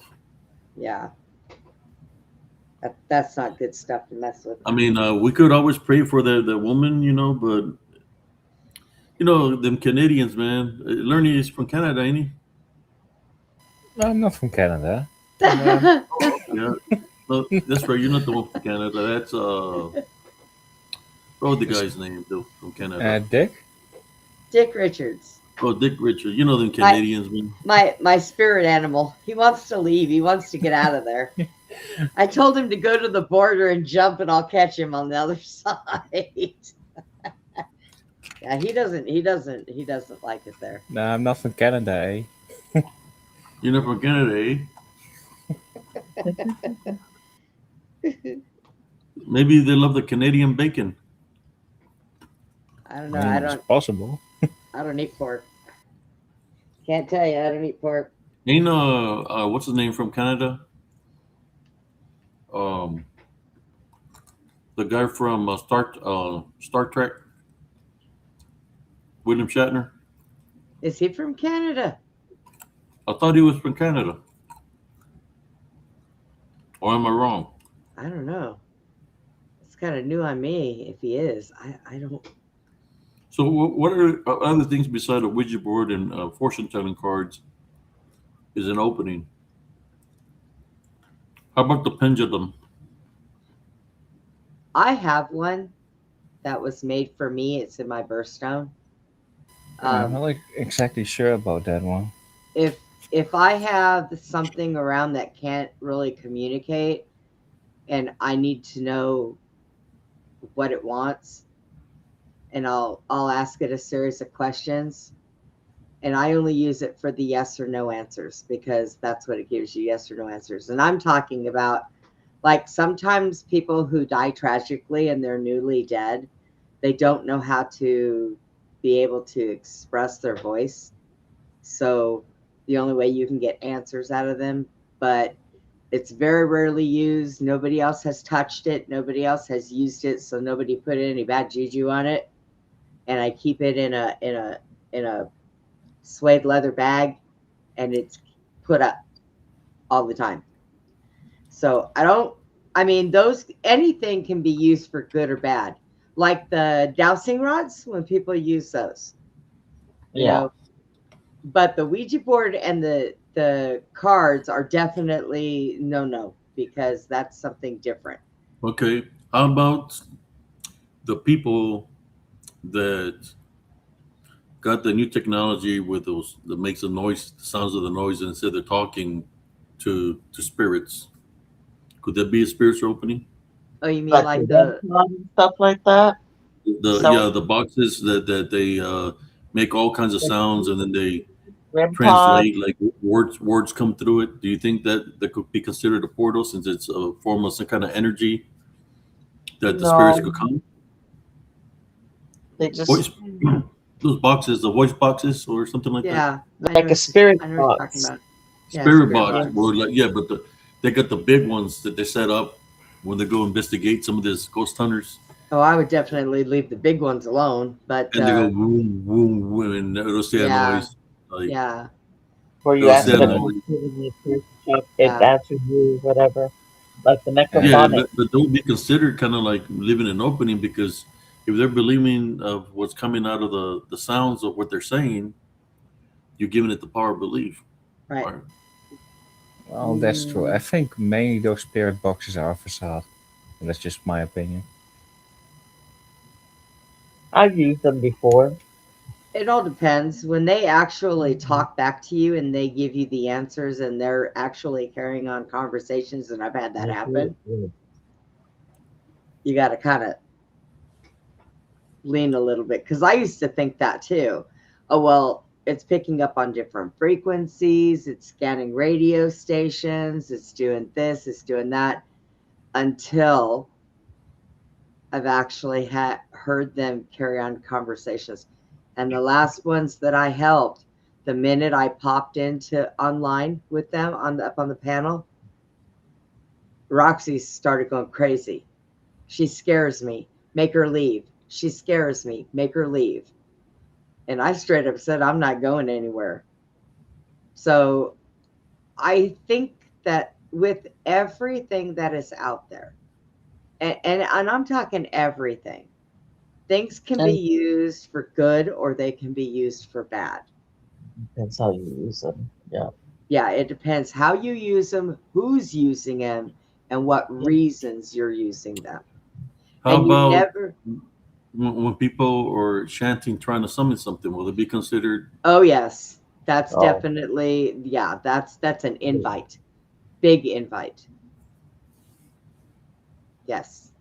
Yeah. That's not good stuff to mess with. I mean, we could always pray for the woman, but You know them Canadians, man. Lerny is from Canada, ain't he? No, I'm not from Canada. From, Yeah. No, that's right. You're not the one from Canada. That's what was the it's, guy's name though from Canada? Dick. Dick Richards. Oh, Dick Richard. You know them My Canadians, man. my spirit animal. He wants to leave. He wants to get out of there. I told him to go to the border and jump, and I'll catch him on the other side. Yeah, he doesn't like it there. No, I'm not from Canada, eh? You're not from Canada, eh? Maybe they love the Canadian bacon. I don't know. I mean, it's possible. I don't eat pork. Can't tell you. I don't eat pork. Ain't what's his name from Canada? Um, the guy from Star Trek, William Shatner. Is he from Canada? I thought he was from Canada. Or am I wrong? I don't know. It's kind of new on me if he is. I don't. So what are other things beside a Ouija board and fortune telling cards is an opening? How about the pendulum? I have one that was made for me. It's in my birthstone. I'm not like exactly sure about that one. If I have something around that can't really communicate and I need to know what it wants, and I'll ask it a series of questions, and I only use it for the yes or no answers because that's what it gives you, yes or no answers. And I'm talking about, like, sometimes people who die tragically and they're newly dead, they don't know how to be able to express their voice. So the only way you can get answers out of them, but it's very rarely used. Nobody else has touched it. Nobody else has used it. So nobody put any bad juju on it. And I keep it in a suede leather bag, and it's put up all the time. So anything can be used for good or bad. Like the dowsing rods, when people use those, you Yeah. know, but the Ouija board and the cards are definitely no, because that's something different. Okay. How about the people that got the new technology with those that makes the noise, the sounds of the noise, and instead they're talking to spirits? Could that be a spiritual opening? Oh, you mean Like like the the and stuff like that. So The boxes that they make all kinds of sounds and then they REM pod. translate like words come through it. Do you think that could be considered a portal since it's a form of some kind of energy that the spirits No, could come? they just Voice those boxes, the voice boxes or something like that. yeah, like a spirit I know what you're talking box. about. Yeah, Spirit spirit box. Yeah. box. Well, like yeah, but they got the big ones that they set up when they go investigate some of these ghost hunters, Oh, I would definitely leave the big ones alone, but and they go boom, boom, boom, and it'll say a yeah, noise. Like yeah, Where you it'll ask say a it a definitely. noise. question and it Yeah. answers you, whatever. Like the And Yeah, necrophonic. but don't be considered kind of like living an opening because if they're believing of what's coming out of the sounds of what they're saying, you're giving it the power of belief. Right. Right? well, that's true. I think mainly those spirit boxes are a facade. That's just my opinion. I've used them before. It all depends. When they actually talk back to you and they give you the answers and they're actually carrying on conversations, and I've had that happen, you got to kind of lean a little bit, because I used to think that too. Oh, well, it's picking up on different frequencies, it's scanning radio stations, it's doing this, it's doing that, until I've actually heard them carry on conversations. And the last ones that I helped, the minute I popped into online with them up on the panel, Roxy started going crazy. She scares me. Make her leave. She scares me. Make her leave. And I straight up said, I'm not going anywhere. So I think that with everything that is out there, and I'm talking everything, Things can be used for good or they can be used for bad. That's how you use them. Yeah. Yeah, it depends how you use them, who's using them, and what reasons you're using them. How And you about never. when people are chanting, trying to summon something? Will it be considered? Oh yes, that's Oh. definitely, yeah. That's an invite, big invite. Yes.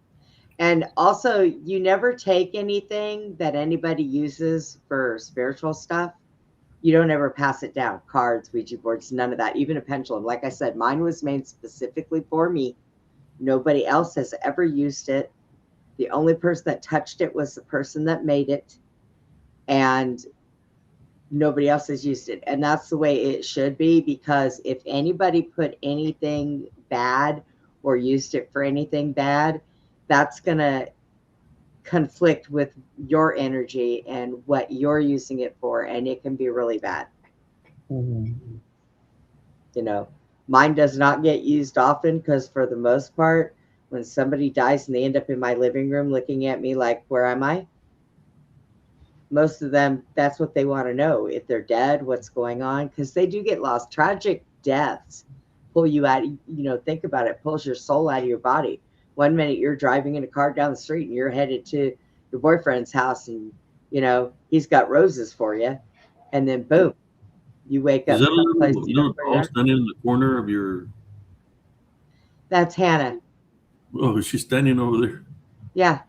And also, you never take anything that anybody uses for spiritual stuff. You don't ever pass it down. Cards, Ouija boards, none of that. Even a pendulum. Like I said, mine was made specifically for me. Nobody else has ever used it. The only person that touched it was the person that made it. And nobody else has used it. And that's the way it should be, because if anybody put anything bad or used it for anything bad, that's going to conflict with your energy and what you're using it for, and it can be really bad. Mhm. You know, mine does not get used often because for the most part, when somebody dies and they end up in my living room looking at me like, where am I? Most of them, that's what they want to know. If they're dead, what's going on? Because they do get lost. Tragic deaths pull you out. Think about it. Pulls your soul out of your body. One minute you're driving in a car down the street and you're headed to your boyfriend's house, and he's got roses for you, and then boom, you wake Is up that a someplace you little don't know doll where. standing in the corner of your? That's Hannah. Oh, she's standing over there. Yeah.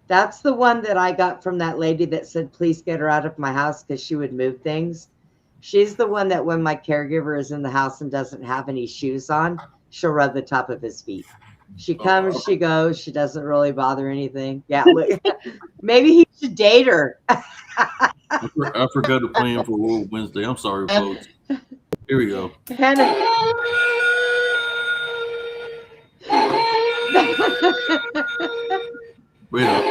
That's the one that I got from that lady that said, please get her out of my house because she would move things. She's the one that when my caregiver is in the house and doesn't have any shoes on, she'll rub the top of his feet. She comes, she goes, she doesn't really bother anything. Yeah, look, maybe he should date her. I forgot to play him for Werewolf Wednesday. I'm sorry, folks. Here we go. Hannah. Wait up.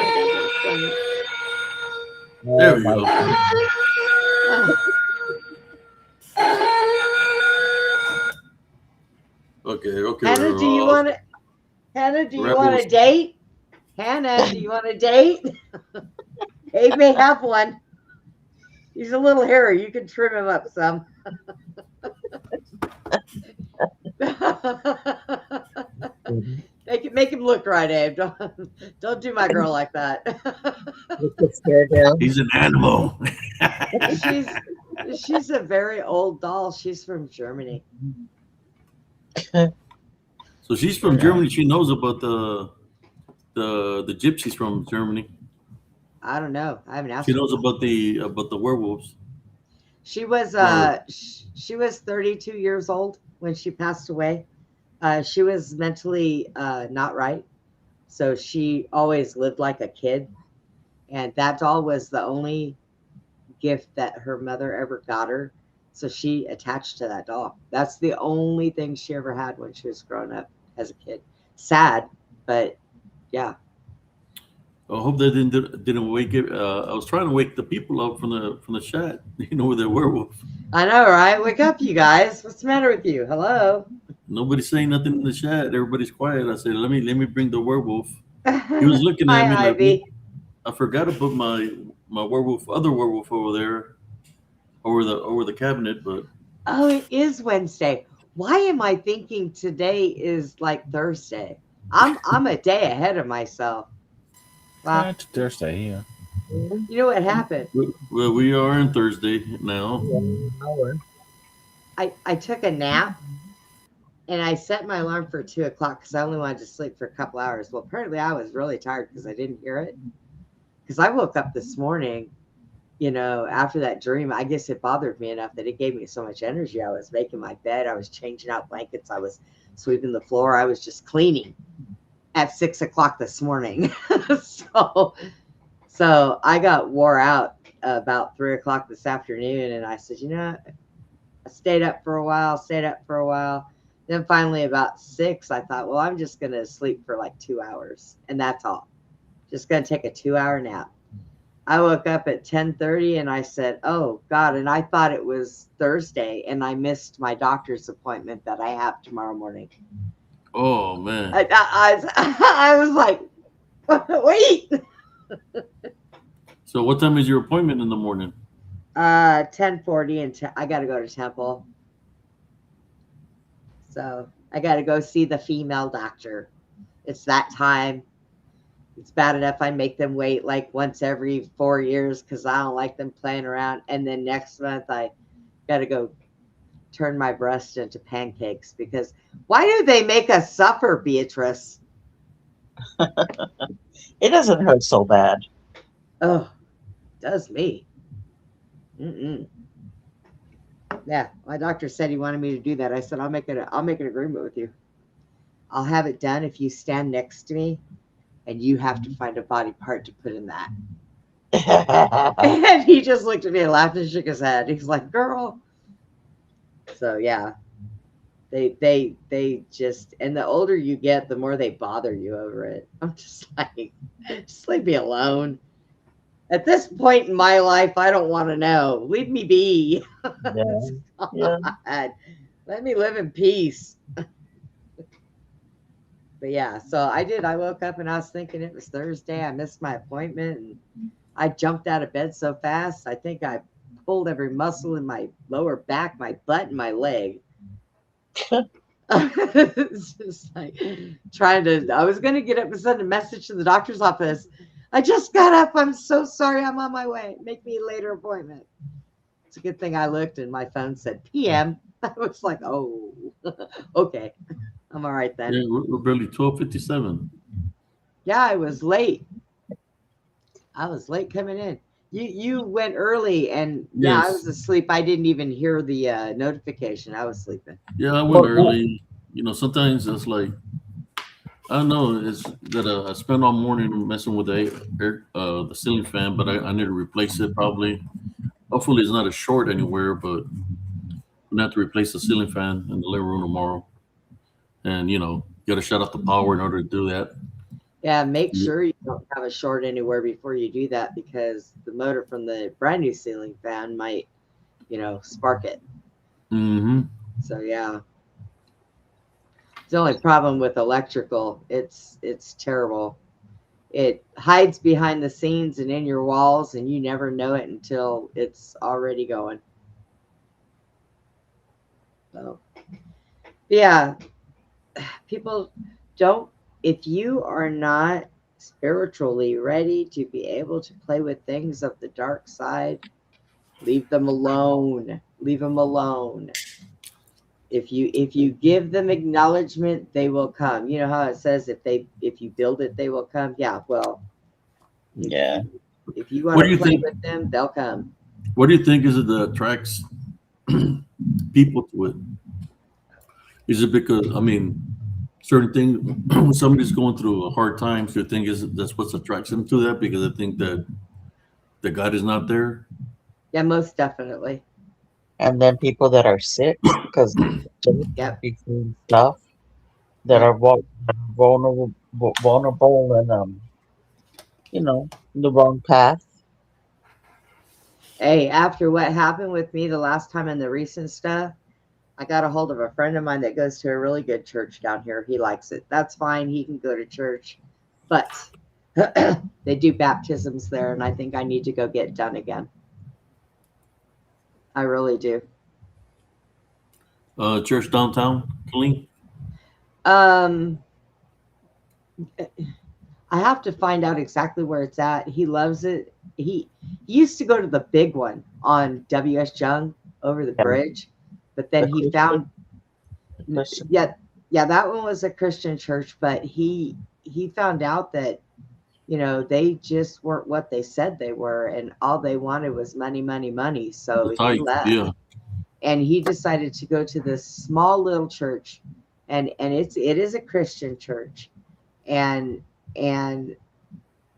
Oh There we my go. God. Okay. Hannah, do you want to? Hannah, do you want a Rebels. date? Hannah, do you want a date? Abe may have one. He's a little hairy. You can trim him up some. Make him look right, Abe. Don't do my girl like that. Look at stare down. He's an animal. She's a very old doll. She's from Germany. So she's from Germany. She knows about the gypsies from Germany. I don't know. I haven't asked She her. knows about the werewolves. She was 32 years old when she passed away. She was mentally not right, so she always lived like a kid, and that doll was the only gift that her mother ever got her. So she attached to that doll. That's the only thing she ever had when she was growing up as a kid. Sad, but yeah. I hope that didn't wake it. I was trying to wake the people up from the chat. With their werewolf. I know, right? Wake up, you guys. What's the matter with you? Hello. Nobody's saying nothing in the chat. Everybody's quiet. I said, let me bring the werewolf. He was looking at me Hi, like, Ivy. I forgot to put my other werewolf over there, over the cabinet. But Oh, it is Wednesday. Why am I thinking today is like Thursday? I'm a day ahead of myself. Wow. It's Thursday here. You know what happened? well, we are on Thursday now. I took a nap and I set my alarm for 2:00 because I only wanted to sleep for a couple hours. Well, apparently I was really tired because I didn't hear it. Because I woke up this morning, after that dream. I guess it bothered me enough that it gave me so much energy. I was making my bed. I was changing out blankets. I was sweeping the floor. I was just cleaning at 6:00 this morning. So I got wore out about 3:00 this afternoon. And I said, I stayed up for a while. Then finally about 6, I thought, well, I'm just going to sleep for like 2 hours. And that's all. Just going to take a 2-hour nap. I woke up at 10:30 and I said, oh, God. And I thought it was Thursday. And I missed my doctor's appointment that I have tomorrow morning. Oh, man. I was like, wait. So what time is your appointment in the morning? 10:40, and I got to go to Temple. So I got to go see the female doctor. It's that time. It's bad enough I make them wait like once every 4 years because I don't like them playing around. And then next month I got to go turn my breast into pancakes because why do they make us suffer, Beatrice? It doesn't hurt so bad. Oh, it does me. Mm-mm. Yeah, my doctor said he wanted me to do that. I said I'll make an agreement with you. I'll have it done if you stand next to me, and you have to find a body part to put in that. And he just looked at me and laughed and shook his head. He's like, "Girl." So yeah, they just, and the older you get, the more they bother you over it. I'm just like, just leave me alone. At this point in my life, I don't want to know. Leave me be. Yeah. Yeah. God, let me live in peace. But yeah, so I did. I woke up and I was thinking it was Thursday. I missed my appointment and I jumped out of bed so fast. I think I pulled every muscle in my lower back, my butt, and my leg. It's just like trying to. I was going to get up and send a message to the doctor's office. I just got up. I'm so sorry. I'm on my way. Make me a later appointment. It's a good thing I looked and my phone said PM. I was like, oh, okay. I'm all right then. Yeah, we're barely 12:57. Yeah, I was late. I was late coming in. You went early, and yeah, I Yes. was asleep. I didn't even hear the notification. I was sleeping. Yeah, I went Well, early. You know, sometimes it's like I don't know. It's that I spent all morning messing with the ceiling fan, but I need to replace it probably. Hopefully, it's not a short anywhere, but I'm gonna have to replace the ceiling fan in the living room tomorrow. And you know, got to shut off the power in order to do that. Yeah, make sure you don't have a short anywhere before you do that because the motor from the brand new ceiling fan might, spark it. Mm-hmm. So yeah, it's the only problem with electrical. It's terrible. It hides behind the scenes and in your walls, and you never know it until it's already going. So yeah, people don't, if you are not spiritually ready to be able to play with things of the dark side, leave them alone. Leave them alone. If you give them acknowledgement, they will come. You know how it says if you build it, they will come. Yeah, well, yeah. if you want What do to you play think? with them, they'll come. What do you think is it that attracts people to it? Is it because I mean, certain things when somebody's going through a hard time, do you think that's what attracts them to that? Because I think that God is not there. Yeah, most definitely. And then people that are sick because Yep. between stuff that Yep. are vulnerable and the wrong path. Hey, after what happened with me the last time and the recent stuff, I got a hold of a friend of mine that goes to a really good church down here. He likes it. That's fine. He can go to church. But they do baptisms there, and I think I need to go get done again. I really do. Church downtown, Colleen. Um, I have to find out exactly where it's at. He loves it. He used to go to the big one on W.S. Young over the Yeah. bridge, but then he found Christian. yeah, that one was a Christian church, but he found out that they just weren't what they said they were, and all they wanted was money, money, money. So The he type, left, yeah. and he decided to go to this small little church, and it is a Christian church, and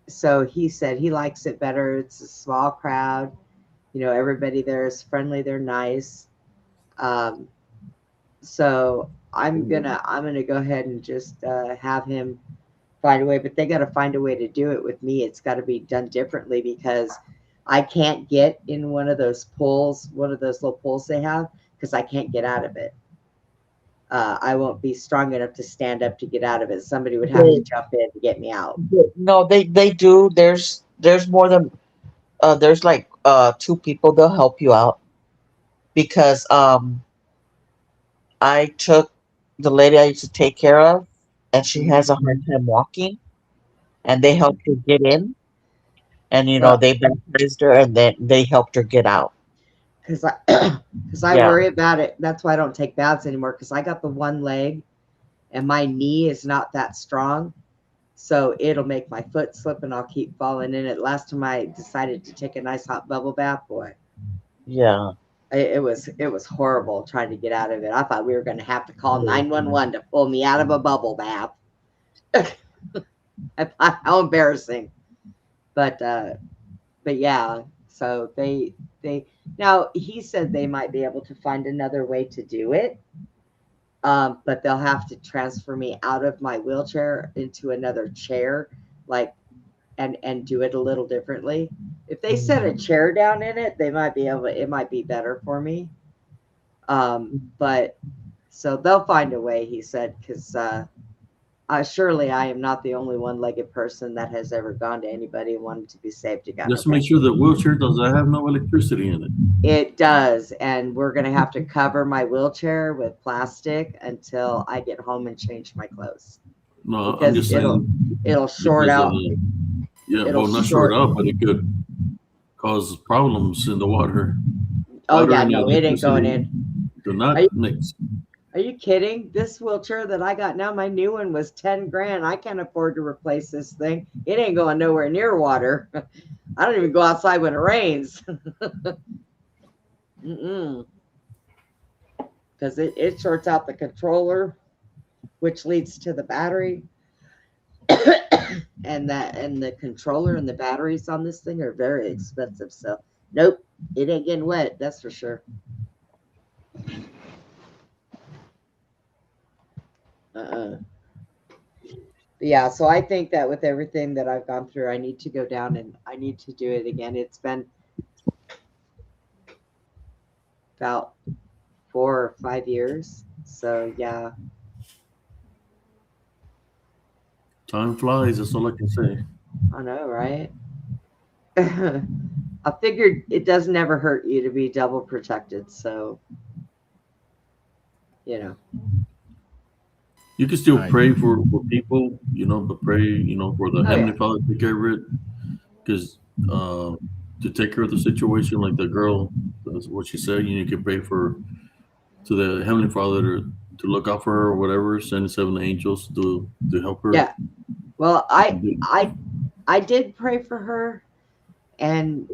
so he said he likes it better. It's a small crowd, everybody there is friendly, they're nice. So I'm gonna go ahead and just have him find a way, but they got to find a way to do it with me. It's got to be done differently because I can't get in one of those little pools they have, because I can't get out of it. I won't be strong enough to stand up to get out of it. Somebody would have to jump in to get me out. No, they do. There's there's more than there's like two people they'll help you out because I took the lady I used to take care of, and she has a hard time walking, and they helped her get in, and Well, they baptized her, and then they helped her get out. because I because I Yeah, worry about it. That's why I don't take baths anymore. Because I got the one leg, and my knee is not that strong, so it'll make my foot slip, and I'll keep falling in it. Last time I decided to take a nice hot bubble bath, boy, yeah. it was horrible trying to get out of it. I thought we were going to have to call Oh, 911 to pull me out of a bubble bath. I thought, how embarrassing. But yeah, so they now he said they might be able to find another way to do it. But they'll have to transfer me out of my wheelchair into another chair, like and do it a little differently. If they set a chair down in it, they might be able. It might be better for me. But so they'll find a way, he said, because surely I am not the only one-legged person that has ever gone to anybody and wanted to be saved again. Just make sure the wheelchair does not have no electricity in it. It does, and we're going to have to cover my wheelchair with plastic until I get home and change my clothes. No, Because I'm just saying. it'll short because out. yeah, It'll well, not short out, but it could cause problems in the water. Oh Water yeah, and no, it ain't going electricity in. do not Are you- mix. Are you kidding? This wheelchair that I got now, my new one was 10 grand. I can't afford to replace this thing. It ain't going nowhere near water. I don't even go outside when it rains. Because it shorts out the controller, which leads to the battery. and the controller and the batteries on this thing are very expensive. So nope, it ain't getting wet, that's for sure. But yeah, so I think that with everything that I've gone through, I need to go down and I need to do it again. It's been about 4 or 5 years. So yeah. Time flies. That's all I can say. I know, right? I figured it doesn't ever hurt you to be double protected. So, You can still Right. pray for people, but pray, for the Oh, Heavenly yeah. Father to take care of it. Because to take care of the situation, like the girl, that's what she said, you can pray to the Heavenly Father to look out for her or whatever, send 7 angels to help her. Yeah. Well, I did pray for her, and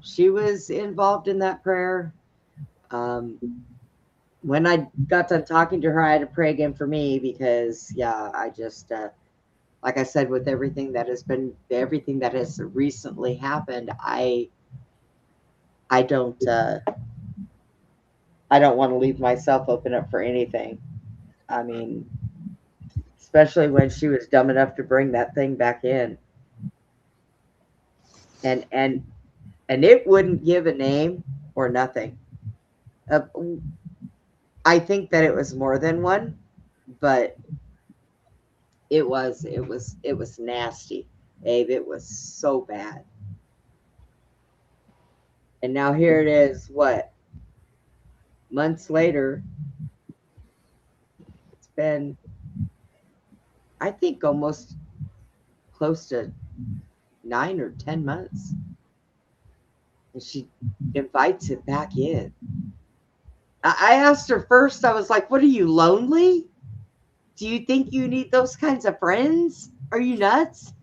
she was involved in that prayer. When I got done talking to her, I had to pray again for me because I just like I said, with everything that has recently happened, I don't want to leave myself open up for anything. I mean, especially when she was dumb enough to bring that thing back in, and it wouldn't give a name or nothing. I think that it was more than one, but it was nasty, Abe. It was so bad. And now here it is, what, months later. It's been, I think, almost close to 9 or 10 months. And she invites it back in. I asked her first, I was like, what, are you lonely? Do you think you need those kinds of friends? Are you nuts?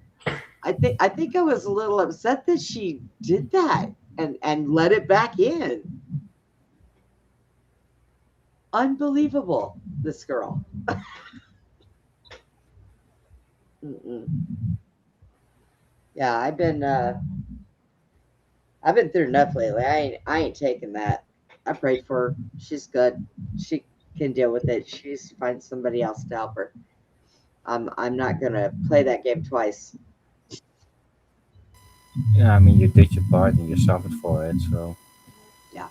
I think I was a little upset that she did that and let it back in. Unbelievable, this girl. Yeah, I've been through enough lately. I ain't taking that. I prayed for her. She's good. She can deal with it. She's find somebody else to help her. I'm not gonna play that game twice. Yeah, I mean, you did your part and you suffered for it, so. Yeah.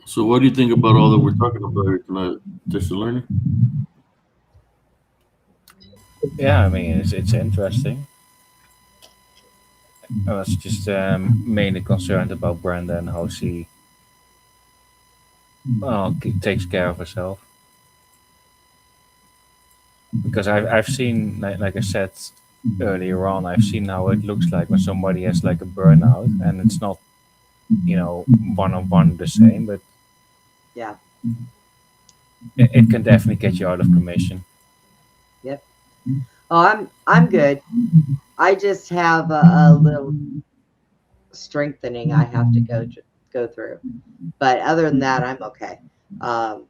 So, what do you think about all that we're talking about here tonight? Just learning? Yeah, I mean, it's interesting. I was just mainly concerned about Brenda and how she takes care of herself. Because I've seen, like I said earlier on, I've seen how it looks like when somebody has like a burnout, and it's not, one on one the same, but Yeah. it can definitely get you out of commission. Yep. Oh, I'm good. I just have a little strengthening I have to go through. But other than that, I'm okay. Um,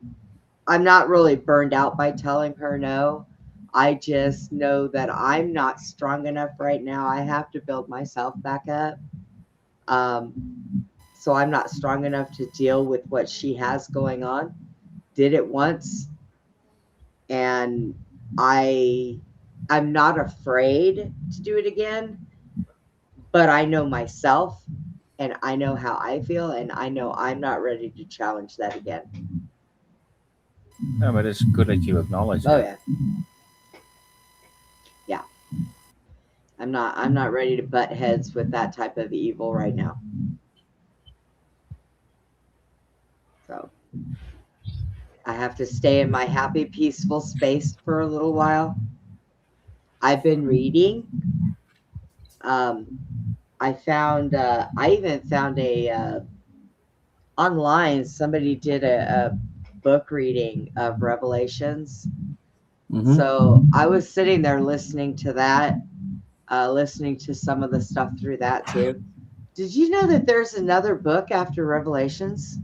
I'm not really burned out by telling her no. I just know that I'm not strong enough right now. I have to build myself back up. So I'm not strong enough to deal with what she has going on. Did it once, and I'm not afraid to do it again, but I know myself and I know how I feel, and I know I'm not ready to challenge that again. Yeah, but it's good that you acknowledge Oh it. yeah. Yeah. I'm not ready to butt heads with that type of evil right now. So I have to stay in my happy, peaceful space for a little while. I've been reading. Um, I even found online, somebody did a book reading of Revelations. Mm-hmm. So I was sitting there listening to that, listening to some of the stuff through that too. Did you know that there's another book after Revelations?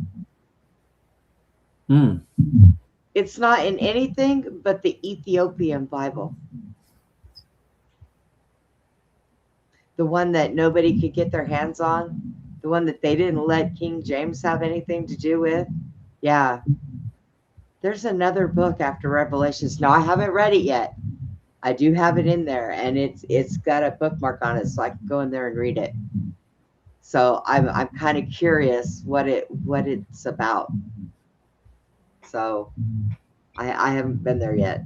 Mm. It's not in anything but the Ethiopian Bible, the one that nobody could get their hands on, the one that they didn't let King James have anything to do with. Yeah, there's another book after Revelations. Now I haven't read it yet. I do have it in there, and it's got a bookmark on it, so I can go in there and read it. So I'm kind of curious what it's about. So I haven't been there yet.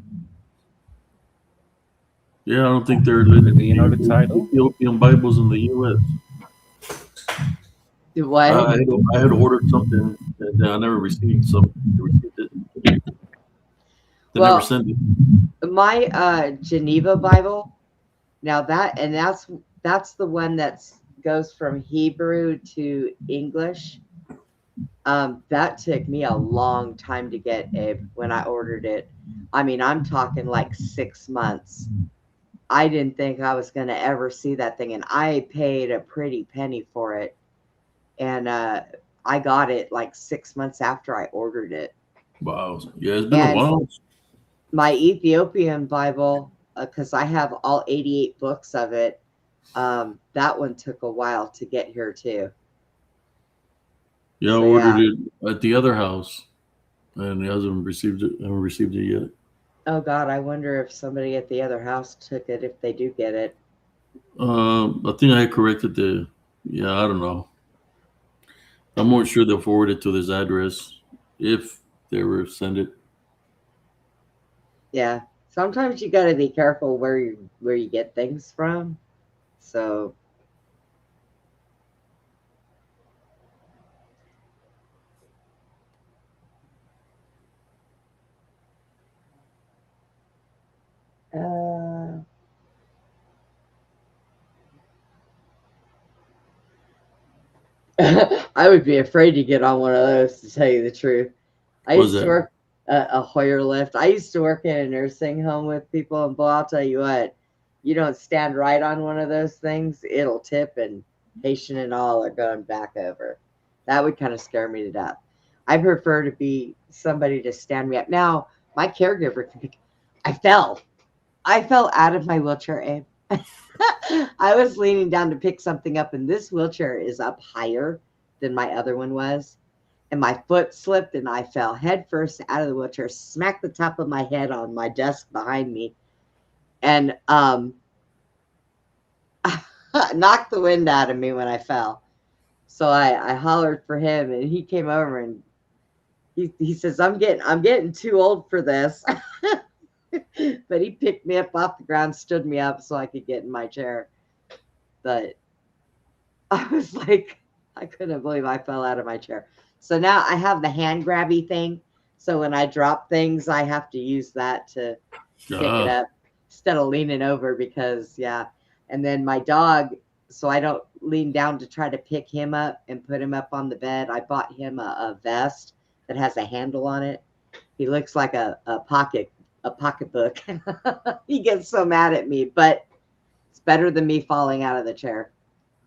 Yeah, I don't think they're letting Do you know the title? Ethiopian Bibles in the U.S. What? I had ordered something and I never received some. They received it. They never Well, sent it. my Geneva Bible. Now that's the one that goes from Hebrew to English. That took me a long time to get, Abe, when I ordered it. I mean, I'm talking like 6 months. I didn't think I was going to ever see that thing, and I paid a pretty penny for it. And I got it like 6 months after I ordered it. Wow. Yeah, it's been a And while. my Ethiopian Bible, because I have all 88 books of it, that one took a while to get here too. Yeah, I So ordered yeah. it at the other house and it hasn't received it. Haven't received it yet. Oh God, I wonder if somebody at the other house took it, if they do get it. I think I corrected the. Yeah, I don't know. I'm more sure they'll forward it to this address if they ever send it. Yeah. Sometimes you got to be careful where you get things from. So uh, I would be afraid to get on one of those, to tell you the truth. I What is used to that? work a Hoyer lift. I used to work in a nursing home with people, and boy, I'll tell you what, you don't stand right on one of those things, it'll tip, and patient and all are going back over. That would kind of scare me to death. I prefer to be somebody to stand me up. Now, my caregiver, I fell. I fell out of my wheelchair, Abe. I was leaning down to pick something up, and this wheelchair is up higher than my other one was. And my foot slipped, and I fell headfirst out of the wheelchair, smacked the top of my head on my desk behind me, and knocked the wind out of me when I fell. So I hollered for him, and he came over, and he says, I'm getting too old for this. But he picked me up off the ground, stood me up so I could get in my chair. But I was like, I couldn't believe I fell out of my chair. So now I have the hand grabby thing. So when I drop things, I have to use that to pick it up instead of leaning over because, yeah. And then my dog, so I don't lean down to try to pick him up and put him up on the bed. I bought him a vest that has a handle on it. He looks like a pocketbook. He gets so mad at me, but it's better than me falling out of the chair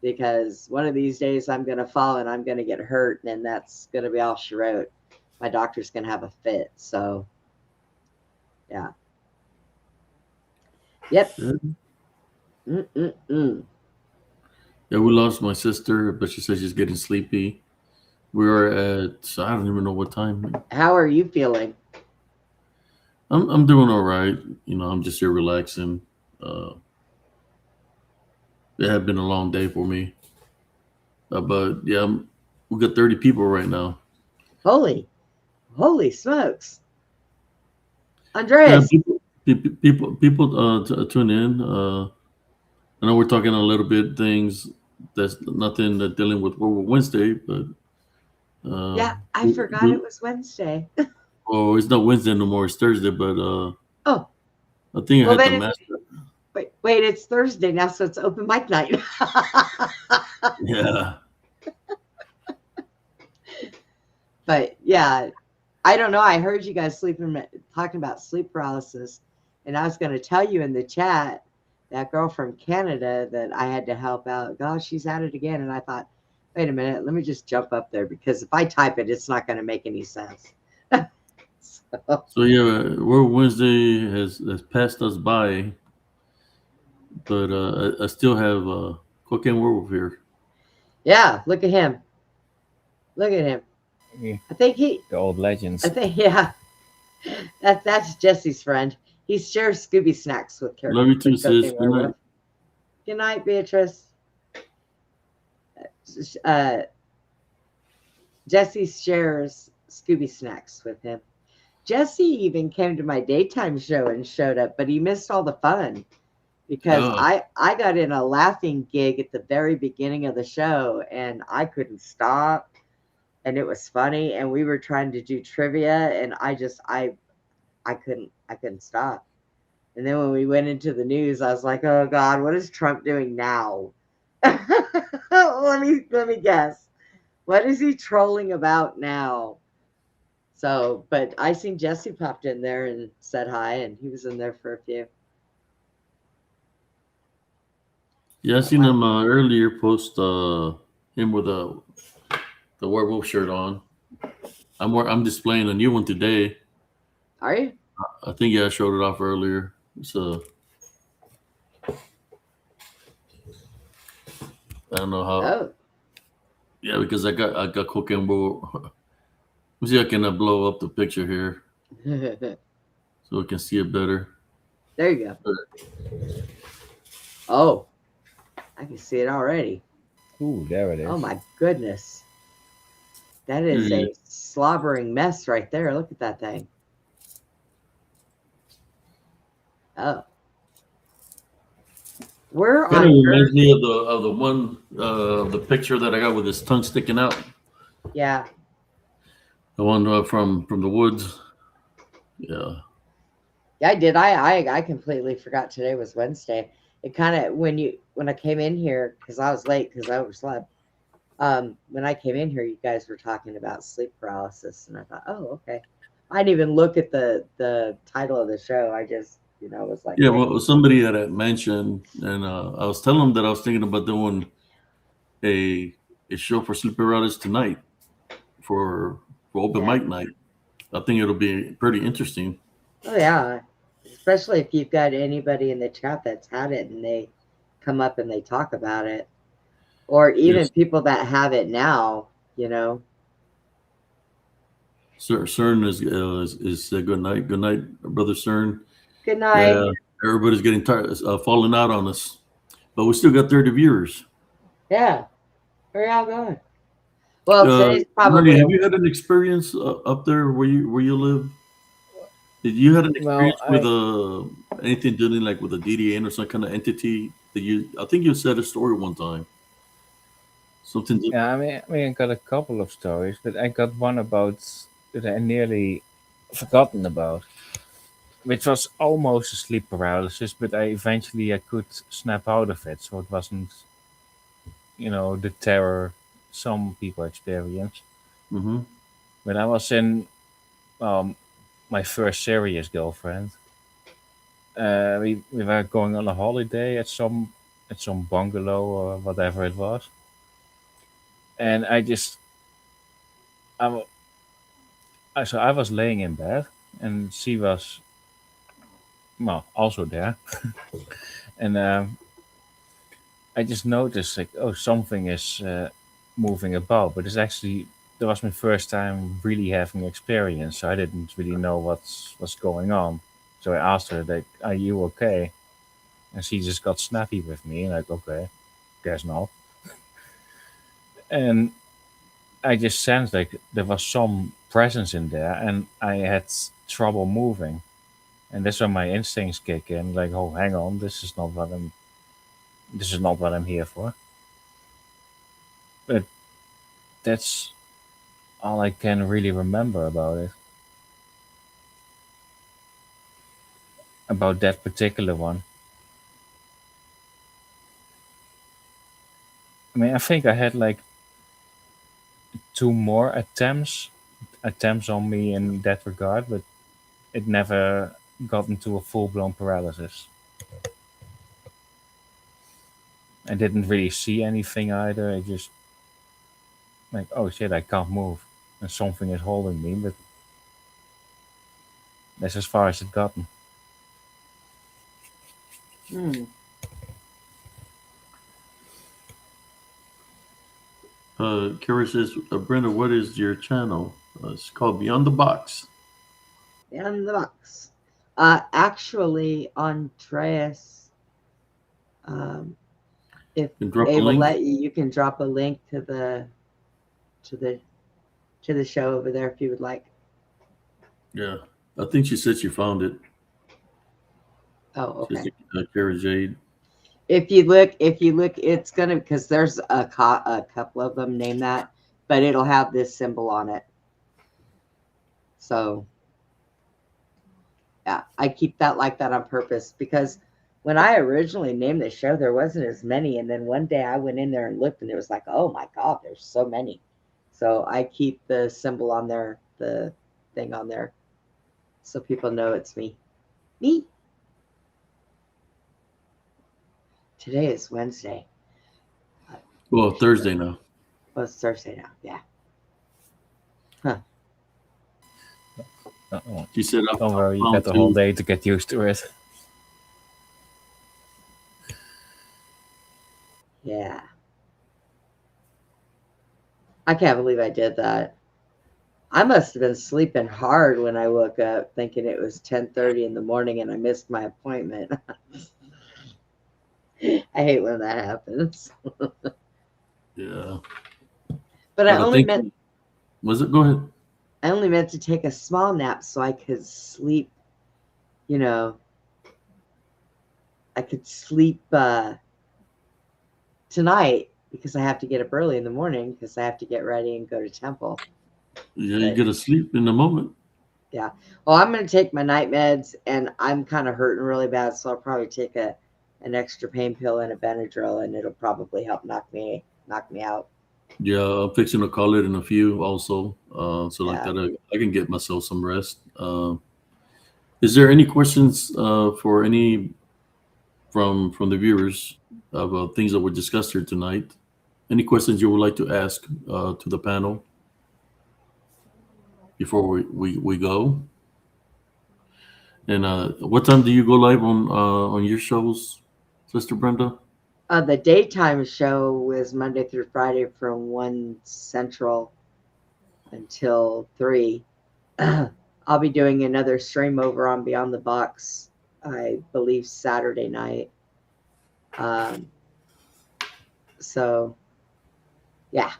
because one of these days I'm going to fall and I'm going to get hurt, and that's going to be all she wrote. My doctor's going to have a fit. So, yeah. Yep. Mm-mm-mm. Yeah, we lost my sister, but she says she's getting sleepy. We were at, I don't even know what time. How are you feeling? I'm doing all right. You know, I'm just here relaxing. It had been a long day for me. But yeah, we got 30 people right now. Holy smokes. Yeah, Andreas. people tune in. I know we're talking a little bit things that's nothing dealing with Werewolf Wednesday, but Yeah, I forgot it was Wednesday. Oh, it's not Wednesday no more. It's Thursday, but Oh, I think I well, had then the master. wait, it's Thursday now, so it's open mic night. Yeah. But yeah, I don't know. I heard you guys talking about sleep paralysis, and I was going to tell you in the chat that girl from Canada that I had to help out. Gosh, she's at it again, and I thought, wait a minute, let me just jump up there because if I type it, it's not going to make any sense. So yeah, World Wednesday has passed us by, but I still have Cocaine Werewolf here. Yeah, look at him. Look at him. Yeah, I think the old legends. I think, yeah. That's Jesse's friend. He shares Scooby snacks with Carol. Love you too, sis. Good night. Good night, Beatrice. Jesse shares Scooby snacks with him. Jesse even came to my daytime show and showed up, but he missed all the fun because I got in a laughing gig at the very beginning of the show and I couldn't stop. And it was funny, and we were trying to do trivia, and I couldn't stop. And then when we went into the news, I was like, oh God, what is Trump doing now? let me guess. What is he trolling about now? So, but I seen Jesse popped in there and said hi, and he was in there for a few. Yeah, I seen him earlier post him with the werewolf shirt on. I'm displaying a new one today. Are you? I think I showed it off earlier. It's I don't know how. Oh. Yeah, because I got Cocaine Werewolf. Let me see if I can blow up the picture here so we can see it better. There you go. Oh, I can see it already. Ooh, there it is. Oh my goodness. That is a slobbering mess right there. Look at that thing. Oh. Where Kind of on reminds earth? me of the one the picture that I got with his tongue sticking out. Yeah. The one from the woods. Yeah. Yeah, I did. I completely forgot today was Wednesday. It kind of when I came in here because I was late because I overslept. When I came in here, you guys were talking about sleep paralysis, and I thought, oh, okay. I didn't even look at the title of the show. I just was like, Yeah, well, somebody had mentioned, and I was telling them that I was thinking about doing a show for sleep paralysis tonight for open mic night. I think it'll be pretty interesting. Oh yeah, especially if you've got anybody in the chat that's had it and they come up and they talk about it, or even people that have it now. CERN is good night. Good night, brother CERN. Good night. Yeah, everybody's getting tired, falling out on us, but we still got 30 viewers. Yeah, where y'all going? Well, today's probably. Marty, have you had an experience up there where you live? Did you had an Well, experience with anything dealing like with a DDN or some kind of entity that you? I think you said a story one time. Something. yeah, I got a couple of stories, but I got one about that I nearly forgotten about, which was almost a sleep paralysis, but I could snap out of it, so it wasn't, the terror some people experience. Mm-hmm. When I was in um, my first serious girlfriend, we were going on a holiday at some bungalow or whatever it was, and I, wa- so I was laying in bed, and she was well also there, and I just noticed like, oh, something is moving about, but it's actually that was my first time really having experience, so I didn't really know what's going on. So I asked her like, "Are you okay?" And she just got snappy with me, like, "Okay, guess not." And I just sensed like there was some presence in there, and I had trouble moving. And that's when my instincts kick in, like, "Oh, hang on, this is not what I'm here for." But that's all I can really remember about that particular one. I think I had like two more attempts on me in that regard, but it never got into a full blown paralysis. I didn't really see anything either. I just like, oh shit, I can't move, and something is holding me, but that's as far as it gotten. Hmm. Kara says, Brenda, what is your channel? It's called Beyond the Box. In the box. Actually, Andreas, um, if You can drop a they will link. let you, you can drop a link to the to the show over there if you would like. Yeah, I think she said she found it. Oh, She's okay. Kara Jade. If you look, it's gonna because there's a couple of them named that, but it'll have this symbol on it. So yeah, I keep that like that on purpose because when I originally named the show, there wasn't as many, and then one day I went in there and looked, and it was like, oh my god, there's so many. So I keep the symbol on there, the thing on there, so people know it's me. Me. Today is Wednesday. Well, Thursday now. Well, it's Thursday now. Yeah. Huh. Uh-oh. She said, I Don't worry, you found got the whole two. day to get used to it. Yeah. I can't believe I did that. I must have been sleeping hard when I woke up, thinking it was 10:30 in the morning, and I missed my appointment. I hate when that happens. Yeah. But But I think, was it? Go ahead. I only meant to take a small nap so I could sleep. You know, I could sleep tonight because I have to get up early in the morning because I have to get ready and go to temple. Yeah, you But get to sleep in a moment. yeah, well, I'm going to take my night meds, and I'm kind of hurting really bad, so I'll probably take an extra pain pill and a Benadryl, and it'll probably help knock me out. Yeah, I'm fixing to call it in a few also. So like Yeah. that, I can get myself some rest. Is there any questions for any from the viewers about things that were discussed here tonight? Any questions you would like to ask to the panel before we go? And what time do you go live on your shows, Sister Brenda? The daytime show was Monday through Friday from 1 Central until 3. I'll be doing another stream over on Beyond the Box, I believe Saturday night. So, yeah,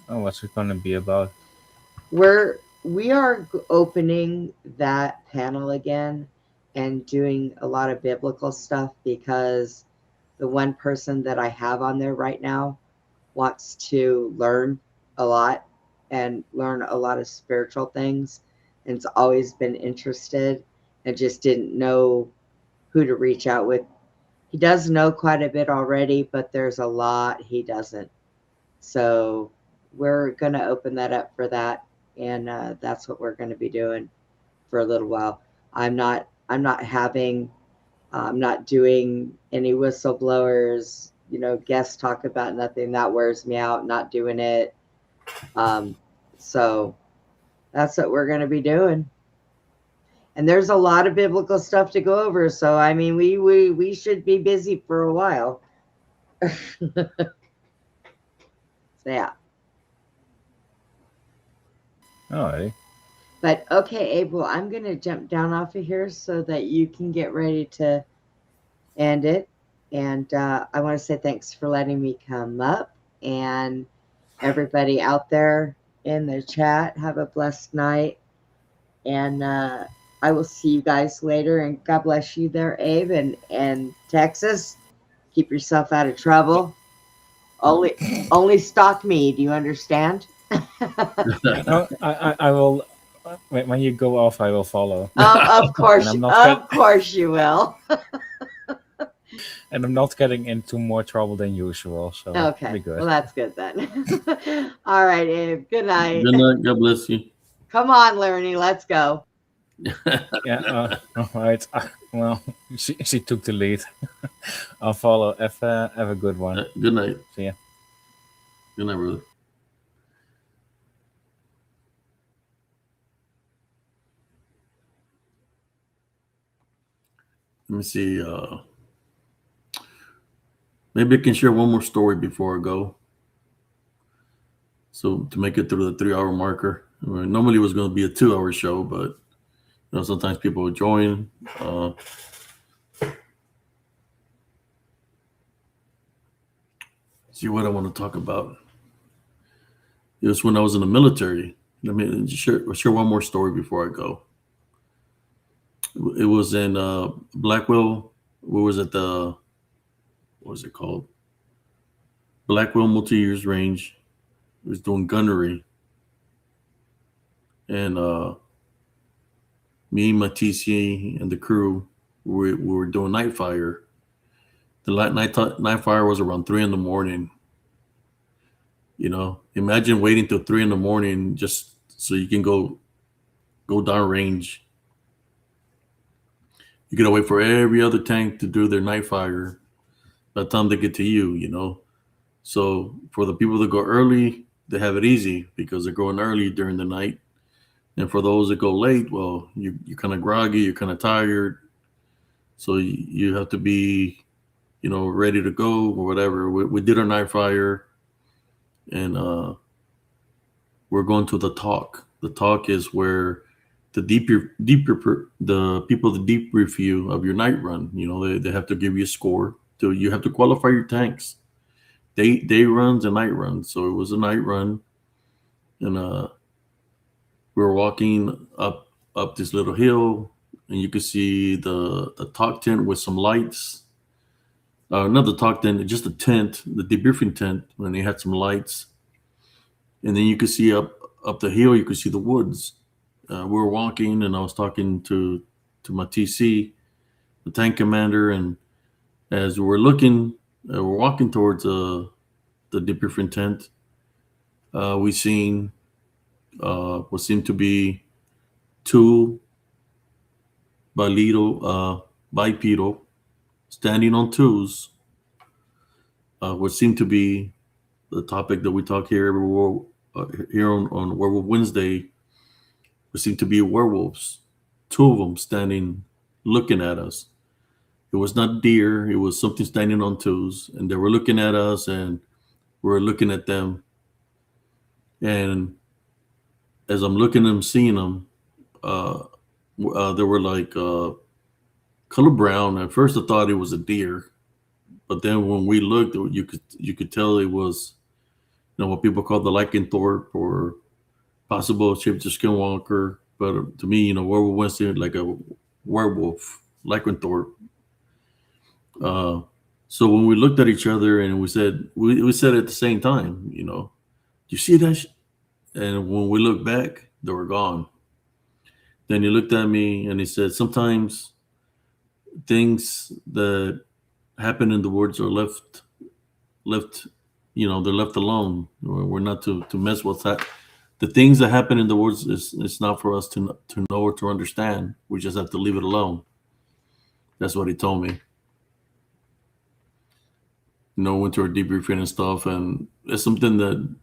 Oh, what's it gonna be about? we're we are opening that panel again and doing a lot of biblical stuff because the one person that I have on there right now wants to learn a lot and learn a lot of spiritual things, and it's always been interested and just didn't know who to reach out with. He does know quite a bit already, but there's a lot he doesn't. So we're going to open that up for that, and that's what we're going to be doing for a little while. I'm not having I'm not doing any whistleblowers, guest talk about nothing. That wears me out, not doing it. So that's what we're going to be doing. And there's a lot of biblical stuff to go over. So, I mean, we should be busy for a while. So, yeah. Alrighty. But okay, Abel, I'm going to jump down off of here so that you can get ready to end it. And I want to say thanks for letting me come up. And everybody out there in the chat, have a blessed night. And I will see you guys later. And God bless you there, Abe, and Texas. Keep yourself out of trouble. Only stalk me. Do you understand? No, I will. When you go off, I will follow. Of course, And I'm not of course you will. And I'm not getting into more trouble than usual, so Okay, be good. well that's good then. All right, Abe. Good night. Good night. God bless you. Come on, Lerny, let's go. Yeah. All right. Well, she took the lead. I'll follow. Have a good one. Good night. See ya. Good night, brother. Let me see. Maybe I can share one more story before I go. So to make it through the 3-hour marker. Normally it was going to be a 2-hour show, but sometimes people will join. See what I want to talk about. It was when I was in the military. Let me share one more story before I go. It was in Blackwell. We was at the, what was it called? Blackwell Multi-Use Range. It was doing gunnery. And me, my TC, and the crew, we were doing night fire. The night fire was around 3 a.m. Imagine waiting till 3 a.m. just so you can go down range. You gotta wait for every other tank to do their night fire by the time they get to you. So for the people that go early, they have it easy because they're going early during the night. And for those that go late, well, you're kind of groggy, you're kind of tired. So you have to be, ready to go or whatever. We did our night fire, and we're going to the talk. The talk is where the the people that deep review of your night run. They have to give you a score. So you have to qualify your tanks. Day runs and night runs. So it was a night run, and we were walking up this little hill, and you could see the talk tent with some lights. Not the talk tent, just a tent, the debriefing tent, when they had some lights. And then you could see up the hill, you could see the woods. We were walking, and I was talking to my TC, the tank commander, and as we're looking, we're walking towards the debriefing tent. We seen what seemed to be two bipedal standing on twos, what seemed to be the topic that we talk here here on Werewolf Wednesday, what seemed to be werewolves, 2 of them standing looking at us. It was not deer, it was something standing on twos, and they were looking at us, and we were looking at them. And as I'm looking at them, seeing them, they were like color brown. At first I thought it was a deer, but then when we looked, you could tell it was what people call the lycanthrope, or possible shape to Skinwalker, but to me, Werewolf Wednesday like a werewolf, lycanthrope. So when we looked at each other and we said at the same time, do you see that? And when we looked back, they were gone. Then he looked at me and he said, sometimes things that happen in the woods are left, they're left alone. We're not to mess with that. The things that happen in the woods it's not for us to know or to understand. We just have to leave it alone. That's what he told me. Went to our debriefing and stuff, and it's something that.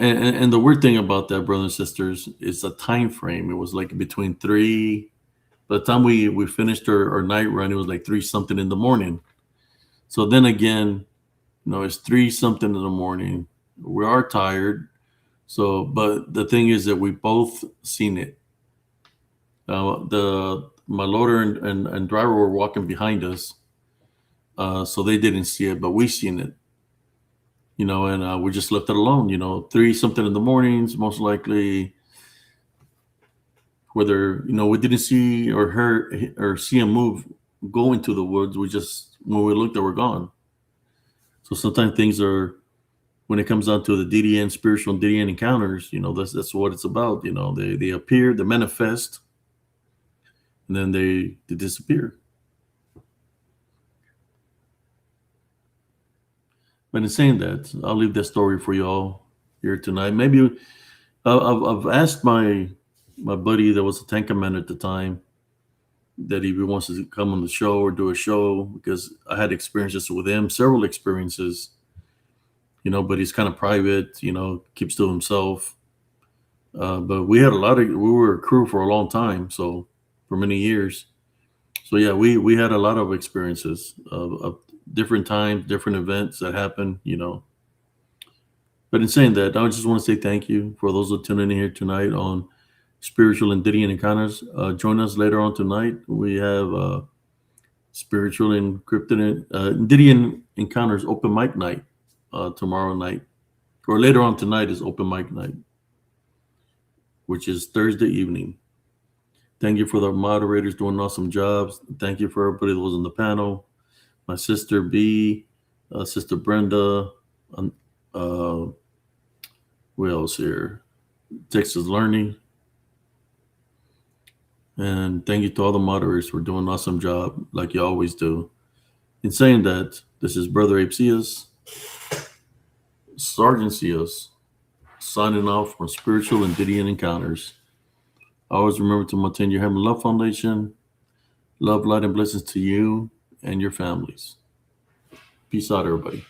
And the weird thing about that, brothers and sisters, is the time frame. It was like between 3. By the time we finished our night run, it was like 3 something in the morning. So then again, it's 3 something in the morning. We are tired. So, but the thing is that we both seen it. My loader and driver were walking behind us, so they didn't see it, but we seen it. And we just left it alone. 3 something in the mornings, most likely. Whether we didn't see or hear or see him go into the woods. We just when we looked, they were gone. So sometimes things are. When it comes down to the DDN spiritual and DDN encounters, that's what it's about. They appear, they manifest, and then they disappear. But in saying that, I'll leave that story for y'all here tonight. Maybe I've asked my buddy that was a tank commander at the time that if he wants to come on the show or do a show, because I had experiences with him, several experiences. But he's kind of private, keeps to himself. But we were a crew for a long time, so for many years. So yeah, we had a lot of experiences of different times, different events that happened, But in saying that, I just want to say thank you for those that tuned in here tonight on Spiritual and DDN Encounters. Join us later on tonight. We have Spiritual and DDN Encounters open mic night. Tomorrow night, or later on tonight is open mic night, which is Thursday evening. Thank you for the moderators doing awesome jobs. Thank you for everybody that was on the panel. My sister B, Sister Brenda, who else here? Texas Learning. And thank you to all the moderators for doing an awesome job like you always do. In saying that, this is Brother Apesius, Sergeant Cios, signing off from Spiritual and DDN Encounters. Always remember to maintain your Heaven Love Foundation. Love, light, and blessings to you and your families. Peace out, everybody.